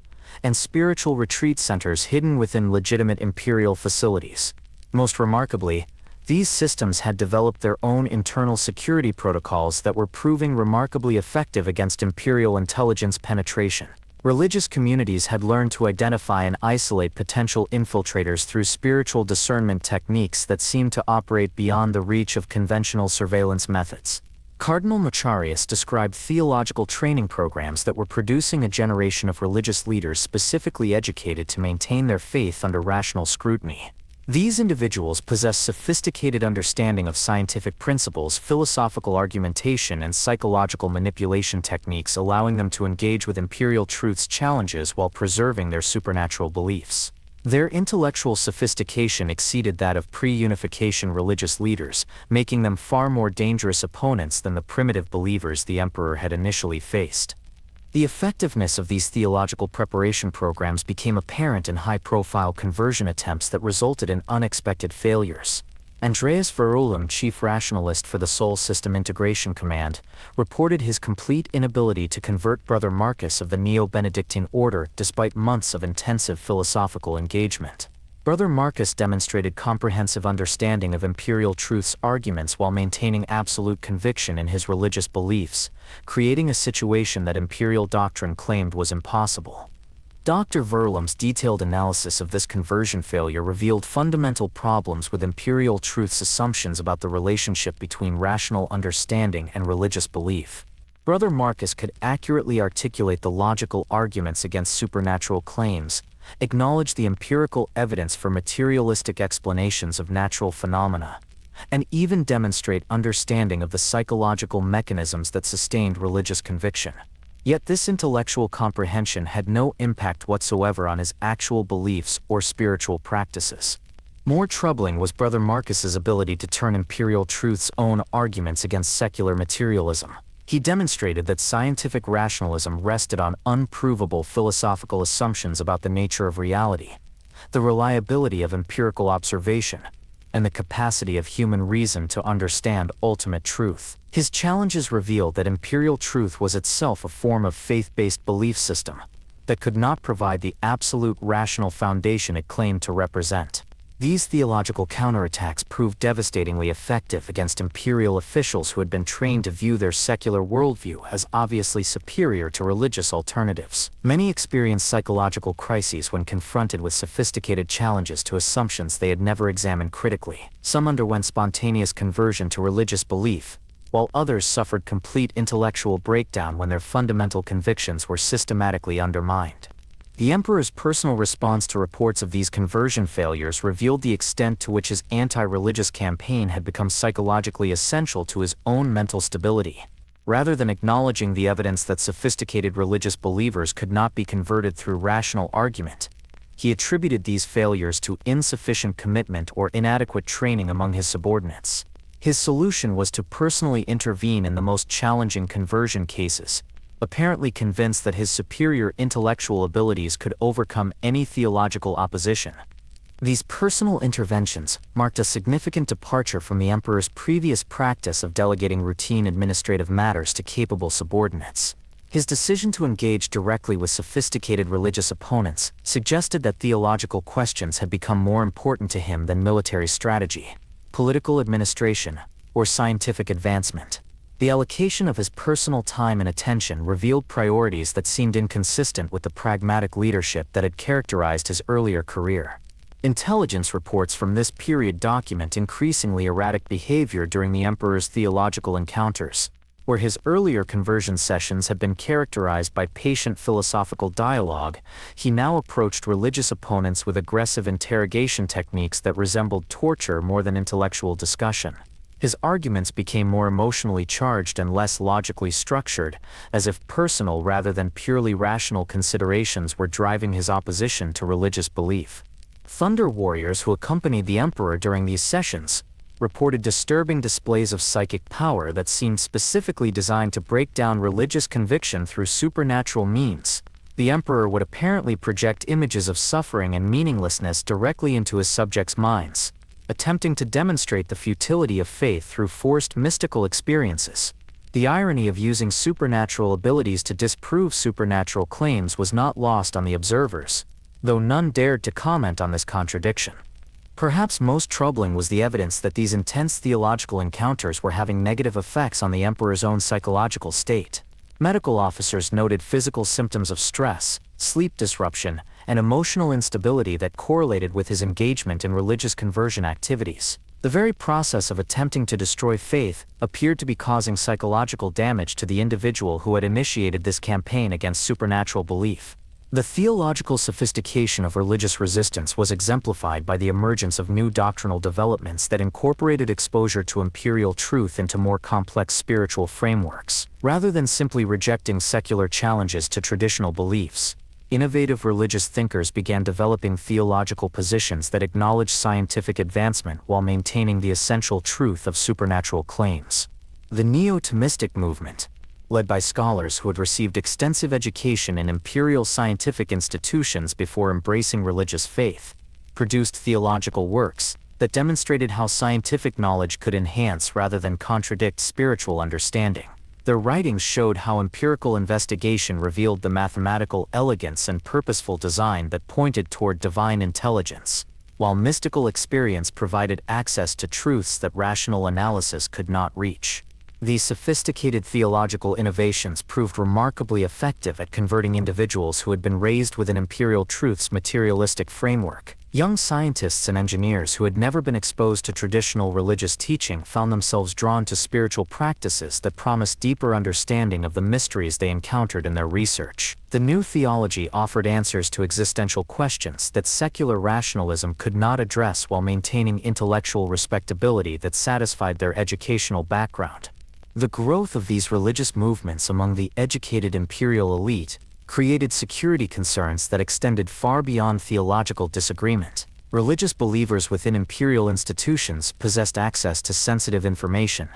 and spiritual retreat centers hidden within legitimate imperial facilities. Most remarkably, these systems had developed their own internal security protocols that were proving remarkably effective against imperial intelligence penetration. Religious communities had learned to identify and isolate potential infiltrators through spiritual discernment techniques that seemed to operate beyond the reach of conventional surveillance methods. Cardinal Macharius described theological training programs that were producing a generation of religious leaders specifically educated to maintain their faith under rational scrutiny. These individuals possess sophisticated understanding of scientific principles, philosophical argumentation, and psychological manipulation techniques, allowing them to engage with imperial truth's challenges while preserving their supernatural beliefs. Their intellectual sophistication exceeded that of pre-unification religious leaders, making them far more dangerous opponents than the primitive believers the emperor had initially faced. The effectiveness of these theological preparation programs became apparent in high-profile conversion attempts that resulted in unexpected failures. Andreas Verulem, chief rationalist for the Sol System Integration Command, reported his complete inability to convert Brother Marcus of the Neo-Benedictine Order despite months of intensive philosophical engagement. Brother Marcus demonstrated comprehensive understanding of imperial truth's arguments while maintaining absolute conviction in his religious beliefs, creating a situation that imperial doctrine claimed was impossible. Dr. Verlem's detailed analysis of this conversion failure revealed fundamental problems with imperial truth's assumptions about the relationship between rational understanding and religious belief. Brother Marcus could accurately articulate the logical arguments against supernatural claims, acknowledge the empirical evidence for materialistic explanations of natural phenomena, and even demonstrate understanding of the psychological mechanisms that sustained religious conviction. Yet this intellectual comprehension had no impact whatsoever on his actual beliefs or spiritual practices. More troubling was Brother Marcus's ability to turn imperial truth's own arguments against secular materialism. He demonstrated that scientific rationalism rested on unprovable philosophical assumptions about the nature of reality, the reliability of empirical observation, and the capacity of human reason to understand ultimate truth. His challenges revealed that imperial truth was itself a form of faith-based belief system that could not provide the absolute rational foundation it claimed to represent. These theological counterattacks proved devastatingly effective against imperial officials who had been trained to view their secular worldview as obviously superior to religious alternatives. Many experienced psychological crises when confronted with sophisticated challenges to assumptions they had never examined critically. Some underwent spontaneous conversion to religious belief, while others suffered complete intellectual breakdown when their fundamental convictions were systematically undermined. The emperor's personal response to reports of these conversion failures revealed the extent to which his anti-religious campaign had become psychologically essential to his own mental stability. Rather than acknowledging the evidence that sophisticated religious believers could not be converted through rational argument, he attributed these failures to insufficient commitment or inadequate training among his subordinates. His solution was to personally intervene in the most challenging conversion cases, apparently convinced that his superior intellectual abilities could overcome any theological opposition. These personal interventions marked a significant departure from the emperor's previous practice of delegating routine administrative matters to capable subordinates. His decision to engage directly with sophisticated religious opponents suggested that theological questions had become more important to him than military strategy, political administration, or scientific advancement. The allocation of his personal time and attention revealed priorities that seemed inconsistent with the pragmatic leadership that had characterized his earlier career. Intelligence reports from this period document increasingly erratic behavior during the emperor's theological encounters. Where his earlier conversion sessions had been characterized by patient philosophical dialogue, he now approached religious opponents with aggressive interrogation techniques that resembled torture more than intellectual discussion. His arguments became more emotionally charged and less logically structured, as if personal rather than purely rational considerations were driving his opposition to religious belief. Thunder warriors who accompanied the emperor during these sessions reported disturbing displays of psychic power that seemed specifically designed to break down religious conviction through supernatural means. The emperor would apparently project images of suffering and meaninglessness directly into his subjects' minds, attempting to demonstrate the futility of faith through forced mystical experiences. The irony of using supernatural abilities to disprove supernatural claims was not lost on the observers, though none dared to comment on this contradiction. Perhaps most troubling was the evidence that these intense theological encounters were having negative effects on the emperor's own psychological state. Medical officers noted physical symptoms of stress, sleep disruption, and emotional instability that correlated with his engagement in religious conversion activities. The very process of attempting to destroy faith appeared to be causing psychological damage to the individual who had initiated this campaign against supernatural belief. The theological sophistication of religious resistance was exemplified by the emergence of new doctrinal developments that incorporated exposure to imperial truth into more complex spiritual frameworks. Rather than simply rejecting secular challenges to traditional beliefs, innovative religious thinkers began developing theological positions that acknowledged scientific advancement while maintaining the essential truth of supernatural claims. The neo-Thomistic movement, led by scholars who had received extensive education in imperial scientific institutions before embracing religious faith, produced theological works that demonstrated how scientific knowledge could enhance rather than contradict spiritual understanding. Their writings showed how empirical investigation revealed the mathematical elegance and purposeful design that pointed toward divine intelligence, while mystical experience provided access to truths that rational analysis could not reach. These sophisticated theological innovations proved remarkably effective at converting individuals who had been raised within imperial truth's materialistic framework. Young scientists and engineers who had never been exposed to traditional religious teaching found themselves drawn to spiritual practices that promised deeper understanding of the mysteries they encountered in their research. The new theology offered answers to existential questions that secular rationalism could not address while maintaining intellectual respectability that satisfied their educational background. The growth of these religious movements among the educated imperial elite created security concerns that extended far beyond theological disagreement. Religious believers within imperial institutions possessed access to sensitive information,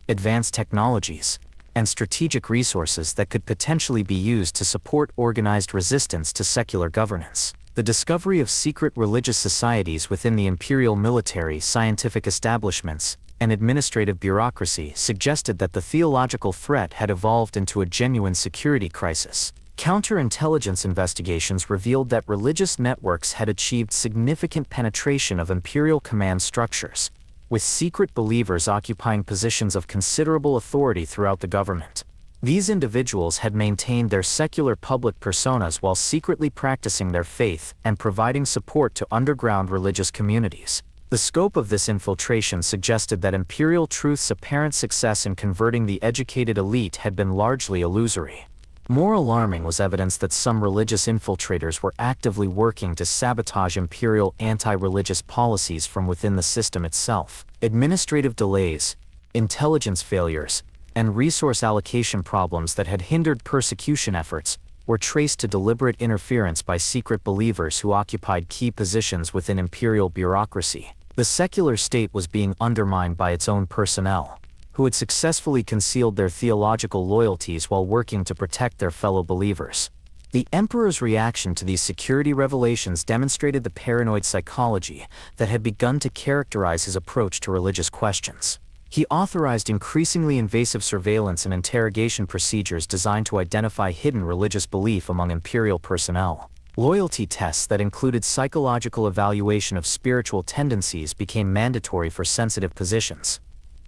advanced technologies, and strategic resources that could potentially be used to support organized resistance to secular governance. The discovery of secret religious societies within the imperial military, scientific establishments, and administrative bureaucracy suggested that the theological threat had evolved into a genuine security crisis. Counterintelligence investigations revealed that religious networks had achieved significant penetration of imperial command structures, with secret believers occupying positions of considerable authority throughout the government. These individuals had maintained their secular public personas while secretly practicing their faith and providing support to underground religious communities. The scope of this infiltration suggested that imperial truth's apparent success in converting the educated elite had been largely illusory. More alarming was evidence that some religious infiltrators were actively working to sabotage imperial anti-religious policies from within the system itself. Administrative delays, intelligence failures, and resource allocation problems that had hindered persecution efforts were traced to deliberate interference by secret believers who occupied key positions within imperial bureaucracy. The secular state was being undermined by its own personnel, who had successfully concealed their theological loyalties while working to protect their fellow believers. The emperor's reaction to these security revelations demonstrated the paranoid psychology that had begun to characterize his approach to religious questions. He authorized increasingly invasive surveillance and interrogation procedures designed to identify hidden religious belief among imperial personnel. Loyalty tests that included psychological evaluation of spiritual tendencies became mandatory for sensitive positions,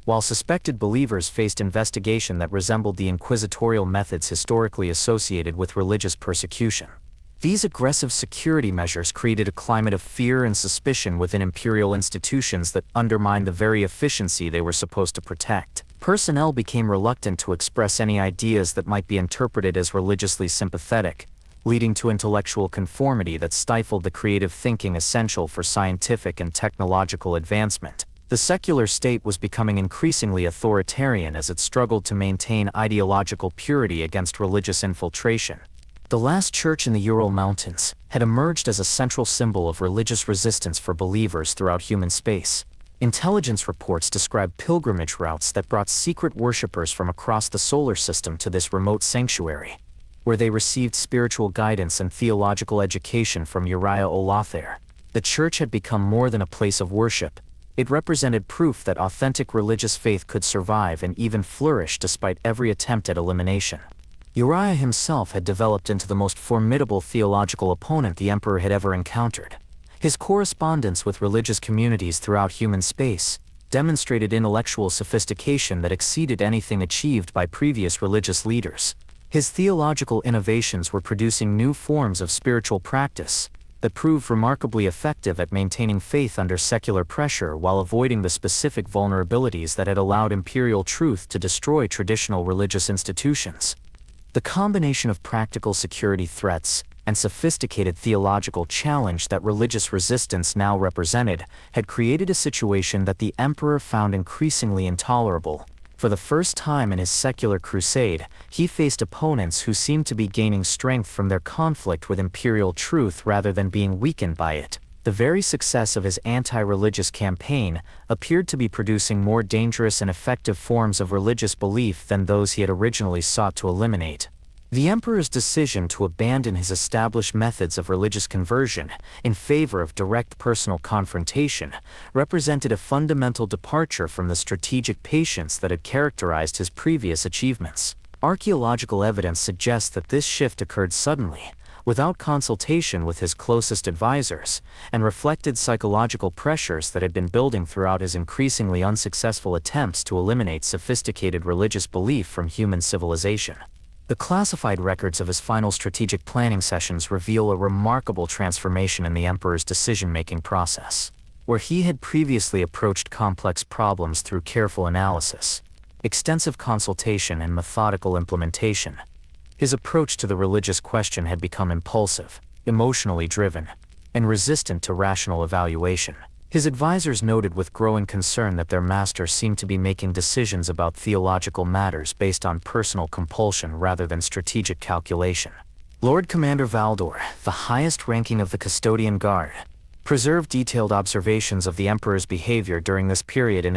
while suspected believers faced investigation that resembled the inquisitorial methods historically associated with religious persecution. These aggressive security measures created a climate of fear and suspicion within imperial institutions that undermined the very efficiency they were supposed to protect. Personnel became reluctant to express any ideas that might be interpreted as religiously sympathetic, leading to intellectual conformity that stifled the creative thinking essential for scientific and technological advancement. The secular state was becoming increasingly authoritarian as it struggled to maintain ideological purity against religious infiltration. The last church in the Ural Mountains had emerged as a central symbol of religious resistance for believers throughout human space. Intelligence reports describe pilgrimage routes that brought secret worshippers from across the solar system to this remote sanctuary, where they received spiritual guidance and theological education from Uriah Olathaire. The church had become more than a place of worship. It represented proof that authentic religious faith could survive and even flourish despite every attempt at elimination. Uriah himself had developed into the most formidable theological opponent the emperor had ever encountered. His correspondence with religious communities throughout human space demonstrated intellectual sophistication that exceeded anything achieved by previous religious leaders. His theological innovations were producing new forms of spiritual practice that proved remarkably effective at maintaining faith under secular pressure while avoiding the specific vulnerabilities that had allowed imperial truth to destroy traditional religious institutions. The combination of practical security threats and sophisticated theological challenge that religious resistance now represented had created a situation that the emperor found increasingly intolerable. For the first time in his secular crusade, he faced opponents who seemed to be gaining strength from their conflict with imperial truth rather than being weakened by it. The very success of his anti-religious campaign appeared to be producing more dangerous and effective forms of religious belief than those he had originally sought to eliminate. The emperor's decision to abandon his established methods of religious conversion in favor of direct personal confrontation represented a fundamental departure from the strategic patience that had characterized his previous achievements. Archaeological evidence suggests that this shift occurred suddenly, without consultation with his closest advisors, and reflected psychological pressures that had been building throughout his increasingly unsuccessful attempts to eliminate sophisticated religious belief from human civilization. The classified records of his final strategic planning sessions reveal a remarkable transformation in the emperor's decision-making process. Where he had previously approached complex problems through careful analysis, extensive consultation, and methodical implementation, his approach to the religious question had become impulsive, emotionally driven, and resistant to rational evaluation. His advisors noted with growing concern that their master seemed to be making decisions about theological matters based on personal compulsion rather than strategic calculation. Lord Commander Valdor, the highest ranking of the Custodian Guard, preserved detailed observations of the emperor's behavior during this period in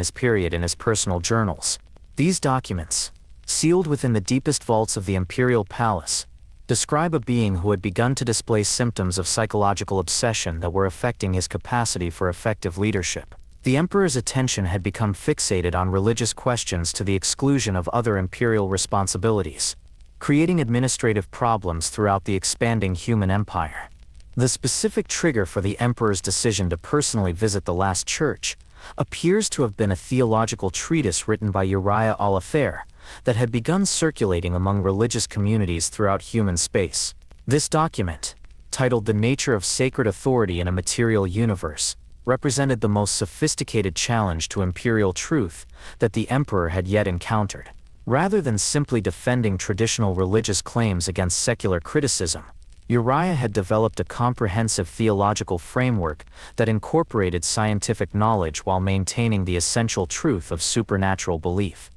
his personal journals. These documents, sealed within the deepest vaults of the imperial palace, describe a being who had begun to display symptoms of psychological obsession that were affecting his capacity for effective leadership. The emperor's attention had become fixated on religious questions to the exclusion of other imperial responsibilities, creating administrative problems throughout the expanding human empire. The specific trigger for the emperor's decision to personally visit the last church appears to have been a theological treatise written by Uriah Olathaire that had begun circulating among religious communities throughout human space. This document, titled The Nature of Sacred Authority in a Material Universe, represented the most sophisticated challenge to imperial truth that the emperor had yet encountered. Rather than simply defending traditional religious claims against secular criticism, Uriah had developed a comprehensive theological framework that incorporated scientific knowledge while maintaining the essential truth of supernatural belief.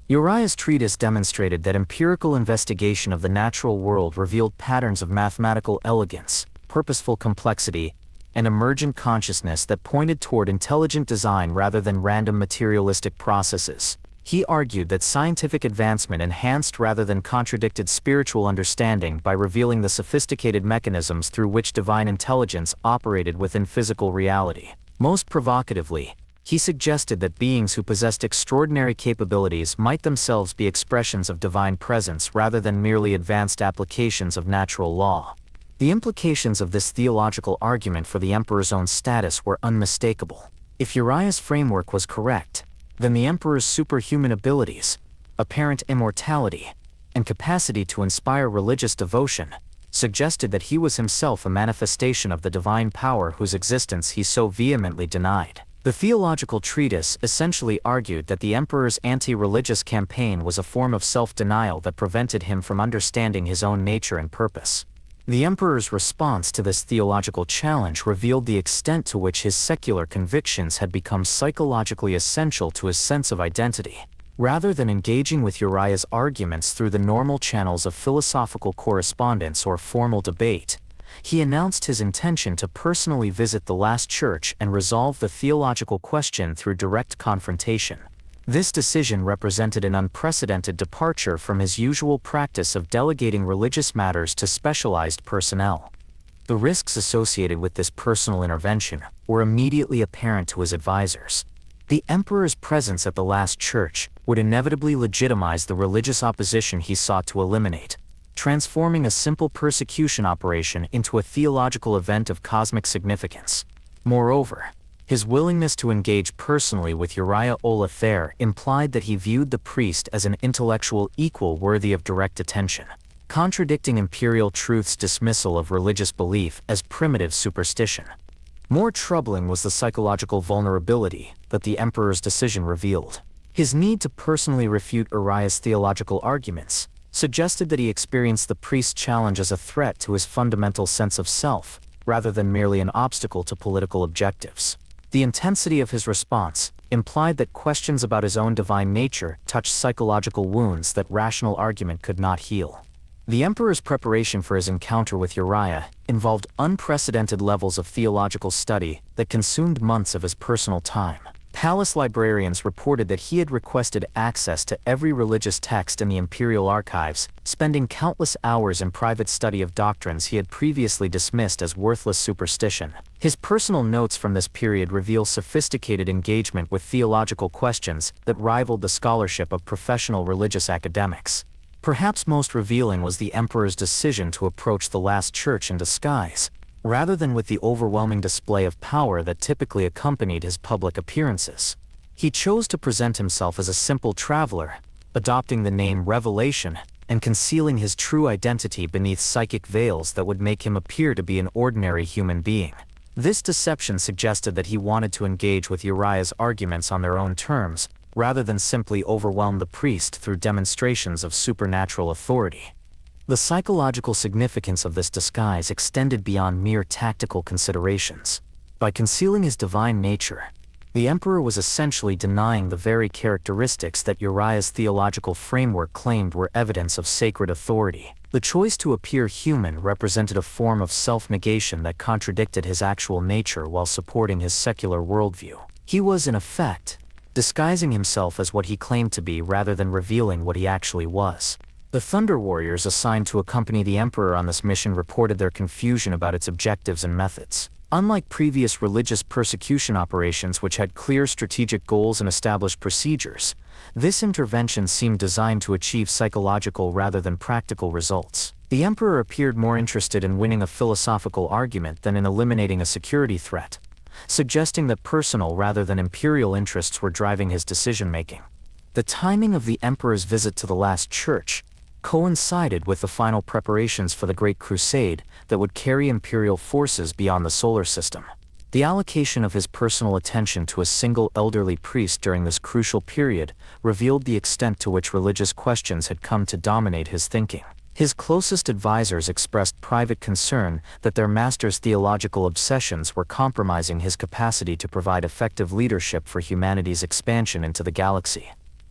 Uriah's treatise demonstrated that empirical investigation of the natural world revealed patterns of mathematical elegance, purposeful complexity, and emergent consciousness that pointed toward intelligent design rather than random materialistic processes. He argued that scientific advancement enhanced rather than contradicted spiritual understanding by revealing the sophisticated mechanisms through which divine intelligence operated within physical reality. Most provocatively, he suggested that beings who possessed extraordinary capabilities might themselves be expressions of divine presence rather than merely advanced applications of natural law. The implications of this theological argument for the emperor's own status were unmistakable. If Uriah's framework was correct, then the emperor's superhuman abilities, apparent immortality, and capacity to inspire religious devotion suggested that he was himself a manifestation of the divine power whose existence he so vehemently denied. The theological treatise essentially argued that the emperor's anti-religious campaign was a form of self-denial that prevented him from understanding his own nature and purpose. The emperor's response to this theological challenge revealed the extent to which his secular convictions had become psychologically essential to his sense of identity. Rather than engaging with Uriah's arguments through the normal channels of philosophical correspondence or formal debate, he announced his intention to personally visit the last church and resolve the theological question through direct confrontation. This decision represented an unprecedented departure from his usual practice of delegating religious matters to specialized personnel. The risks associated with this personal intervention were immediately apparent to his advisors. The emperor's presence at the last church would inevitably legitimize the religious opposition he sought to eliminate, transforming a simple persecution operation into a theological event of cosmic significance. Moreover, his willingness to engage personally with Uriah Olathaire implied that he viewed the priest as an intellectual equal worthy of direct attention, contradicting imperial truth's dismissal of religious belief as primitive superstition. More troubling was the psychological vulnerability that the emperor's decision revealed. His need to personally refute Uriah's theological arguments suggested that he experienced the priest's challenge as a threat to his fundamental sense of self, rather than merely an obstacle to political objectives. The intensity of his response implied that questions about his own divine nature touched psychological wounds that rational argument could not heal. The emperor's preparation for his encounter with Uriah involved unprecedented levels of theological study that consumed months of his personal time. Palace librarians reported that he had requested access to every religious text in the imperial archives, spending countless hours in private study of doctrines he had previously dismissed as worthless superstition. His personal notes from this period reveal sophisticated engagement with theological questions that rivaled the scholarship of professional religious academics. Perhaps most revealing was the emperor's decision to approach the last church in disguise, rather than with the overwhelming display of power that typically accompanied his public appearances. He chose to present himself as a simple traveler, adopting the name Revelation and concealing his true identity beneath psychic veils that would make him appear to be an ordinary human being. This deception suggested that he wanted to engage with Uriah's arguments on their own terms, rather than simply overwhelm the priest through demonstrations of supernatural authority. The psychological significance of this disguise extended beyond mere tactical considerations. By concealing his divine nature, the emperor was essentially denying the very characteristics that Uriah's theological framework claimed were evidence of sacred authority. The choice to appear human represented a form of self-negation that contradicted his actual nature while supporting his secular worldview. He was, in effect, disguising himself as what he claimed to be rather than revealing what he actually was. The Thunder Warriors assigned to accompany the emperor on this mission reported their confusion about its objectives and methods. Unlike previous religious persecution operations which had clear strategic goals and established procedures, this intervention seemed designed to achieve psychological rather than practical results. The emperor appeared more interested in winning a philosophical argument than in eliminating a security threat, suggesting that personal rather than imperial interests were driving his decision-making. The timing of the emperor's visit to the last church coincided with the final preparations for the Great Crusade that would carry imperial forces beyond the solar system. The allocation of his personal attention to a single elderly priest during this crucial period revealed the extent to which religious questions had come to dominate his thinking. His closest advisors expressed private concern that their master's theological obsessions were compromising his capacity to provide effective leadership for humanity's expansion into the galaxy.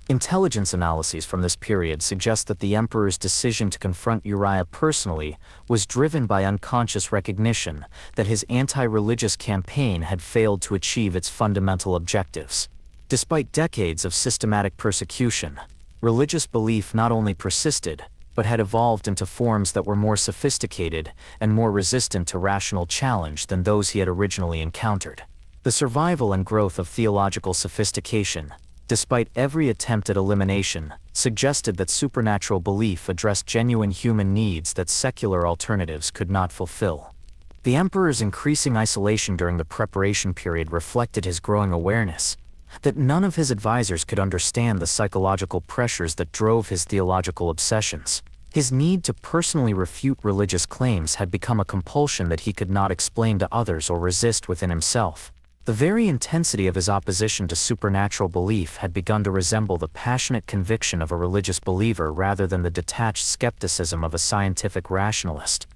Intelligence analyses from this period suggest that the emperor's decision to confront Uriah personally was driven by unconscious recognition that his anti-religious campaign had failed to achieve its fundamental objectives. Despite decades of systematic persecution, religious belief not only persisted, but had evolved into forms that were more sophisticated and more resistant to rational challenge than those he had originally encountered. The survival and growth of theological sophistication, despite every attempt at elimination, suggested that supernatural belief addressed genuine human needs that secular alternatives could not fulfill. The emperor's increasing isolation during the preparation period reflected his growing awareness that none of his advisors could understand the psychological pressures that drove his theological obsessions. His need to personally refute religious claims had become a compulsion that he could not explain to others or resist within himself. The very intensity of his opposition to supernatural belief had begun to resemble the passionate conviction of a religious believer rather than the detached skepticism of a scientific rationalist.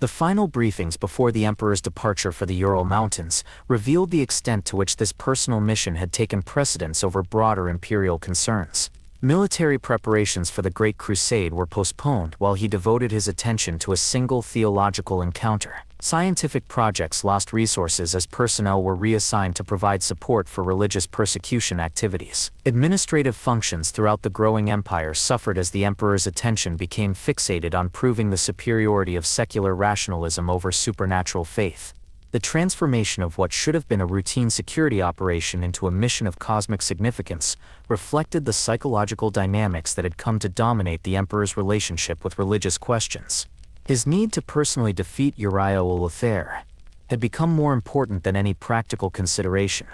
The final briefings before the emperor's departure for the Ural Mountains revealed the extent to which this personal mission had taken precedence over broader imperial concerns. Military preparations for the Great Crusade were postponed while he devoted his attention to a single theological encounter. Scientific projects lost resources as personnel were reassigned to provide support for religious persecution activities. Administrative functions throughout the growing empire suffered as the emperor's attention became fixated on proving the superiority of secular rationalism over supernatural faith. The transformation of what should have been a routine security operation into a mission of cosmic significance reflected the psychological dynamics that had come to dominate the emperor's relationship with religious questions. His need to personally defeat Uriah Olathaire had become more important than any practical consideration,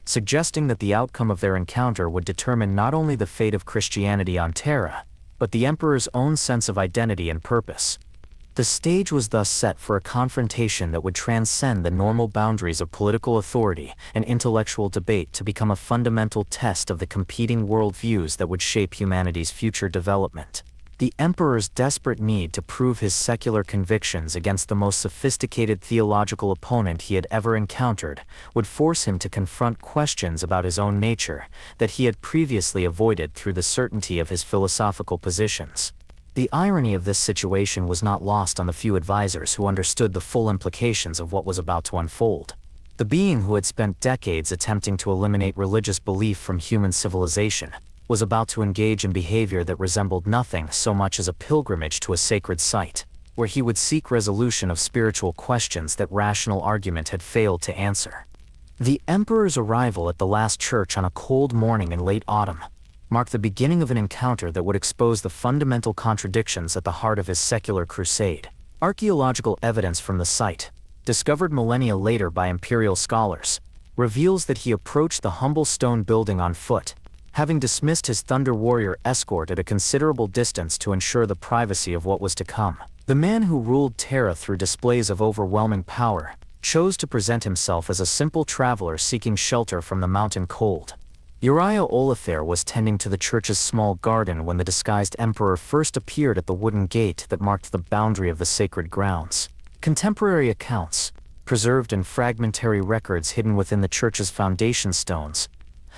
suggesting that the outcome of their encounter would determine not only the fate of Christianity on Terra, but the emperor's own sense of identity and purpose. The stage was thus set for a confrontation that would transcend the normal boundaries of political authority and intellectual debate to become a fundamental test of the competing worldviews that would shape humanity's future development. The emperor's desperate need to prove his secular convictions against the most sophisticated theological opponent he had ever encountered would force him to confront questions about his own nature that he had previously avoided through the certainty of his philosophical positions. The irony of this situation was not lost on the few advisors who understood the full implications of what was about to unfold. The being who had spent decades attempting to eliminate religious belief from human civilization was about to engage in behavior that resembled nothing so much as a pilgrimage to a sacred site, where he would seek resolution of spiritual questions that rational argument had failed to answer. The emperor's arrival at the last church on a cold morning in late autumn marked the beginning of an encounter that would expose the fundamental contradictions at the heart of his secular crusade. Archaeological evidence from the site, discovered millennia later by imperial scholars, reveals that he approached the humble stone building on foot, having dismissed his Thunder Warrior escort at a considerable distance to ensure the privacy of what was to come. The man who ruled Terra through displays of overwhelming power chose to present himself as a simple traveler seeking shelter from the mountain cold. Uriah Olathaire was tending to the church's small garden when the disguised emperor first appeared at the wooden gate that marked the boundary of the sacred grounds. Contemporary accounts, preserved in fragmentary records hidden within the church's foundation stones,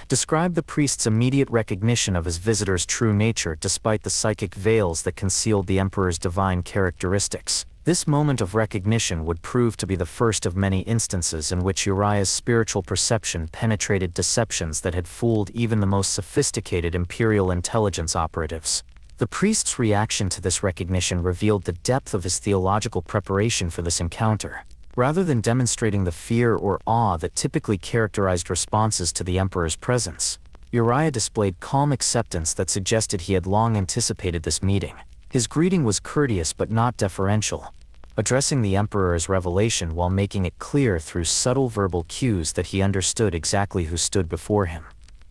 describe the priest's immediate recognition of his visitor's true nature despite the psychic veils that concealed the emperor's divine characteristics. This moment of recognition would prove to be the first of many instances in which Uriah's spiritual perception penetrated deceptions that had fooled even the most sophisticated imperial intelligence operatives. The priest's reaction to this recognition revealed the depth of his theological preparation for this encounter. Rather than demonstrating the fear or awe that typically characterized responses to the emperor's presence, Uriah displayed calm acceptance that suggested he had long anticipated this meeting. His greeting was courteous but not deferential, addressing the emperor's revelation while making it clear through subtle verbal cues that he understood exactly who stood before him.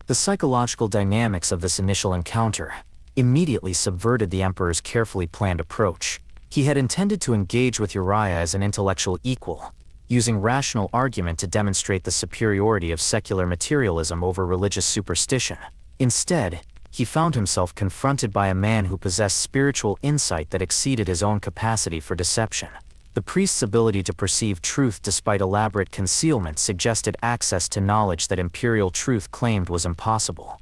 The psychological dynamics of this initial encounter immediately subverted the emperor's carefully planned approach. He had intended to engage with Uriah as an intellectual equal, using rational argument to demonstrate the superiority of secular materialism over religious superstition. Instead, he found himself confronted by a man who possessed spiritual insight that exceeded his own capacity for deception. The priest's ability to perceive truth despite elaborate concealment suggested access to knowledge that imperial truth claimed was impossible.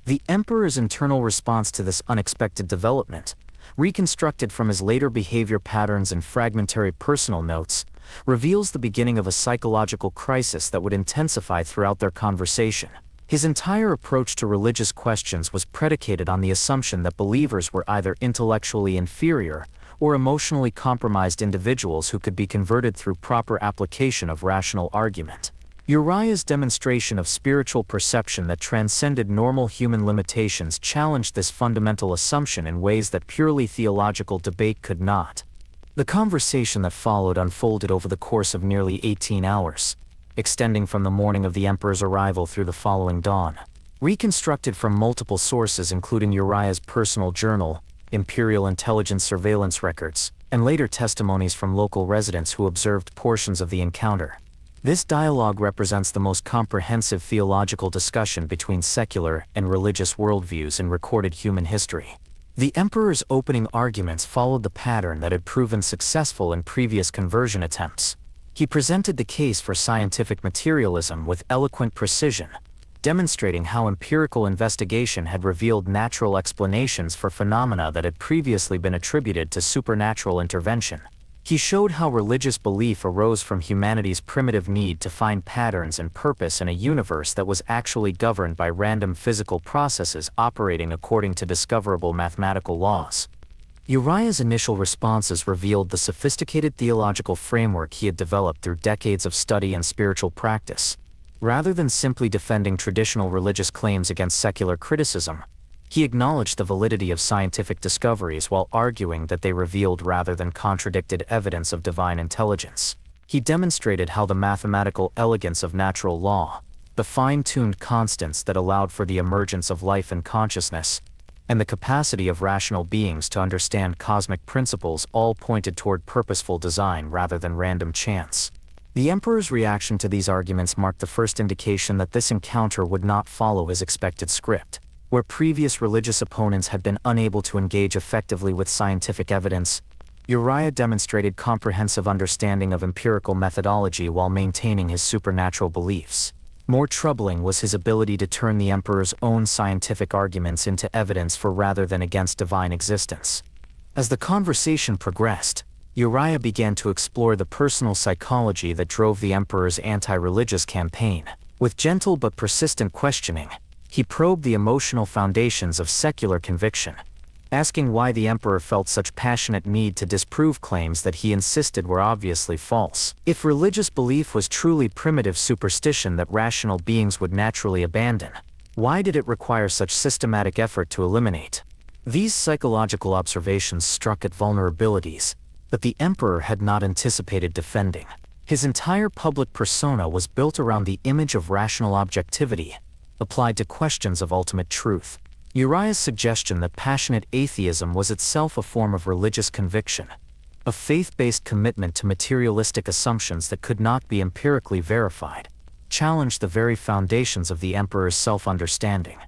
The emperor's internal response to this unexpected development, reconstructed from his later behavior patterns and fragmentary personal notes, reveals the beginning of a psychological crisis that would intensify throughout their conversation. His entire approach to religious questions was predicated on the assumption that believers were either intellectually inferior or emotionally compromised individuals who could be converted through proper application of rational argument. Uriah's demonstration of spiritual perception that transcended normal human limitations challenged this fundamental assumption in ways that purely theological debate could not. The conversation that followed unfolded over the course of nearly 18 hours. Extending from the morning of the emperor's arrival through the following dawn. Reconstructed from multiple sources including Uriah's personal journal, imperial intelligence surveillance records, and later testimonies from local residents who observed portions of the encounter. This dialogue represents the most comprehensive theological discussion between secular and religious worldviews in recorded human history. The emperor's opening arguments followed the pattern that had proven successful in previous conversion attempts. He presented the case for scientific materialism with eloquent precision, demonstrating how empirical investigation had revealed natural explanations for phenomena that had previously been attributed to supernatural intervention. He showed how religious belief arose from humanity's primitive need to find patterns and purpose in a universe that was actually governed by random physical processes operating according to discoverable mathematical laws. Uriah's initial responses revealed the sophisticated theological framework he had developed through decades of study and spiritual practice. Rather than simply defending traditional religious claims against secular criticism, he acknowledged the validity of scientific discoveries while arguing that they revealed rather than contradicted evidence of divine intelligence. He demonstrated how the mathematical elegance of natural law, the fine-tuned constants that allowed for the emergence of life and consciousness, and the capacity of rational beings to understand cosmic principles all pointed toward purposeful design rather than random chance. The emperor's reaction to these arguments marked the first indication that this encounter would not follow his expected script. Where previous religious opponents had been unable to engage effectively with scientific evidence, Uriah demonstrated comprehensive understanding of empirical methodology while maintaining his supernatural beliefs. More troubling was his ability to turn the emperor's own scientific arguments into evidence for rather than against divine existence. As the conversation progressed, Uriah began to explore the personal psychology that drove the emperor's anti-religious campaign. With gentle but persistent questioning, he probed the emotional foundations of secular conviction, asking why the emperor felt such passionate need to disprove claims that he insisted were obviously false. If religious belief was truly primitive superstition that rational beings would naturally abandon, why did it require such systematic effort to eliminate? These psychological observations struck at vulnerabilities that the emperor had not anticipated defending. His entire public persona was built around the image of rational objectivity, applied to questions of ultimate truth. Uriah's suggestion that passionate atheism was itself a form of religious conviction, a faith-based commitment to materialistic assumptions that could not be empirically verified, challenged the very foundations of the emperor's self-understanding.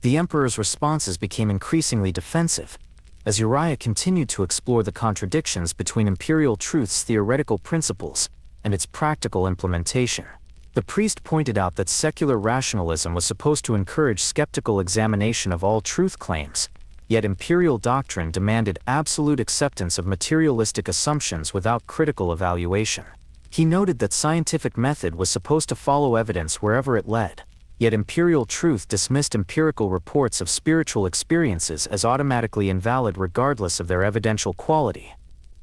The emperor's responses became increasingly defensive, as Uriah continued to explore the contradictions between imperial truth's theoretical principles and its practical implementation. The priest pointed out that secular rationalism was supposed to encourage skeptical examination of all truth claims, yet imperial doctrine demanded absolute acceptance of materialistic assumptions without critical evaluation. He noted that scientific method was supposed to follow evidence wherever it led, yet imperial truth dismissed empirical reports of spiritual experiences as automatically invalid regardless of their evidential quality.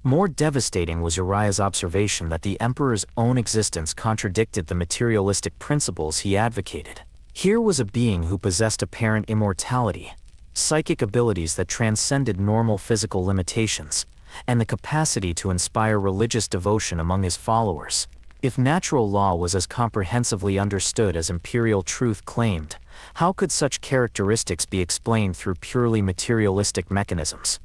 More devastating was Uriah's observation that the emperor's own existence contradicted the materialistic principles he advocated. Here was a being who possessed apparent immortality, psychic abilities that transcended normal physical limitations, and the capacity to inspire religious devotion among his followers. If natural law was as comprehensively understood as imperial truth claimed, how could such characteristics be explained through purely materialistic mechanisms?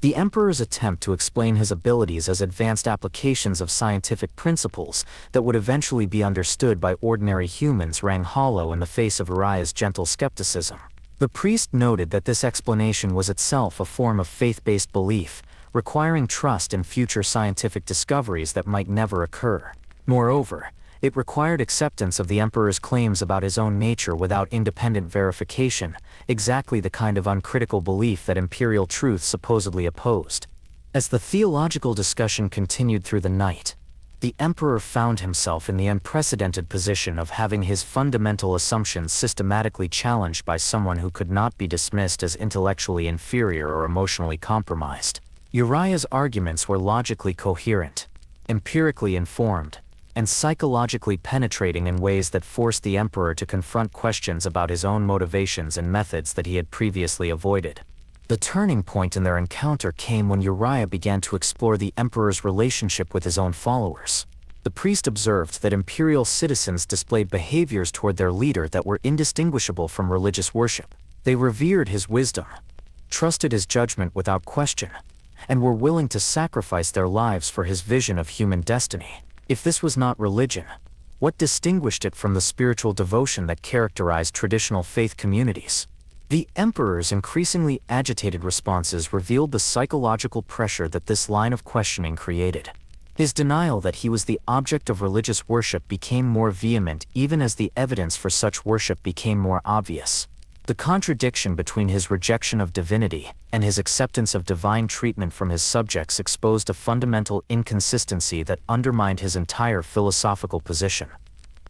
The emperor's attempt to explain his abilities as advanced applications of scientific principles that would eventually be understood by ordinary humans rang hollow in the face of Uriah's gentle skepticism. The priest noted that this explanation was itself a form of faith-based belief, requiring trust in future scientific discoveries that might never occur. Moreover, it required acceptance of the emperor's claims about his own nature without independent verification, exactly the kind of uncritical belief that imperial truth supposedly opposed. As the theological discussion continued through the night, the emperor found himself in the unprecedented position of having his fundamental assumptions systematically challenged by someone who could not be dismissed as intellectually inferior or emotionally compromised. Uriah's arguments were logically coherent, empirically informed, and psychologically penetrating in ways that forced the emperor to confront questions about his own motivations and methods that he had previously avoided. The turning point in their encounter came when Uriah began to explore the emperor's relationship with his own followers. The priest observed that imperial citizens displayed behaviors toward their leader that were indistinguishable from religious worship. They revered his wisdom, trusted his judgment without question, and were willing to sacrifice their lives for his vision of human destiny. If this was not religion, what distinguished it from the spiritual devotion that characterized traditional faith communities? The emperor's increasingly agitated responses revealed the psychological pressure that this line of questioning created. His denial that he was the object of religious worship became more vehement even as the evidence for such worship became more obvious. The contradiction between his rejection of divinity and his acceptance of divine treatment from his subjects exposed a fundamental inconsistency that undermined his entire philosophical position.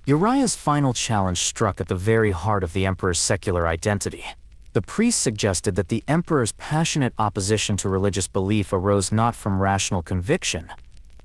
Uriah's final challenge struck at the very heart of the emperor's secular identity. The priest suggested that the emperor's passionate opposition to religious belief arose not from rational conviction,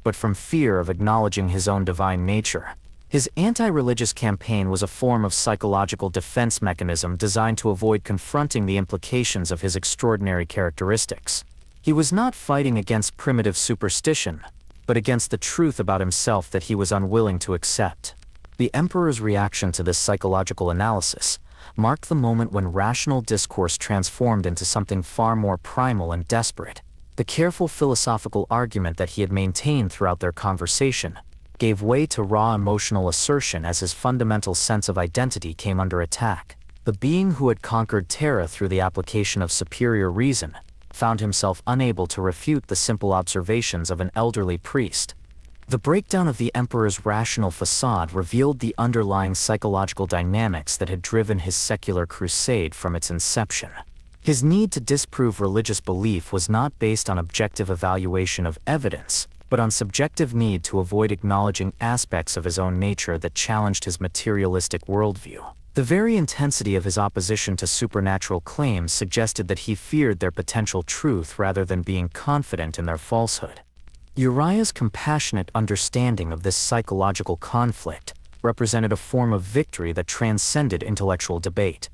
but from fear of acknowledging his own divine nature. His anti-religious campaign was a form of psychological defense mechanism designed to avoid confronting the implications of his extraordinary characteristics. He was not fighting against primitive superstition, but against the truth about himself that he was unwilling to accept. The emperor's reaction to this psychological analysis marked the moment when rational discourse transformed into something far more primal and desperate. The careful philosophical argument that he had maintained throughout their conversation gave way to raw emotional assertion as his fundamental sense of identity came under attack. The being who had conquered Terra through the application of superior reason found himself unable to refute the simple observations of an elderly priest. The breakdown of the emperor's rational facade revealed the underlying psychological dynamics that had driven his secular crusade from its inception. His need to disprove religious belief was not based on objective evaluation of evidence, but on subjective need to avoid acknowledging aspects of his own nature that challenged his materialistic worldview. The very intensity of his opposition to supernatural claims suggested that he feared their potential truth rather than being confident in their falsehood. Uriah's compassionate understanding of this psychological conflict represented a form of victory that transcended intellectual debate.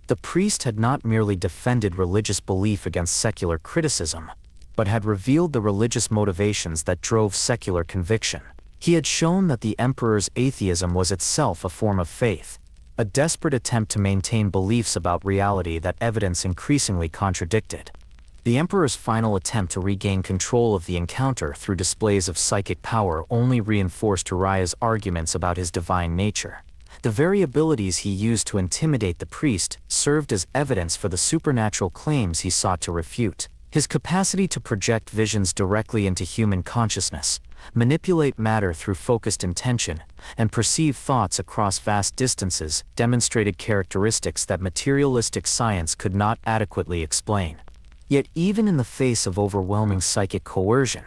The priest had not merely defended religious belief against secular criticism, but had revealed the religious motivations that drove secular conviction. He had shown that the emperor's atheism was itself a form of faith, a desperate attempt to maintain beliefs about reality that evidence increasingly contradicted. The Emperor's final attempt to regain control of the encounter through displays of psychic power only reinforced Uriah's arguments about his divine nature. The very abilities he used to intimidate the priest served as evidence for the supernatural claims he sought to refute. His capacity to project visions directly into human consciousness, manipulate matter through focused intention, and perceive thoughts across vast distances demonstrated characteristics that materialistic science could not adequately explain. Yet even in the face of overwhelming psychic coercion,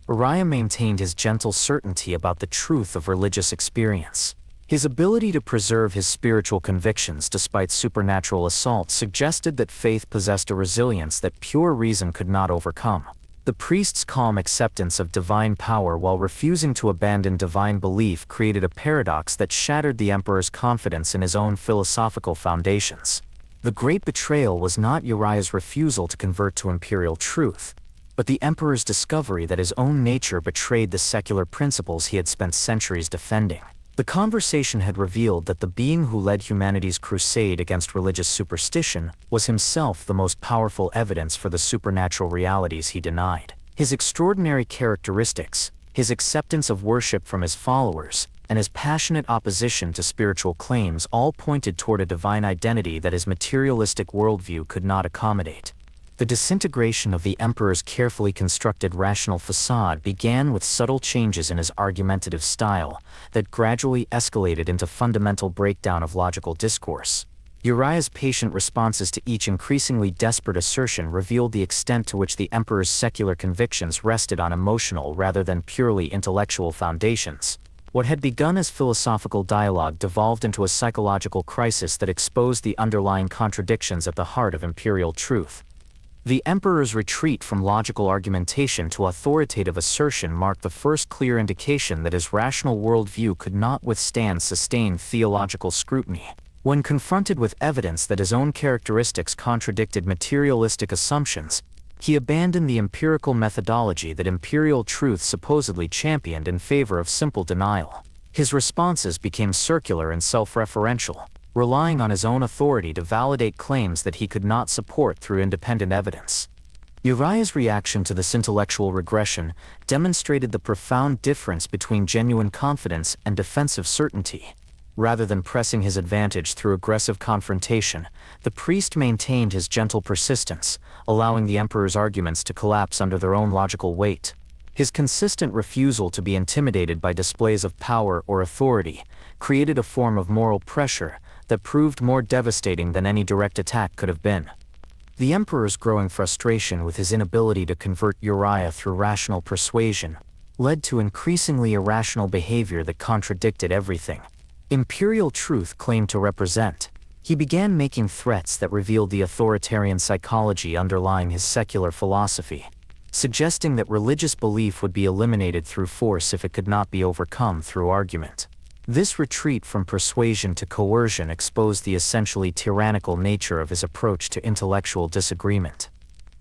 Uriah maintained his gentle certainty about the truth of religious experience. His ability to preserve his spiritual convictions despite supernatural assault suggested that faith possessed a resilience that pure reason could not overcome. The priest's calm acceptance of divine power while refusing to abandon divine belief created a paradox that shattered the Emperor's confidence in his own philosophical foundations. The great betrayal was not Uriah's refusal to convert to imperial truth, but the Emperor's discovery that his own nature betrayed the secular principles he had spent centuries defending. The conversation had revealed that the being who led humanity's crusade against religious superstition was himself the most powerful evidence for the supernatural realities he denied. His extraordinary characteristics, his acceptance of worship from his followers, and his passionate opposition to spiritual claims all pointed toward a divine identity that his materialistic worldview could not accommodate. The disintegration of the Emperor's carefully constructed rational facade began with subtle changes in his argumentative style that gradually escalated into fundamental breakdown of logical discourse. Uriah's patient responses to each increasingly desperate assertion revealed the extent to which the Emperor's secular convictions rested on emotional rather than purely intellectual foundations. What had begun as philosophical dialogue devolved into a psychological crisis that exposed the underlying contradictions at the heart of imperial truth. The Emperor's retreat from logical argumentation to authoritative assertion marked the first clear indication that his rational worldview could not withstand sustained theological scrutiny. When confronted with evidence that his own characteristics contradicted materialistic assumptions, he abandoned the empirical methodology that imperial truth supposedly championed in favor of simple denial. His responses became circular and self-referential, relying on his own authority to validate claims that he could not support through independent evidence. Uriah's reaction to this intellectual regression demonstrated the profound difference between genuine confidence and defensive certainty. Rather than pressing his advantage through aggressive confrontation, the priest maintained his gentle persistence, allowing the Emperor's arguments to collapse under their own logical weight. His consistent refusal to be intimidated by displays of power or authority created a form of moral pressure that proved more devastating than any direct attack could have been. The Emperor's growing frustration with his inability to convert Uriah through rational persuasion led to increasingly irrational behavior that contradicted everything imperial truth claimed to represent. He began making threats that revealed the authoritarian psychology underlying his secular philosophy, suggesting that religious belief would be eliminated through force if it could not be overcome through argument. This retreat from persuasion to coercion exposed the essentially tyrannical nature of his approach to intellectual disagreement.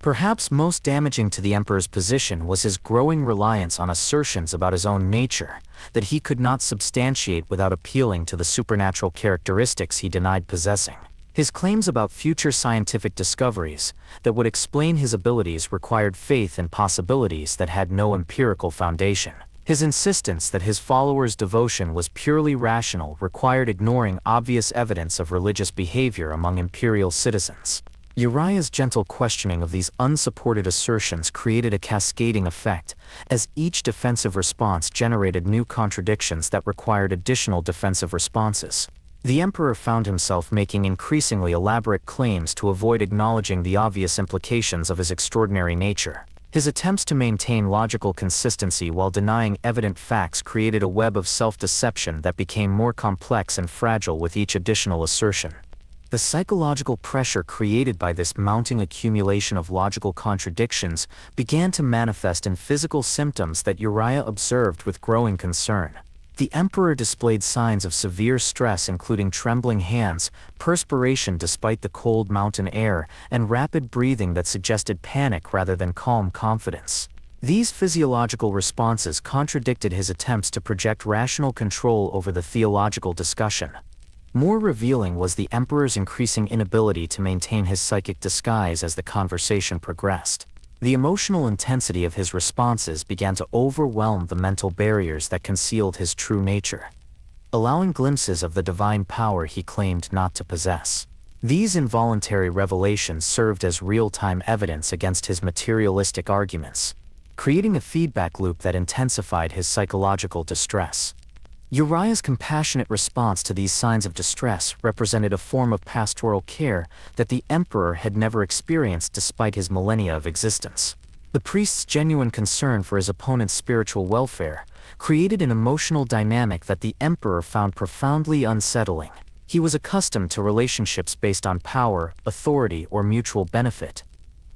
Perhaps most damaging to the Emperor's position was his growing reliance on assertions about his own nature that he could not substantiate without appealing to the supernatural characteristics he denied possessing. His claims about future scientific discoveries that would explain his abilities required faith in possibilities that had no empirical foundation. His insistence that his followers' devotion was purely rational required ignoring obvious evidence of religious behavior among imperial citizens. Uriah's gentle questioning of these unsupported assertions created a cascading effect, as each defensive response generated new contradictions that required additional defensive responses. The Emperor found himself making increasingly elaborate claims to avoid acknowledging the obvious implications of his extraordinary nature. His attempts to maintain logical consistency while denying evident facts created a web of self-deception that became more complex and fragile with each additional assertion. The psychological pressure created by this mounting accumulation of logical contradictions began to manifest in physical symptoms that Uriah observed with growing concern. The Emperor displayed signs of severe stress, including trembling hands, perspiration despite the cold mountain air, and rapid breathing that suggested panic rather than calm confidence. These physiological responses contradicted his attempts to project rational control over the theological discussion. More revealing was the emperor's increasing inability to maintain his psychic disguise as the conversation progressed. The emotional intensity of his responses began to overwhelm the mental barriers that concealed his true nature, allowing glimpses of the divine power he claimed not to possess. These involuntary revelations served as real-time evidence against his materialistic arguments, creating a feedback loop that intensified his psychological distress. Uriah's compassionate response to these signs of distress represented a form of pastoral care that the emperor had never experienced despite his millennia of existence. The priest's genuine concern for his opponent's spiritual welfare created an emotional dynamic that the emperor found profoundly unsettling. He was accustomed to relationships based on power, authority, or mutual benefit,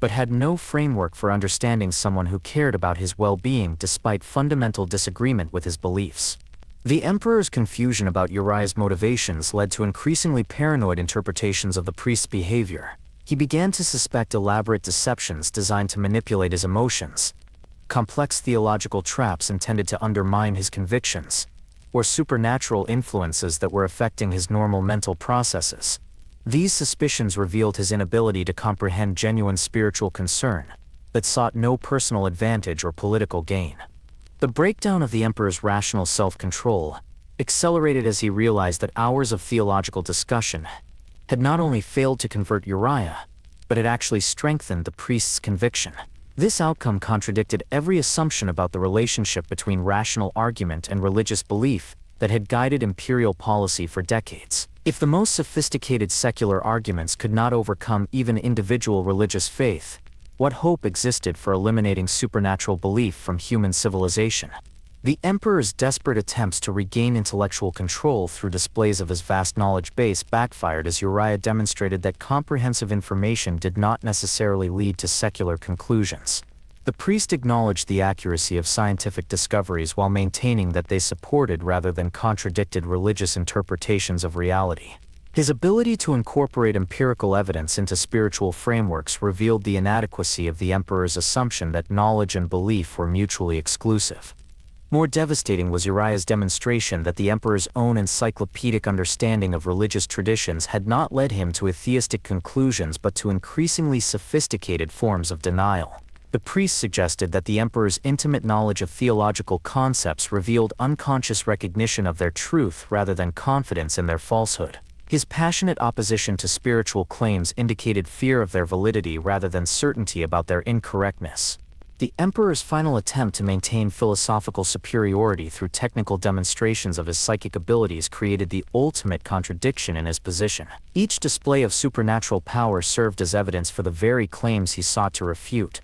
but had no framework for understanding someone who cared about his well-being despite fundamental disagreement with his beliefs. The emperor's confusion about Uriah's motivations led to increasingly paranoid interpretations of the priest's behavior. He began to suspect elaborate deceptions designed to manipulate his emotions, complex theological traps intended to undermine his convictions, or supernatural influences that were affecting his normal mental processes. These suspicions revealed his inability to comprehend genuine spiritual concern that sought no personal advantage or political gain. The breakdown of the emperor's rational self-control accelerated as he realized that hours of theological discussion had not only failed to convert Uriah, but had actually strengthened the priest's conviction. This outcome contradicted every assumption about the relationship between rational argument and religious belief that had guided imperial policy for decades. If the most sophisticated secular arguments could not overcome even individual religious faith, what hope existed for eliminating supernatural belief from human civilization? The emperor's desperate attempts to regain intellectual control through displays of his vast knowledge base backfired as Uriah demonstrated that comprehensive information did not necessarily lead to secular conclusions. The priest acknowledged the accuracy of scientific discoveries while maintaining that they supported rather than contradicted religious interpretations of reality. His ability to incorporate empirical evidence into spiritual frameworks revealed the inadequacy of the emperor's assumption that knowledge and belief were mutually exclusive. More devastating was Uriah's demonstration that the emperor's own encyclopedic understanding of religious traditions had not led him to atheistic conclusions but to increasingly sophisticated forms of denial. The priest suggested that the emperor's intimate knowledge of theological concepts revealed unconscious recognition of their truth rather than confidence in their falsehood. His passionate opposition to spiritual claims indicated fear of their validity rather than certainty about their incorrectness. The emperor's final attempt to maintain philosophical superiority through technical demonstrations of his psychic abilities created the ultimate contradiction in his position. Each display of supernatural power served as evidence for the very claims he sought to refute,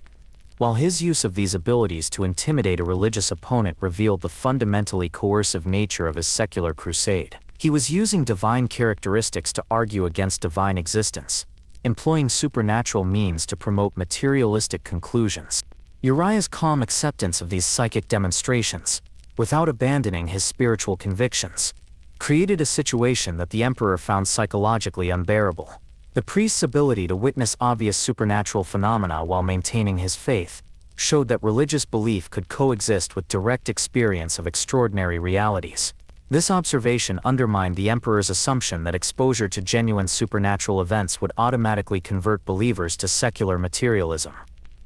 while his use of these abilities to intimidate a religious opponent revealed the fundamentally coercive nature of his secular crusade. He was using divine characteristics to argue against divine existence, employing supernatural means to promote materialistic conclusions. Uriah's calm acceptance of these psychic demonstrations, without abandoning his spiritual convictions, created a situation that the emperor found psychologically unbearable. The priest's ability to witness obvious supernatural phenomena while maintaining his faith showed that religious belief could coexist with direct experience of extraordinary realities. This observation undermined the emperor's assumption that exposure to genuine supernatural events would automatically convert believers to secular materialism.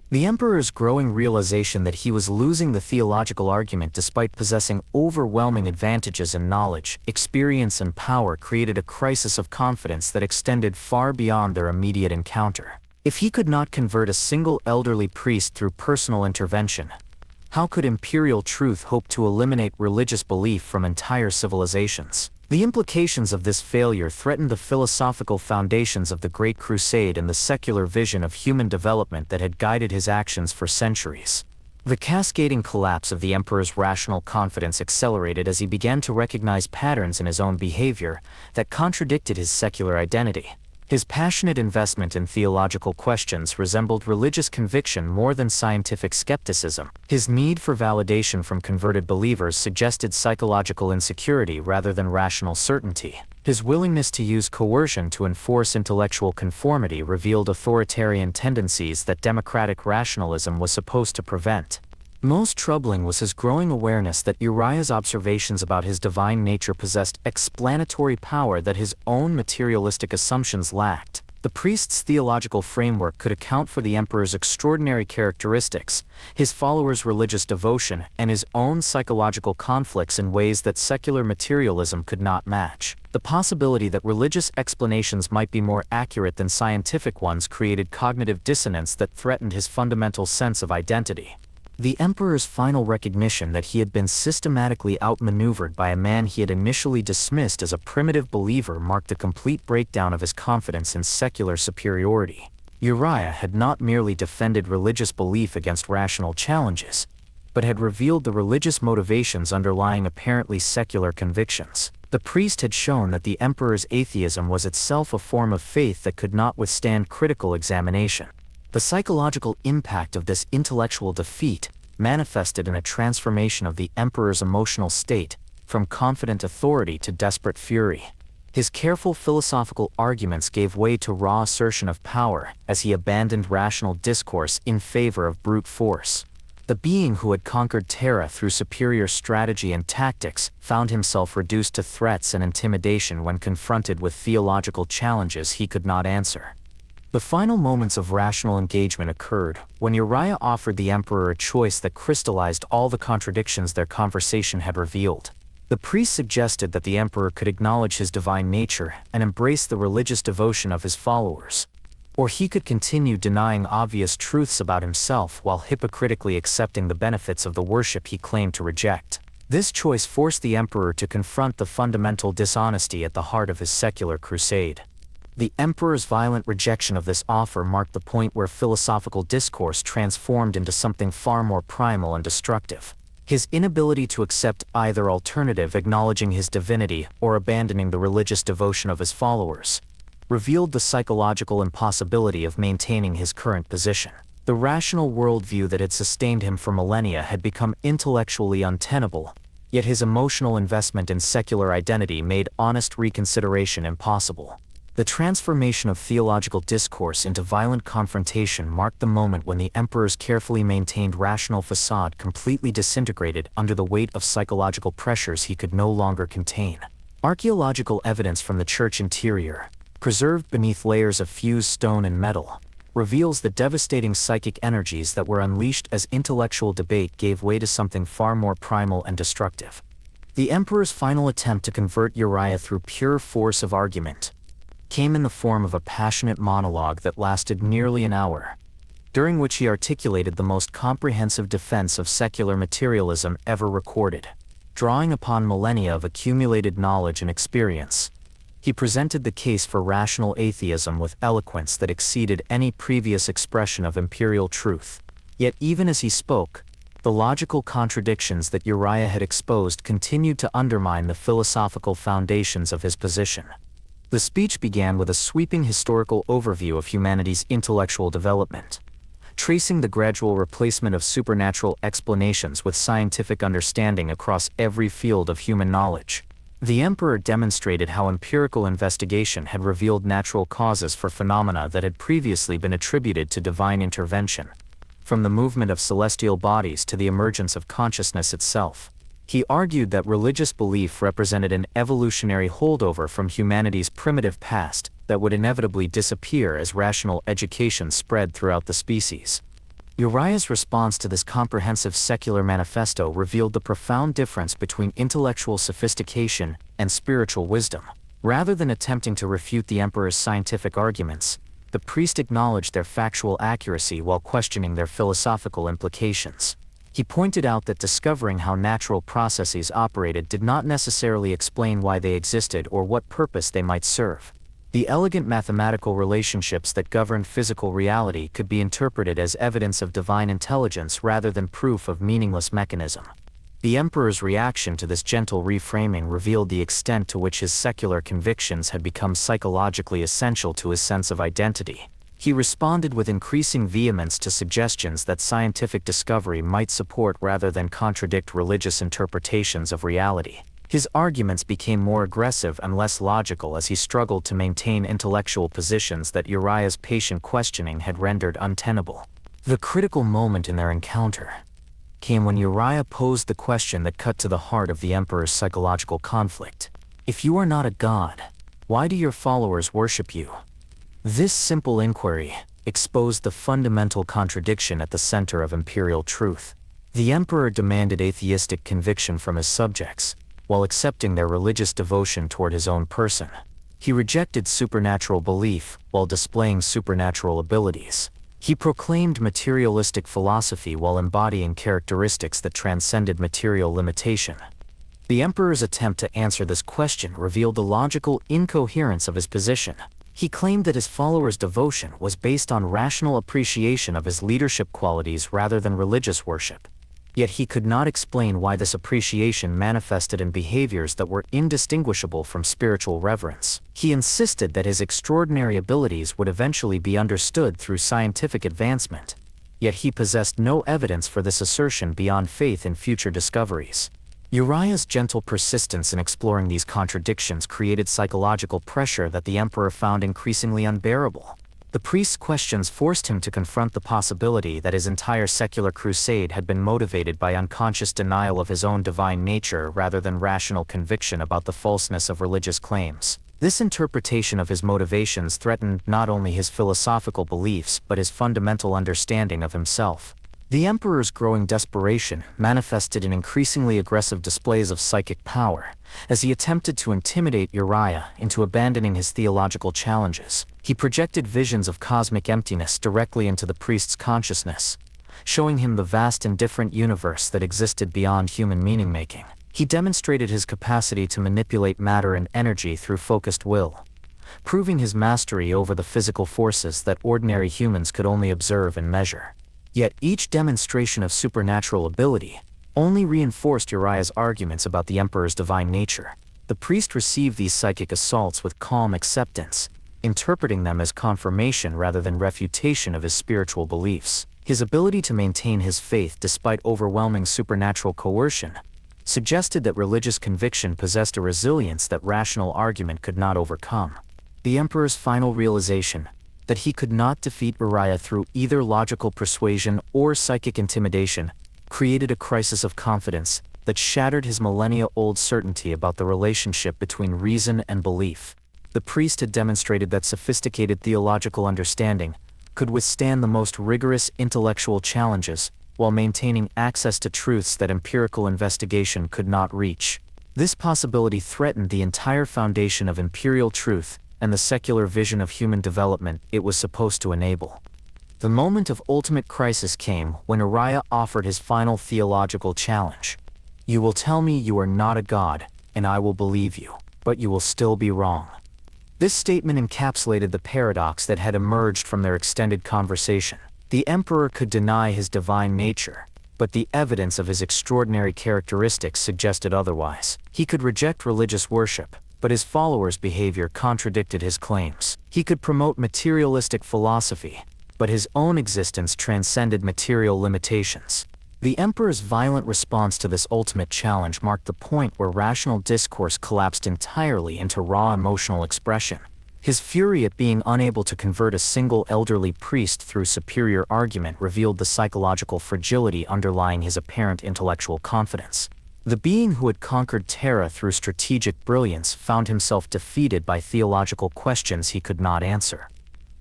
The emperor's growing realization that he was losing the theological argument despite possessing overwhelming advantages in knowledge, experience, and power created a crisis of confidence that extended far beyond their immediate encounter. If he could not convert a single elderly priest through personal intervention, how could imperial truth hope to eliminate religious belief from entire civilizations? The implications of this failure threatened the philosophical foundations of the Great Crusade and the secular vision of human development that had guided his actions for centuries. The cascading collapse of the emperor's rational confidence accelerated as he began to recognize patterns in his own behavior that contradicted his secular identity. His passionate investment in theological questions resembled religious conviction more than scientific skepticism. His need for validation from converted believers suggested psychological insecurity rather than rational certainty. His willingness to use coercion to enforce intellectual conformity revealed authoritarian tendencies that democratic rationalism was supposed to prevent. Most troubling was his growing awareness that Uriah's observations about his divine nature possessed explanatory power that his own materialistic assumptions lacked. The priest's theological framework could account for the emperor's extraordinary characteristics, his followers' religious devotion, and his own psychological conflicts in ways that secular materialism could not match. The possibility that religious explanations might be more accurate than scientific ones created cognitive dissonance that threatened his fundamental sense of identity. The emperor's final recognition that he had been systematically outmaneuvered by a man he had initially dismissed as a primitive believer marked a complete breakdown of his confidence in secular superiority. Uriah had not merely defended religious belief against rational challenges, but had revealed the religious motivations underlying apparently secular convictions. The priest had shown that the emperor's atheism was itself a form of faith that could not withstand critical examination. The psychological impact of this intellectual defeat manifested in a transformation of the emperor's emotional state, from confident authority to desperate fury. His careful philosophical arguments gave way to raw assertion of power as he abandoned rational discourse in favor of brute force. The being who had conquered Terra through superior strategy and tactics found himself reduced to threats and intimidation when confronted with theological challenges he could not answer. The final moments of rational engagement occurred when Uriah offered the emperor a choice that crystallized all the contradictions their conversation had revealed. The priest suggested that the emperor could acknowledge his divine nature and embrace the religious devotion of his followers, or he could continue denying obvious truths about himself while hypocritically accepting the benefits of the worship he claimed to reject. This choice forced the emperor to confront the fundamental dishonesty at the heart of his secular crusade. The emperor's violent rejection of this offer marked the point where philosophical discourse transformed into something far more primal and destructive. His inability to accept either alternative, acknowledging his divinity or abandoning the religious devotion of his followers, revealed the psychological impossibility of maintaining his current position. The rational worldview that had sustained him for millennia had become intellectually untenable, yet his emotional investment in secular identity made honest reconsideration impossible. The transformation of theological discourse into violent confrontation marked the moment when the emperor's carefully maintained rational facade completely disintegrated under the weight of psychological pressures he could no longer contain. Archaeological evidence from the church interior, preserved beneath layers of fused stone and metal, reveals the devastating psychic energies that were unleashed as intellectual debate gave way to something far more primal and destructive. The emperor's final attempt to convert Uriah through pure force of argument came in the form of a passionate monologue that lasted nearly an hour, during which he articulated the most comprehensive defense of secular materialism ever recorded. Drawing upon millennia of accumulated knowledge and experience, he presented the case for rational atheism with eloquence that exceeded any previous expression of imperial truth. Yet even as he spoke, the logical contradictions that Uriah had exposed continued to undermine the philosophical foundations of his position. The speech began with a sweeping historical overview of humanity's intellectual development, tracing the gradual replacement of supernatural explanations with scientific understanding across every field of human knowledge. The emperor demonstrated how empirical investigation had revealed natural causes for phenomena that had previously been attributed to divine intervention, from the movement of celestial bodies to the emergence of consciousness itself. He argued that religious belief represented an evolutionary holdover from humanity's primitive past that would inevitably disappear as rational education spread throughout the species. Uriah's response to this comprehensive secular manifesto revealed the profound difference between intellectual sophistication and spiritual wisdom. Rather than attempting to refute the emperor's scientific arguments, the priest acknowledged their factual accuracy while questioning their philosophical implications. He pointed out that discovering how natural processes operated did not necessarily explain why they existed or what purpose they might serve. The elegant mathematical relationships that governed physical reality could be interpreted as evidence of divine intelligence rather than proof of meaningless mechanism. The emperor's reaction to this gentle reframing revealed the extent to which his secular convictions had become psychologically essential to his sense of identity. He responded with increasing vehemence to suggestions that scientific discovery might support rather than contradict religious interpretations of reality. His arguments became more aggressive and less logical as he struggled to maintain intellectual positions that Uriah's patient questioning had rendered untenable. The critical moment in their encounter came when Uriah posed the question that cut to the heart of the emperor's psychological conflict. If you are not a god, why do your followers worship you? This simple inquiry exposed the fundamental contradiction at the center of imperial truth. The emperor demanded atheistic conviction from his subjects, while accepting their religious devotion toward his own person. He rejected supernatural belief while displaying supernatural abilities. He proclaimed materialistic philosophy while embodying characteristics that transcended material limitation. The emperor's attempt to answer this question revealed the logical incoherence of his position. He claimed that his followers' devotion was based on rational appreciation of his leadership qualities rather than religious worship. Yet he could not explain why this appreciation manifested in behaviors that were indistinguishable from spiritual reverence. He insisted that his extraordinary abilities would eventually be understood through scientific advancement. Yet he possessed no evidence for this assertion beyond faith in future discoveries. Uriah's gentle persistence in exploring these contradictions created psychological pressure that the emperor found increasingly unbearable. The priest's questions forced him to confront the possibility that his entire secular crusade had been motivated by unconscious denial of his own divine nature rather than rational conviction about the falseness of religious claims. This interpretation of his motivations threatened not only his philosophical beliefs but his fundamental understanding of himself. The emperor's growing desperation manifested in increasingly aggressive displays of psychic power, as he attempted to intimidate Uriah into abandoning his theological challenges. He projected visions of cosmic emptiness directly into the priest's consciousness, showing him the vast and different universe that existed beyond human meaning-making. He demonstrated his capacity to manipulate matter and energy through focused will, proving his mastery over the physical forces that ordinary humans could only observe and measure. Yet each demonstration of supernatural ability only reinforced Uriah's arguments about the emperor's divine nature. The priest received these psychic assaults with calm acceptance, interpreting them as confirmation rather than refutation of his spiritual beliefs. His ability to maintain his faith despite overwhelming supernatural coercion suggested that religious conviction possessed a resilience that rational argument could not overcome. The emperor's final realization that he could not defeat Uriah through either logical persuasion or psychic intimidation created a crisis of confidence that shattered his millennia-old certainty about the relationship between reason and belief. The priest had demonstrated that sophisticated theological understanding could withstand the most rigorous intellectual challenges while maintaining access to truths that empirical investigation could not reach. This possibility threatened the entire foundation of imperial truth and the secular vision of human development it was supposed to enable. The moment of ultimate crisis came when Uriah offered his final theological challenge. "You will tell me you are not a god, and I will believe you, but you will still be wrong." This statement encapsulated the paradox that had emerged from their extended conversation. The emperor could deny his divine nature, but the evidence of his extraordinary characteristics suggested otherwise. He could reject religious worship, but his followers' behavior contradicted his claims. He could promote materialistic philosophy, but his own existence transcended material limitations. The emperor's violent response to this ultimate challenge marked the point where rational discourse collapsed entirely into raw emotional expression. His fury at being unable to convert a single elderly priest through superior argument revealed the psychological fragility underlying his apparent intellectual confidence. The being who had conquered Terra through strategic brilliance found himself defeated by theological questions he could not answer.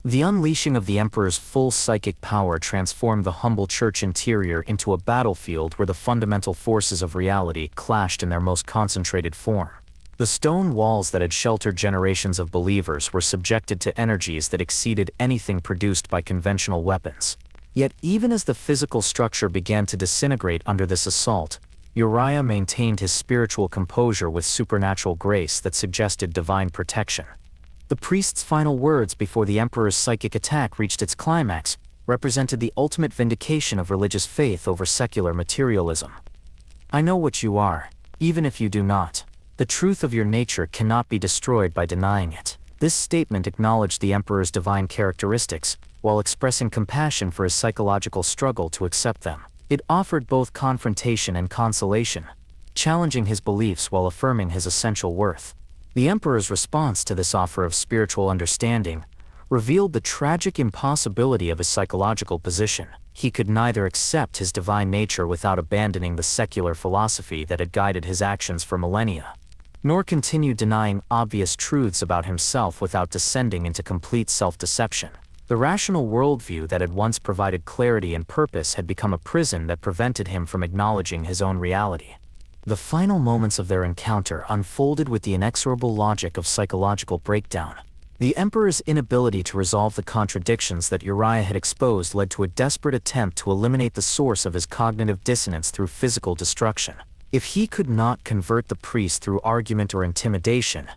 The unleashing of the emperor's full psychic power transformed the humble church interior into a battlefield where the fundamental forces of reality clashed in their most concentrated form. The stone walls that had sheltered generations of believers were subjected to energies that exceeded anything produced by conventional weapons. Yet even as the physical structure began to disintegrate under this assault, Uriah maintained his spiritual composure with supernatural grace that suggested divine protection. The priest's final words before the emperor's psychic attack reached its climax represented the ultimate vindication of religious faith over secular materialism. "I know what you are, even if you do not. The truth of your nature cannot be destroyed by denying it." This statement acknowledged the emperor's divine characteristics, while expressing compassion for his psychological struggle to accept them. It offered both confrontation and consolation, challenging his beliefs while affirming his essential worth. The emperor's response to this offer of spiritual understanding revealed the tragic impossibility of his psychological position. He could neither accept his divine nature without abandoning the secular philosophy that had guided his actions for millennia, nor continue denying obvious truths about himself without descending into complete self-deception. The rational worldview that had once provided clarity and purpose had become a prison that prevented him from acknowledging his own reality. The final moments of their encounter unfolded with the inexorable logic of psychological breakdown. The Emperor's inability to resolve the contradictions that Uriah had exposed led to a desperate attempt to eliminate the source of his cognitive dissonance through physical destruction. If he could not convert the priest through argument or intimidation,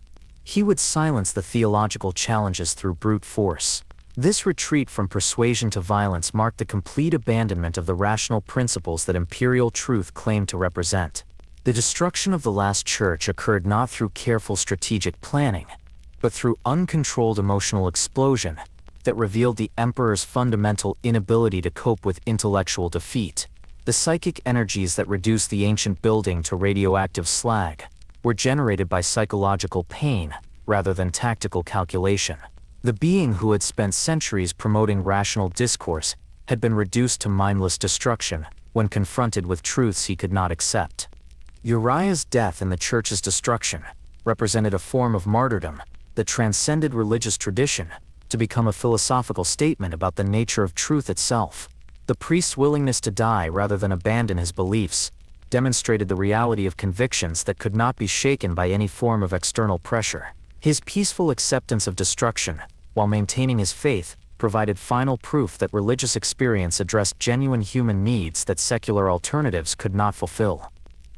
he would silence the theological challenges through brute force. This retreat from persuasion to violence marked the complete abandonment of the rational principles that imperial truth claimed to represent. The destruction of the last church occurred not through careful strategic planning, but through uncontrolled emotional explosion that revealed the Emperor's fundamental inability to cope with intellectual defeat. The psychic energies that reduced the ancient building to radioactive slag were generated by psychological pain rather than tactical calculation. The being who had spent centuries promoting rational discourse had been reduced to mindless destruction when confronted with truths he could not accept. Uriah's death and the church's destruction represented a form of martyrdom that transcended religious tradition to become a philosophical statement about the nature of truth itself. The priest's willingness to die rather than abandon his beliefs demonstrated the reality of convictions that could not be shaken by any form of external pressure. His peaceful acceptance of destruction, while maintaining his faith, provided final proof that religious experience addressed genuine human needs that secular alternatives could not fulfill.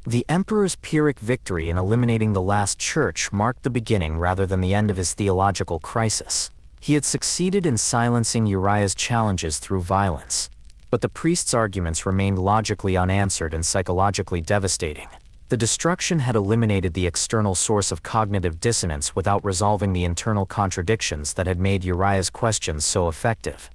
The Emperor's Pyrrhic victory in eliminating the last church marked the beginning rather than the end of his theological crisis. He had succeeded in silencing Uriah's challenges through violence, but the priest's arguments remained logically unanswered and psychologically devastating. The destruction had eliminated the external source of cognitive dissonance without resolving the internal contradictions that had made Uriah's questions so effective.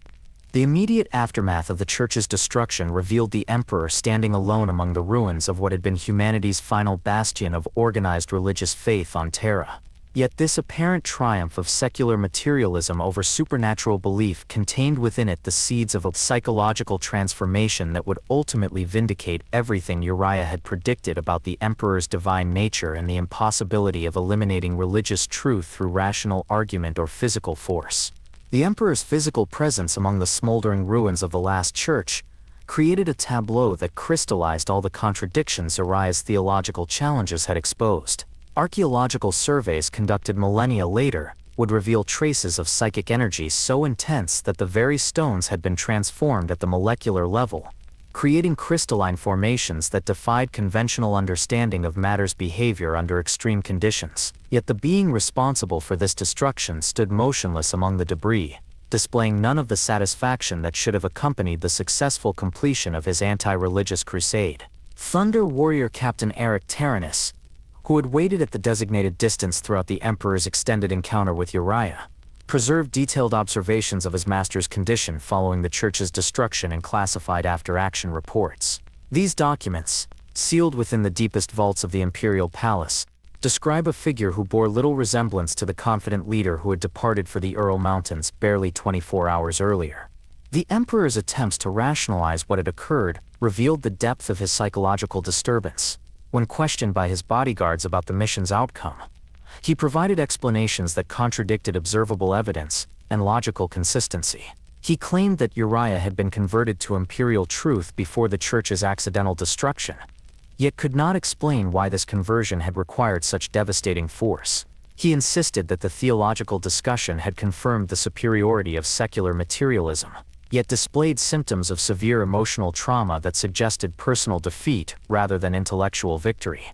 The immediate aftermath of the church's destruction revealed the Emperor standing alone among the ruins of what had been humanity's final bastion of organized religious faith on Terra. Yet this apparent triumph of secular materialism over supernatural belief contained within it the seeds of a psychological transformation that would ultimately vindicate everything Uriah had predicted about the Emperor's divine nature and the impossibility of eliminating religious truth through rational argument or physical force. The Emperor's physical presence among the smoldering ruins of the last church created a tableau that crystallized all the contradictions Uriah's theological challenges had exposed. Archaeological surveys conducted millennia later would reveal traces of psychic energy so intense that the very stones had been transformed at the molecular level, creating crystalline formations that defied conventional understanding of matter's behavior under extreme conditions. Yet the being responsible for this destruction stood motionless among the debris, displaying none of the satisfaction that should have accompanied the successful completion of his anti-religious crusade. Thunder Warrior Captain Eric Terranus, who had waited at the designated distance throughout the Emperor's extended encounter with Uriah, preserved detailed observations of his master's condition following the church's destruction and classified after-action reports. These documents, sealed within the deepest vaults of the imperial palace, describe a figure who bore little resemblance to the confident leader who had departed for the Ural Mountains barely 24 hours earlier. The Emperor's attempts to rationalize what had occurred revealed the depth of his psychological disturbance. When questioned by his bodyguards about the mission's outcome, he provided explanations that contradicted observable evidence and logical consistency. He claimed that Uriah had been converted to imperial truth before the church's accidental destruction, yet could not explain why this conversion had required such devastating force. He insisted that the theological discussion had confirmed the superiority of secular materialism, yet displayed symptoms of severe emotional trauma that suggested personal defeat rather than intellectual victory.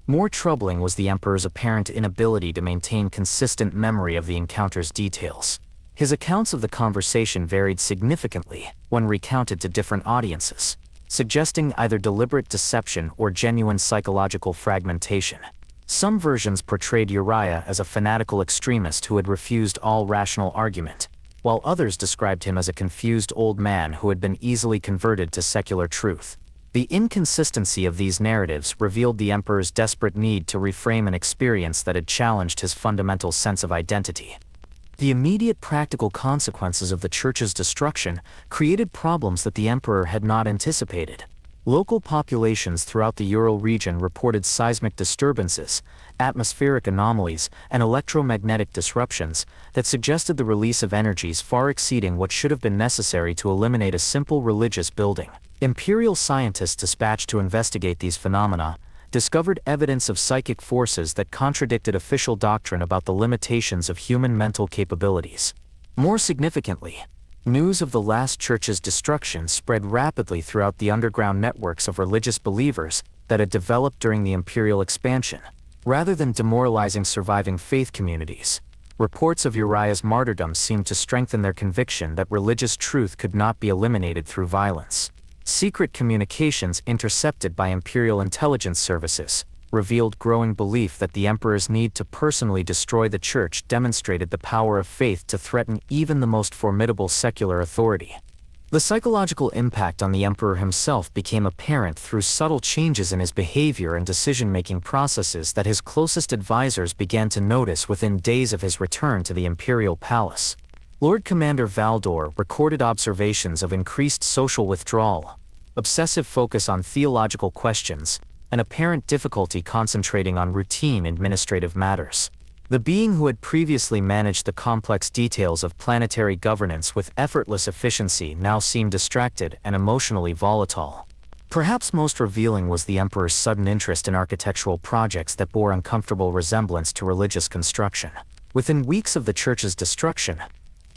More troubling was the Emperor's apparent inability to maintain consistent memory of the encounter's details. His accounts of the conversation varied significantly when recounted to different audiences, suggesting either deliberate deception or genuine psychological fragmentation. Some versions portrayed Uriah as a fanatical extremist who had refused all rational argument, while others described him as a confused old man who had been easily converted to secular truth. The inconsistency of these narratives revealed the Emperor's desperate need to reframe an experience that had challenged his fundamental sense of identity. The immediate practical consequences of the church's destruction created problems that the emperor had not anticipated. Local populations throughout the Ural region reported seismic disturbances, atmospheric anomalies, and electromagnetic disruptions that suggested the release of energies far exceeding what should have been necessary to eliminate a simple religious building. Imperial scientists dispatched to investigate these phenomena discovered evidence of psychic forces that contradicted official doctrine about the limitations of human mental capabilities. More significantly, news of the last church's destruction spread rapidly throughout the underground networks of religious believers that had developed during the imperial expansion. Rather than demoralizing surviving faith communities, reports of Uriah's martyrdom seemed to strengthen their conviction that religious truth could not be eliminated through violence. Secret communications intercepted by Imperial intelligence services revealed growing belief that the emperor's need to personally destroy the church demonstrated the power of faith to threaten even the most formidable secular authority. The psychological impact on the emperor himself became apparent through subtle changes in his behavior and decision-making processes that his closest advisors began to notice within days of his return to the imperial palace. Lord Commander Valdor recorded observations of increased social withdrawal, obsessive focus on theological questions, and apparent difficulty concentrating on routine administrative matters. The being who had previously managed the complex details of planetary governance with effortless efficiency now seemed distracted and emotionally volatile. Perhaps most revealing was the emperor's sudden interest in architectural projects that bore uncomfortable resemblance to religious construction. Within weeks of the church's destruction,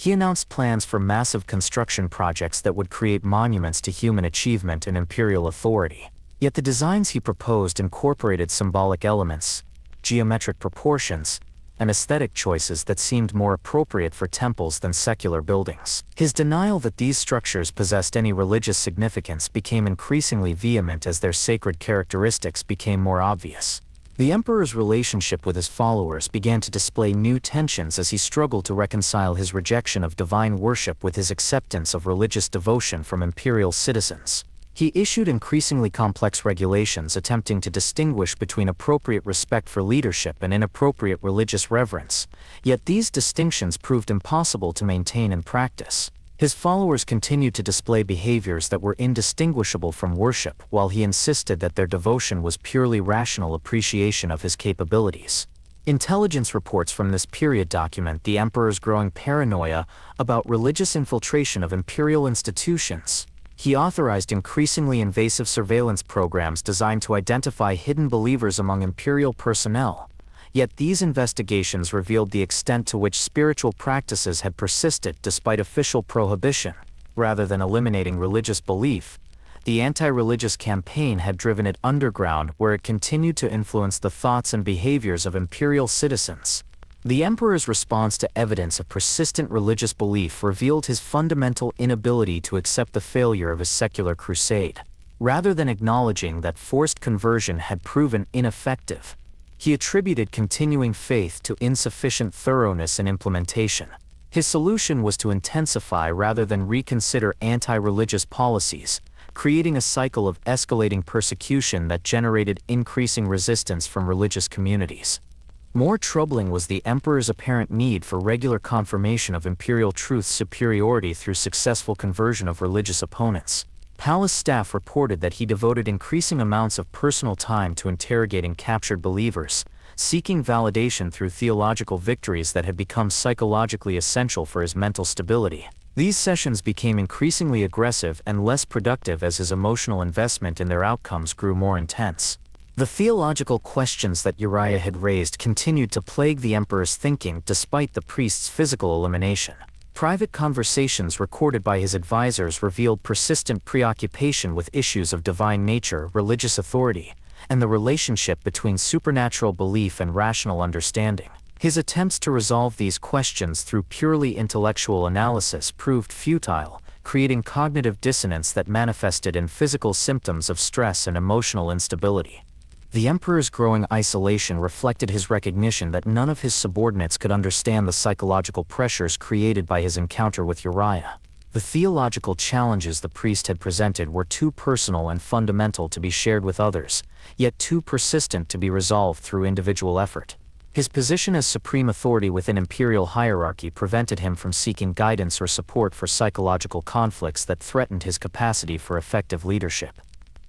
he announced plans for massive construction projects that would create monuments to human achievement and imperial authority. Yet the designs he proposed incorporated symbolic elements, geometric proportions, and aesthetic choices that seemed more appropriate for temples than secular buildings. His denial that these structures possessed any religious significance became increasingly vehement as their sacred characteristics became more obvious. The emperor's relationship with his followers began to display new tensions as he struggled to reconcile his rejection of divine worship with his acceptance of religious devotion from imperial citizens. He issued increasingly complex regulations attempting to distinguish between appropriate respect for leadership and inappropriate religious reverence, yet these distinctions proved impossible to maintain in practice. His followers continued to display behaviors that were indistinguishable from worship, while he insisted that their devotion was purely rational appreciation of his capabilities. Intelligence reports from this period document the emperor's growing paranoia about religious infiltration of imperial institutions. He authorized increasingly invasive surveillance programs designed to identify hidden believers among imperial personnel. Yet these investigations revealed the extent to which spiritual practices had persisted despite official prohibition. Rather than eliminating religious belief, the anti-religious campaign had driven it underground, where it continued to influence the thoughts and behaviors of imperial citizens. The emperor's response to evidence of persistent religious belief revealed his fundamental inability to accept the failure of his secular crusade. Rather than acknowledging that forced conversion had proven ineffective, he attributed continuing faith to insufficient thoroughness in implementation. His solution was to intensify rather than reconsider anti-religious policies, creating a cycle of escalating persecution that generated increasing resistance from religious communities. More troubling was the emperor's apparent need for regular confirmation of imperial truth's superiority through successful conversion of religious opponents. Palace staff reported that he devoted increasing amounts of personal time to interrogating captured believers, seeking validation through theological victories that had become psychologically essential for his mental stability. These sessions became increasingly aggressive and less productive as his emotional investment in their outcomes grew more intense. The theological questions that Uriah had raised continued to plague the emperor's thinking despite the priest's physical elimination. Private conversations recorded by his advisors revealed persistent preoccupation with issues of divine nature, religious authority, and the relationship between supernatural belief and rational understanding. His attempts to resolve these questions through purely intellectual analysis proved futile, creating cognitive dissonance that manifested in physical symptoms of stress and emotional instability. The emperor's growing isolation reflected his recognition that none of his subordinates could understand the psychological pressures created by his encounter with Uriah. The theological challenges the priest had presented were too personal and fundamental to be shared with others, yet too persistent to be resolved through individual effort. His position as supreme authority within imperial hierarchy prevented him from seeking guidance or support for psychological conflicts that threatened his capacity for effective leadership.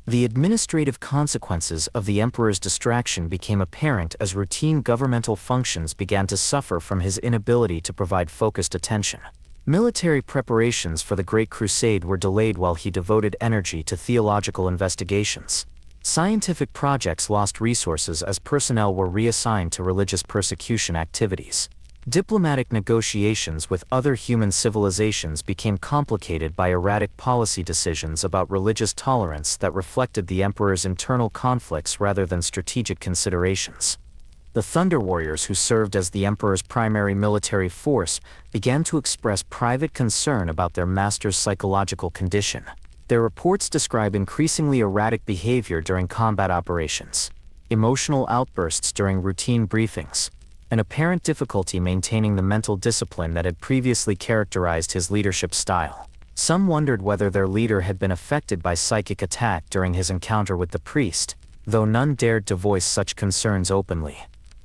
The administrative consequences of the emperor's distraction became apparent as routine governmental functions began to suffer from his inability to provide focused attention. Military preparations for the Great Crusade were delayed while he devoted energy to theological investigations. Scientific projects lost resources as personnel were reassigned to religious persecution activities. Diplomatic negotiations with other human civilizations became complicated by erratic policy decisions about religious tolerance that reflected the emperor's internal conflicts rather than strategic considerations. The Thunder Warriors, who served as the emperor's primary military force, began to express private concern about their master's psychological condition. Their reports describe increasingly erratic behavior during combat operations, emotional outbursts during routine briefings, and apparent difficulty maintaining the mental discipline that had previously characterized his leadership style. Some wondered whether their leader had been affected by psychic attack during his encounter with the priest, though none dared to voice such concerns openly.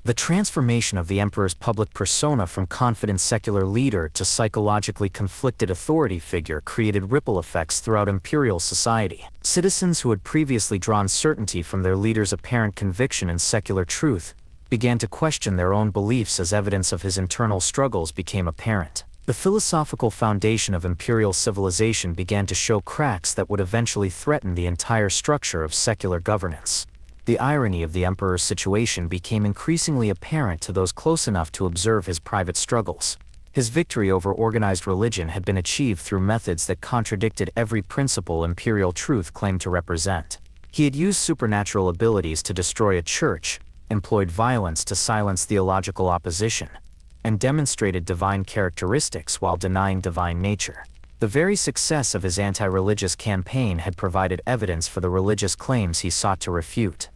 The transformation of the emperor's public persona from confident secular leader to psychologically conflicted authority figure created ripple effects throughout imperial society. Citizens who had previously drawn certainty from their leader's apparent conviction in secular truth began to question their own beliefs as evidence of his internal struggles became apparent. The philosophical foundation of imperial civilization began to show cracks that would eventually threaten the entire structure of secular governance. The irony of the emperor's situation became increasingly apparent to those close enough to observe his private struggles. His victory over organized religion had been achieved through methods that contradicted every principle imperial truth claimed to represent. He had used supernatural abilities to destroy a church, employed violence to silence theological opposition, and demonstrated divine characteristics while denying divine nature. The very success of his anti-religious campaign had provided evidence for the religious claims he sought to refute.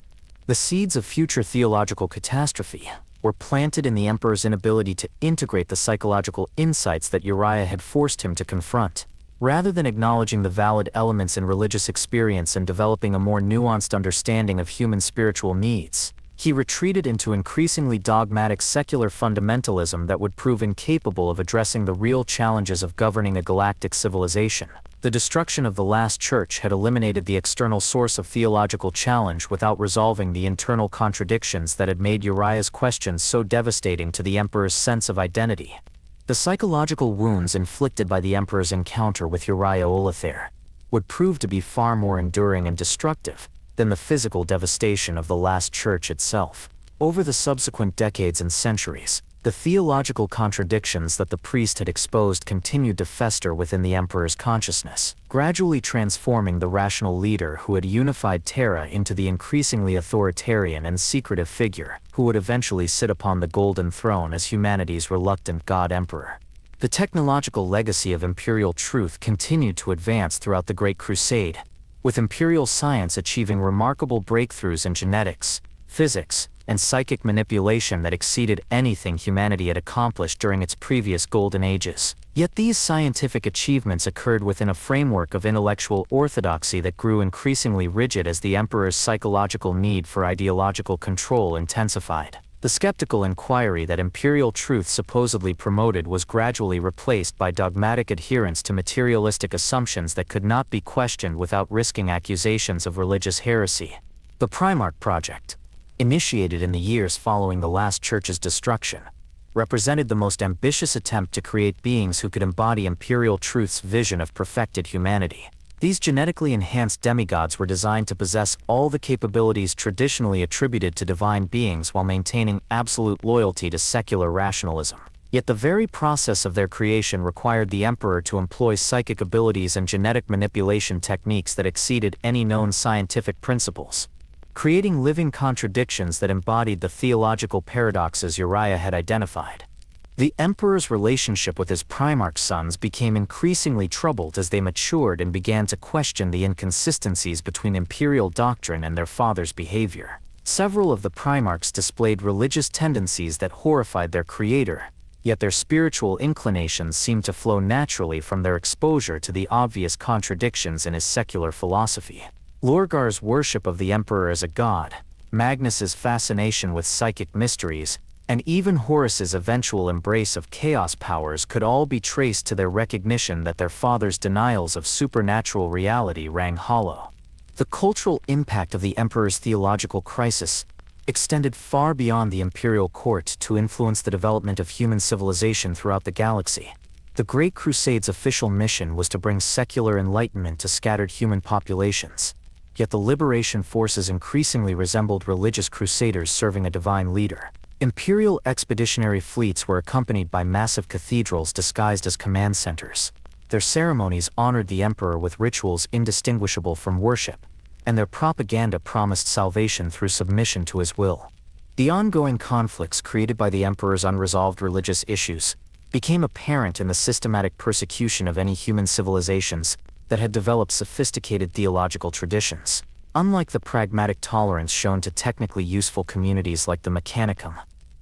The seeds of future theological catastrophe were planted in the emperor's inability to integrate the psychological insights that Uriah had forced him to confront. Rather than acknowledging the valid elements in religious experience and developing a more nuanced understanding of human spiritual needs, he retreated into increasingly dogmatic secular fundamentalism that would prove incapable of addressing the real challenges of governing a galactic civilization. The destruction of the last church had eliminated the external source of theological challenge without resolving the internal contradictions that had made Uriah's questions so devastating to the emperor's sense of identity. The psychological wounds inflicted by the emperor's encounter with Uriah Olathaire would prove to be far more enduring and destructive than the physical devastation of the last church itself. Over the subsequent decades and centuries, the theological contradictions that the priest had exposed continued to fester within the emperor's consciousness, gradually transforming the rational leader who had unified Terra into the increasingly authoritarian and secretive figure who would eventually sit upon the golden throne as humanity's reluctant god-emperor. The technological legacy of imperial truth continued to advance throughout the Great Crusade, with imperial science achieving remarkable breakthroughs in genetics, physics, and psychic manipulation that exceeded anything humanity had accomplished during its previous golden ages. Yet these scientific achievements occurred within a framework of intellectual orthodoxy that grew increasingly rigid as the emperor's psychological need for ideological control intensified. The skeptical inquiry that imperial truth supposedly promoted was gradually replaced by dogmatic adherence to materialistic assumptions that could not be questioned without risking accusations of religious heresy. The Primarch Project, initiated in the years following the last church's destruction, represented the most ambitious attempt to create beings who could embody imperial truth's vision of perfected humanity. These genetically enhanced demigods were designed to possess all the capabilities traditionally attributed to divine beings while maintaining absolute loyalty to secular rationalism. Yet the very process of their creation required the emperor to employ psychic abilities and genetic manipulation techniques that exceeded any known scientific principles, creating living contradictions that embodied the theological paradoxes Uriah had identified. The emperor's relationship with his Primarch sons became increasingly troubled as they matured and began to question the inconsistencies between imperial doctrine and their father's behavior. Several of the Primarchs displayed religious tendencies that horrified their creator, yet their spiritual inclinations seemed to flow naturally from their exposure to the obvious contradictions in his secular philosophy. Lorgar's worship of the emperor as a god, Magnus's fascination with psychic mysteries, and even Horus's eventual embrace of chaos powers could all be traced to their recognition that their father's denials of supernatural reality rang hollow. The cultural impact of the Emperor's theological crisis extended far beyond the imperial court to influence the development of human civilization throughout the galaxy. The Great Crusade's official mission was to bring secular enlightenment to scattered human populations, yet the liberation forces increasingly resembled religious crusaders serving a divine leader. Imperial expeditionary fleets were accompanied by massive cathedrals disguised as command centers. Their ceremonies honored the emperor with rituals indistinguishable from worship, and their propaganda promised salvation through submission to his will. The ongoing conflicts created by the emperor's unresolved religious issues became apparent in the systematic persecution of any human civilizations that had developed sophisticated theological traditions. Unlike the pragmatic tolerance shown to technically useful communities like the Mechanicum,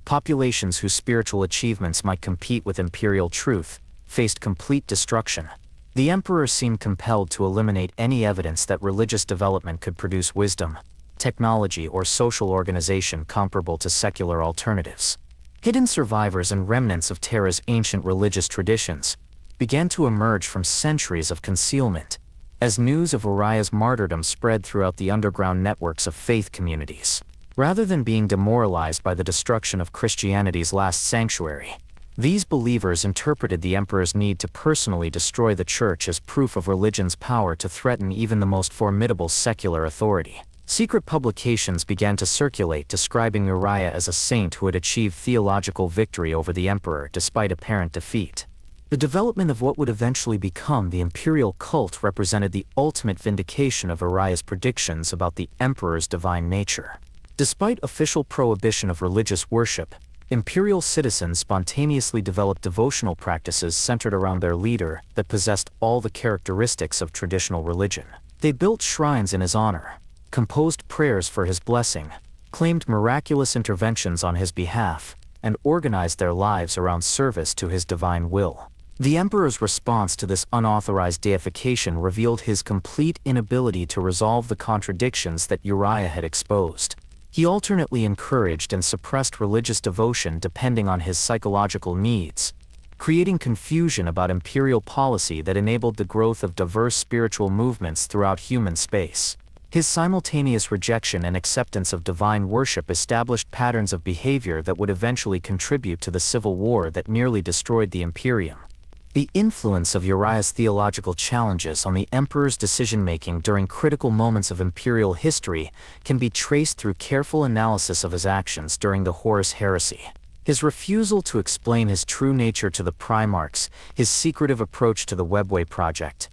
populations whose spiritual achievements might compete with imperial truth faced complete destruction. The emperor seemed compelled to eliminate any evidence that religious development could produce wisdom, technology, or social organization comparable to secular alternatives. Hidden survivors and remnants of Terra's ancient religious traditions began to emerge from centuries of concealment, as news of Uriah's martyrdom spread throughout the underground networks of faith communities. Rather than being demoralized by the destruction of Christianity's last sanctuary, these believers interpreted the emperor's need to personally destroy the church as proof of religion's power to threaten even the most formidable secular authority. Secret publications began to circulate describing Uriah as a saint who had achieved theological victory over the emperor despite apparent defeat. The development of what would eventually become the imperial cult represented the ultimate vindication of Uriah's predictions about the emperor's divine nature. Despite official prohibition of religious worship, imperial citizens spontaneously developed devotional practices centered around their leader that possessed all the characteristics of traditional religion. They built shrines in his honor, composed prayers for his blessing, claimed miraculous interventions on his behalf, and organized their lives around service to his divine will. The emperor's response to this unauthorized deification revealed his complete inability to resolve the contradictions that Uriah had exposed. He alternately encouraged and suppressed religious devotion depending on his psychological needs, creating confusion about imperial policy that enabled the growth of diverse spiritual movements throughout human space. His simultaneous rejection and acceptance of divine worship established patterns of behavior that would eventually contribute to the civil war that nearly destroyed the Imperium. The influence of Uriah's theological challenges on the emperor's decision-making during critical moments of imperial history can be traced through careful analysis of his actions during the Horus heresy. His refusal to explain his true nature to the Primarchs, his secretive approach to the Webway project,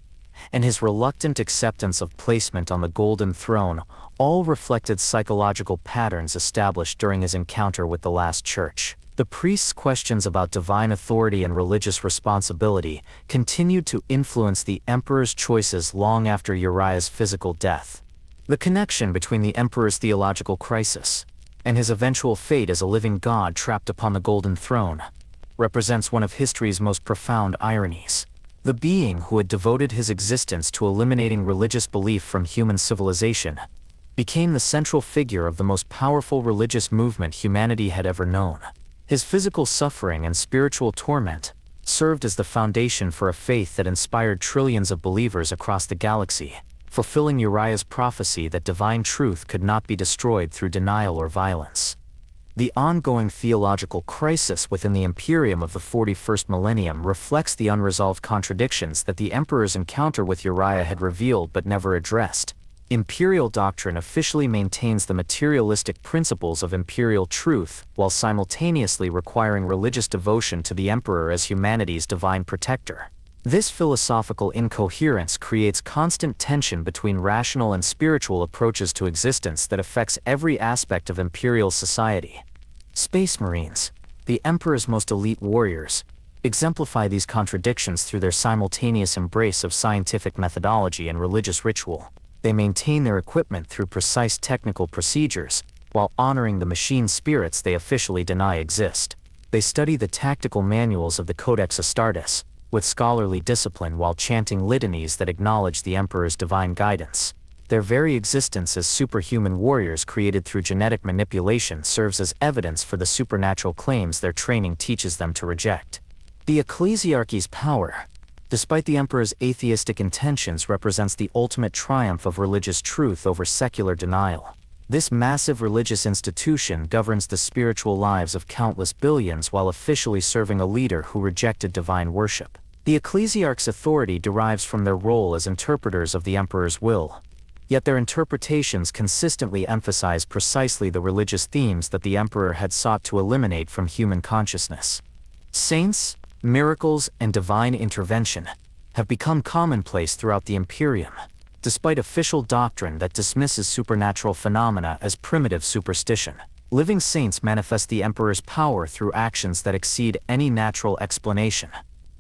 and his reluctant acceptance of placement on the Golden Throne all reflected psychological patterns established during his encounter with the last church. The priest's questions about divine authority and religious responsibility continued to influence the emperor's choices long after Uriah's physical death. The connection between the emperor's theological crisis and his eventual fate as a living god trapped upon the Golden Throne represents one of history's most profound ironies. The being who had devoted his existence to eliminating religious belief from human civilization became the central figure of the most powerful religious movement humanity had ever known. His physical suffering and spiritual torment served as the foundation for a faith that inspired trillions of believers across the galaxy, fulfilling Uriah's prophecy that divine truth could not be destroyed through denial or violence. The ongoing theological crisis within the Imperium of the 41st millennium reflects the unresolved contradictions that the Emperor's encounter with Uriah had revealed but never addressed. Imperial doctrine officially maintains the materialistic principles of imperial truth while simultaneously requiring religious devotion to the Emperor as humanity's divine protector. This philosophical incoherence creates constant tension between rational and spiritual approaches to existence that affects every aspect of imperial society. Space Marines, the Emperor's most elite warriors, exemplify these contradictions through their simultaneous embrace of scientific methodology and religious ritual. They maintain their equipment through precise technical procedures, while honoring the machine spirits they officially deny exist. They study the tactical manuals of the Codex Astartes, with scholarly discipline while chanting litanies that acknowledge the Emperor's divine guidance. Their very existence as superhuman warriors created through genetic manipulation serves as evidence for the supernatural claims their training teaches them to reject. The ecclesiarchy's power, despite the emperor's atheistic intentions, represents the ultimate triumph of religious truth over secular denial. This massive religious institution governs the spiritual lives of countless billions while officially serving a leader who rejected divine worship. The ecclesiarch's authority derives from their role as interpreters of the emperor's will, yet their interpretations consistently emphasize precisely the religious themes that the emperor had sought to eliminate from human consciousness. Saints, miracles, and divine intervention have become commonplace throughout the Imperium, despite official doctrine that dismisses supernatural phenomena as primitive superstition. Living saints manifest the emperor's power through actions that exceed any natural explanation,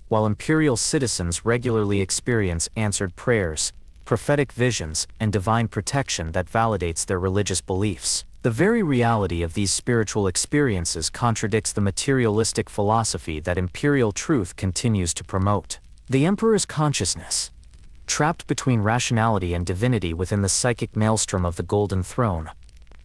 while imperial citizens regularly experience answered prayers, prophetic visions, and divine protection that validates their religious beliefs. The very reality of these spiritual experiences contradicts the materialistic philosophy that imperial truth continues to promote. The emperor's consciousness, trapped between rationality and divinity within the psychic maelstrom of the Golden Throne,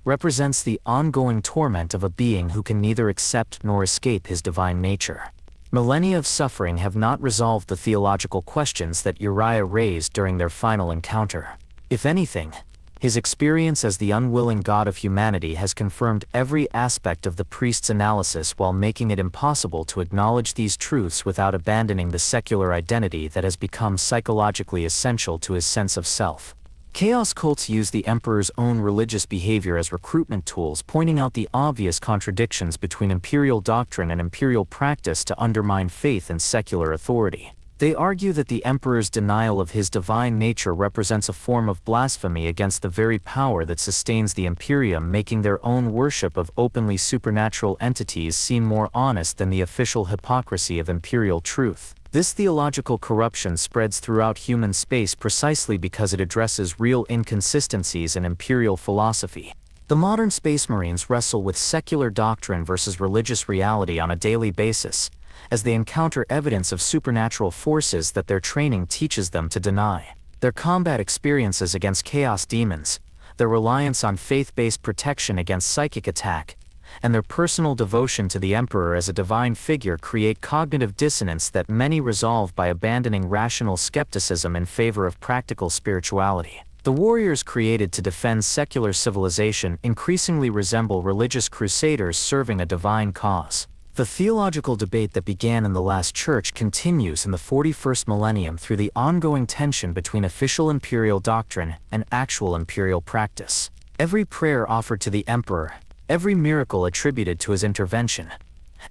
represents the ongoing torment of a being who can neither accept nor escape his divine nature. Millennia of suffering have not resolved the theological questions that Uriah raised during their final encounter. If anything, his experience as the unwilling god of humanity has confirmed every aspect of the priest's analysis while making it impossible to acknowledge these truths without abandoning the secular identity that has become psychologically essential to his sense of self. Chaos cults use the emperor's own religious behavior as recruitment tools, pointing out the obvious contradictions between imperial doctrine and imperial practice to undermine faith in secular authority. They argue that the emperor's denial of his divine nature represents a form of blasphemy against the very power that sustains the Imperium, making their own worship of openly supernatural entities seem more honest than the official hypocrisy of imperial truth. This theological corruption spreads throughout human space precisely because it addresses real inconsistencies in imperial philosophy. The modern Space Marines wrestle with secular doctrine versus religious reality on a daily basis, as they encounter evidence of supernatural forces that their training teaches them to deny. Their combat experiences against chaos demons, their reliance on faith-based protection against psychic attack, and their personal devotion to the Emperor as a divine figure create cognitive dissonance that many resolve by abandoning rational skepticism in favor of practical spirituality. The warriors created to defend secular civilization increasingly resemble religious crusaders serving a divine cause. The theological debate that began in the last church continues in the 41st millennium through the ongoing tension between official imperial doctrine and actual imperial practice. Every prayer offered to the emperor, every miracle attributed to his intervention,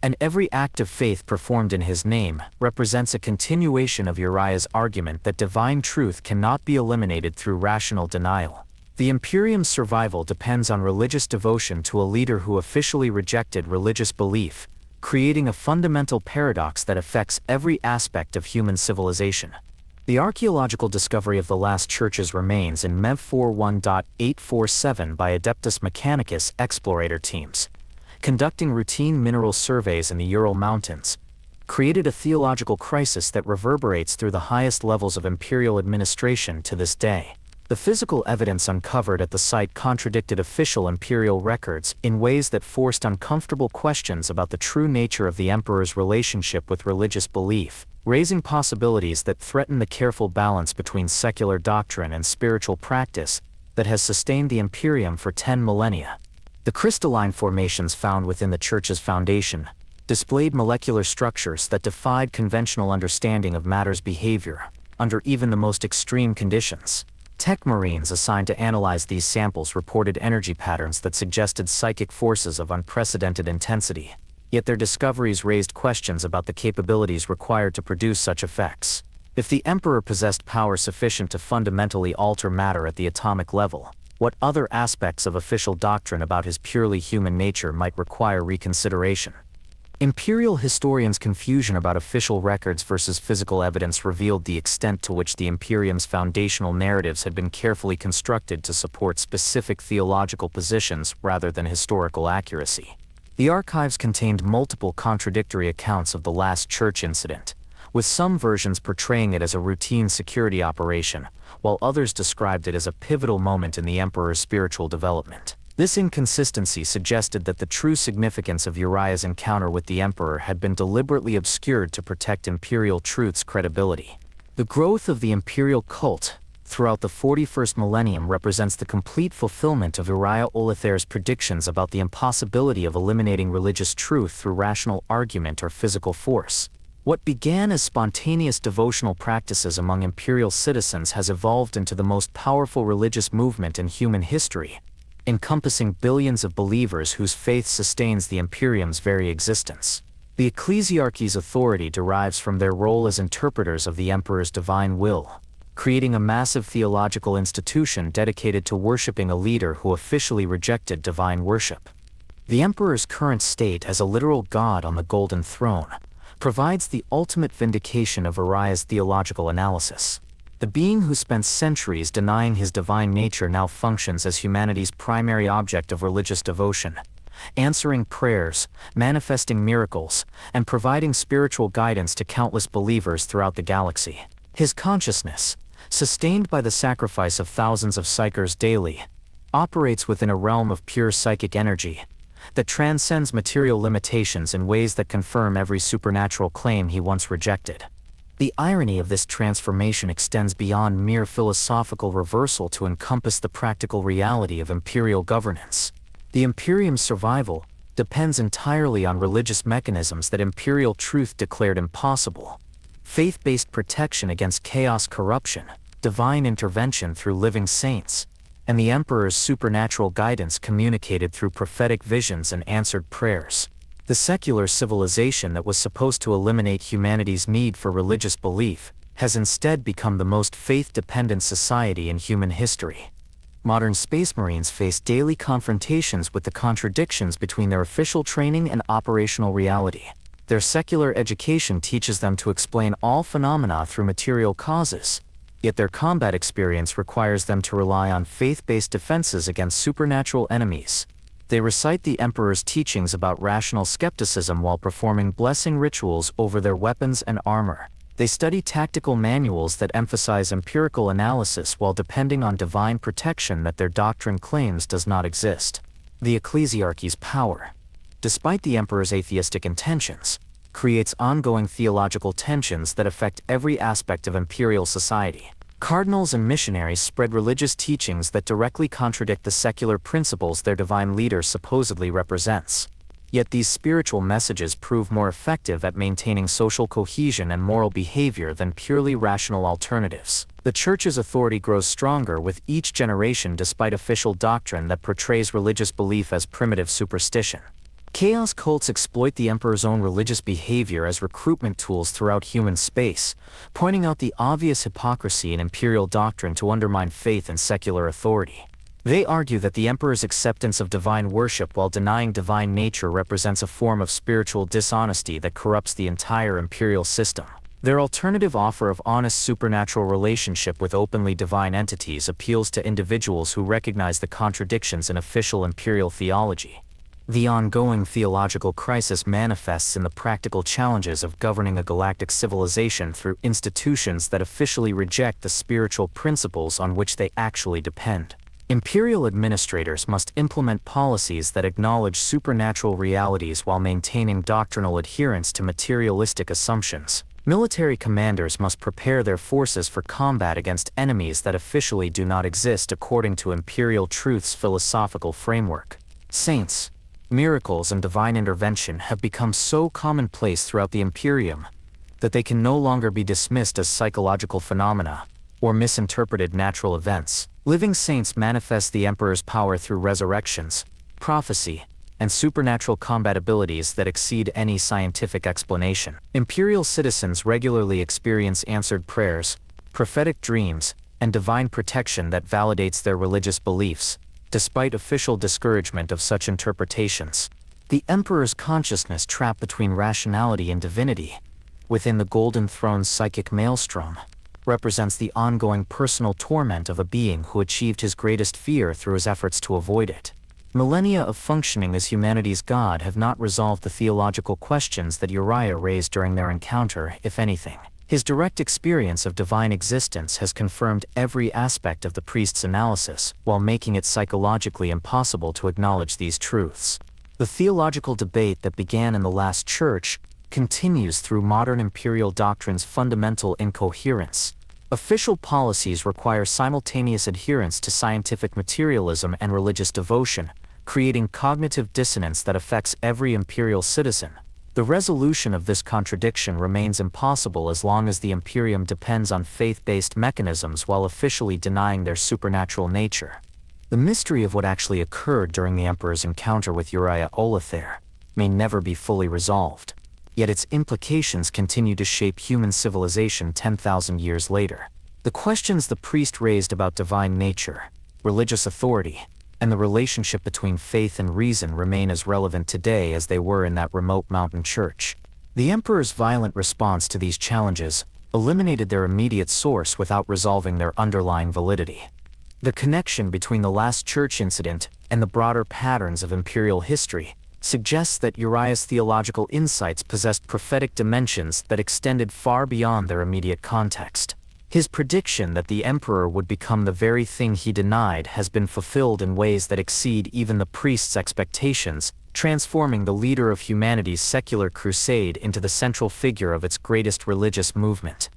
and every act of faith performed in his name represents a continuation of Uriah's argument that divine truth cannot be eliminated through rational denial. The Imperium's survival depends on religious devotion to a leader who officially rejected religious belief, creating a fundamental paradox that affects every aspect of human civilization. The archaeological discovery of the last church's remains in MEV 41.847 by Adeptus Mechanicus explorator teams, conducting routine mineral surveys in the Ural Mountains, created a theological crisis that reverberates through the highest levels of imperial administration to this day. The physical evidence uncovered at the site contradicted official imperial records in ways that forced uncomfortable questions about the true nature of the emperor's relationship with religious belief, raising possibilities that threaten the careful balance between secular doctrine and spiritual practice that has sustained the Imperium for 10 millennia. The crystalline formations found within the church's foundation displayed molecular structures that defied conventional understanding of matter's behavior under even the most extreme conditions. Tech Marines assigned to analyze these samples reported energy patterns that suggested psychic forces of unprecedented intensity, yet their discoveries raised questions about the capabilities required to produce such effects. If the Emperor possessed power sufficient to fundamentally alter matter at the atomic level, what other aspects of official doctrine about his purely human nature might require reconsideration? Imperial historians' confusion about official records versus physical evidence revealed the extent to which the Imperium's foundational narratives had been carefully constructed to support specific theological positions rather than historical accuracy. The archives contained multiple contradictory accounts of the last church incident, with some versions portraying it as a routine security operation, while others described it as a pivotal moment in the emperor's spiritual development. This inconsistency suggested that the true significance of Uriah's encounter with the emperor had been deliberately obscured to protect imperial truth's credibility. The growth of the imperial cult throughout the 41st millennium represents the complete fulfillment of Uriah Olathaire's predictions about the impossibility of eliminating religious truth through rational argument or physical force. What began as spontaneous devotional practices among imperial citizens has evolved into the most powerful religious movement in human history, encompassing billions of believers whose faith sustains the imperium's very existence. The ecclesiarchy's authority derives from their role as interpreters of the emperor's divine will, creating a massive theological institution dedicated to worshiping a leader who officially rejected divine worship. The emperor's current state as a literal god on the golden throne provides the ultimate vindication of Uriah's theological analysis. The being who spent centuries denying his divine nature now functions as humanity's primary object of religious devotion, answering prayers, manifesting miracles, and providing spiritual guidance to countless believers throughout the galaxy. His consciousness, sustained by the sacrifice of thousands of psychers daily, operates within a realm of pure psychic energy that transcends material limitations in ways that confirm every supernatural claim he once rejected. The irony of this transformation extends beyond mere philosophical reversal to encompass the practical reality of imperial governance. The imperium's survival depends entirely on religious mechanisms that imperial truth declared impossible: faith-based protection against chaos, corruption, divine intervention through living saints, and the emperor's supernatural guidance communicated through prophetic visions and answered prayers. The secular civilization that was supposed to eliminate humanity's need for religious belief has instead become the most faith-dependent society in human history. Modern Space Marines face daily confrontations with the contradictions between their official training and operational reality. Their secular education teaches them to explain all phenomena through material causes, yet their combat experience requires them to rely on faith-based defenses against supernatural enemies. They recite the Emperor's teachings about rational skepticism while performing blessing rituals over their weapons and armor. They study tactical manuals that emphasize empirical analysis while depending on divine protection that their doctrine claims does not exist. The ecclesiarchy's power, despite the Emperor's atheistic intentions, creates ongoing theological tensions that affect every aspect of imperial society. Cardinals and missionaries spread religious teachings that directly contradict the secular principles their divine leader supposedly represents. Yet these spiritual messages prove more effective at maintaining social cohesion and moral behavior than purely rational alternatives. The Church's authority grows stronger with each generation despite official doctrine that portrays religious belief as primitive superstition. Chaos cults exploit the Emperor's own religious behavior as recruitment tools throughout human space, pointing out the obvious hypocrisy in imperial doctrine to undermine faith and secular authority. They argue that the Emperor's acceptance of divine worship while denying divine nature represents a form of spiritual dishonesty that corrupts the entire imperial system. Their alternative offer of honest supernatural relationship with openly divine entities appeals to individuals who recognize the contradictions in official imperial theology. The ongoing theological crisis manifests in the practical challenges of governing a galactic civilization through institutions that officially reject the spiritual principles on which they actually depend. Imperial administrators must implement policies that acknowledge supernatural realities while maintaining doctrinal adherence to materialistic assumptions. Military commanders must prepare their forces for combat against enemies that officially do not exist according to imperial truth's philosophical framework. Saints, miracles, and divine intervention have become so commonplace throughout the Imperium that they can no longer be dismissed as psychological phenomena or misinterpreted natural events. Living saints manifest the Emperor's power through resurrections, prophecy, and supernatural combat abilities that exceed any scientific explanation. Imperial citizens regularly experience answered prayers, prophetic dreams, and divine protection that validates their religious beliefs. Despite official discouragement of such interpretations, the Emperor's consciousness trapped between rationality and divinity, within the Golden Throne's psychic maelstrom, represents the ongoing personal torment of a being who achieved his greatest fear through his efforts to avoid it. Millennia of functioning as humanity's God have not resolved the theological questions that Uriah raised during their encounter, if anything. His direct experience of divine existence has confirmed every aspect of the priest's analysis, while making it psychologically impossible to acknowledge these truths. The theological debate that began in the last church continues through modern imperial doctrine's fundamental incoherence. Official policies require simultaneous adherence to scientific materialism and religious devotion, creating cognitive dissonance that affects every imperial citizen. The resolution of this contradiction remains impossible as long as the Imperium depends on faith-based mechanisms while officially denying their supernatural nature. The mystery of what actually occurred during the Emperor's encounter with Uriah Olathaire may never be fully resolved, yet its implications continue to shape human civilization 10,000 years later. The questions the priest raised about divine nature, religious authority, and the relationship between faith and reason remain as relevant today as they were in that remote mountain church. The Emperor's violent response to these challenges eliminated their immediate source without resolving their underlying validity. The connection between the last church incident and the broader patterns of imperial history suggests that Uriah's theological insights possessed prophetic dimensions that extended far beyond their immediate context. His prediction that the emperor would become the very thing he denied has been fulfilled in ways that exceed even the priest's expectations, transforming the leader of humanity's secular crusade into the central figure of its greatest religious movement.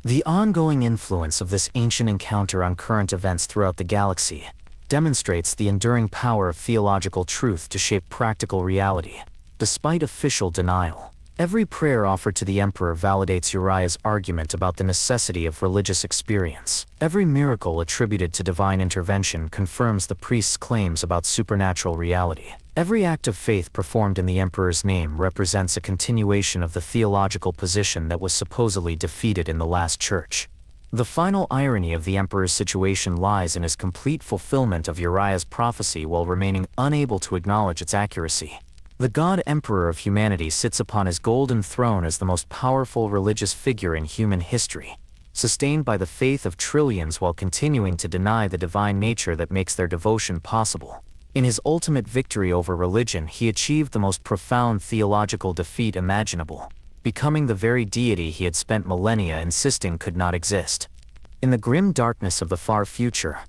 The ongoing influence of this ancient encounter on current events throughout the galaxy demonstrates the enduring power of theological truth to shape practical reality. Despite official denial, every prayer offered to the emperor validates Uriah's argument about the necessity of religious experience. Every miracle attributed to divine intervention confirms the priest's claims about supernatural reality. Every act of faith performed in the emperor's name represents a continuation of the theological position that was supposedly defeated in the last church. The final irony of the emperor's situation lies in his complete fulfillment of Uriah's prophecy while remaining unable to acknowledge its accuracy. The God Emperor of humanity sits upon his golden throne as the most powerful religious figure in human history, sustained by the faith of trillions while continuing to deny the divine nature that makes their devotion possible. In his ultimate victory over religion, he achieved the most profound theological defeat imaginable, becoming the very deity he had spent millennia insisting could not exist. In the grim darkness of the far future,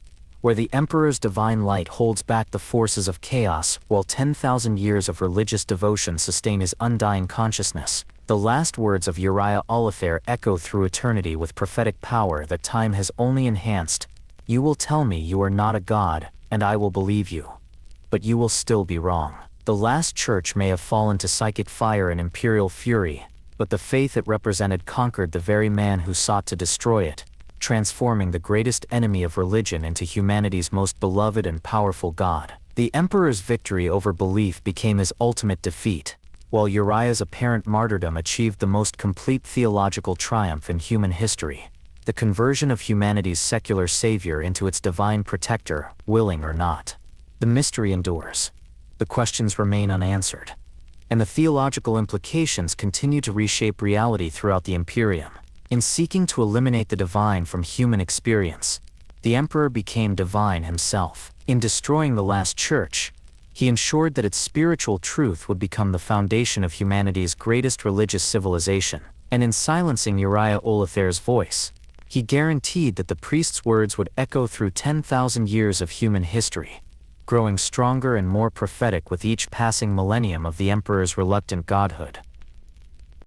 where the Emperor's divine light holds back the forces of chaos while 10,000 years of religious devotion sustain his undying consciousness, the last words of Uriah Olathaire echo through eternity with prophetic power that time has only enhanced. "You will tell me you are not a god, and I will believe you. But you will still be wrong." The last church may have fallen to psychic fire and imperial fury, but the faith it represented conquered the very man who sought to destroy it, transforming the greatest enemy of religion into humanity's most beloved and powerful God. The emperor's victory over belief became his ultimate defeat, while Uriah's apparent martyrdom achieved the most complete theological triumph in human history, the conversion of humanity's secular savior into its divine protector, willing or not. The mystery endures. The questions remain unanswered, and the theological implications continue to reshape reality throughout the Imperium. In seeking to eliminate the divine from human experience, the emperor became divine himself. In destroying the last church, he ensured that its spiritual truth would become the foundation of humanity's greatest religious civilization. And in silencing Uriah Olathaire's voice, he guaranteed that the priest's words would echo through 10,000 years of human history, growing stronger and more prophetic with each passing millennium of the emperor's reluctant godhood.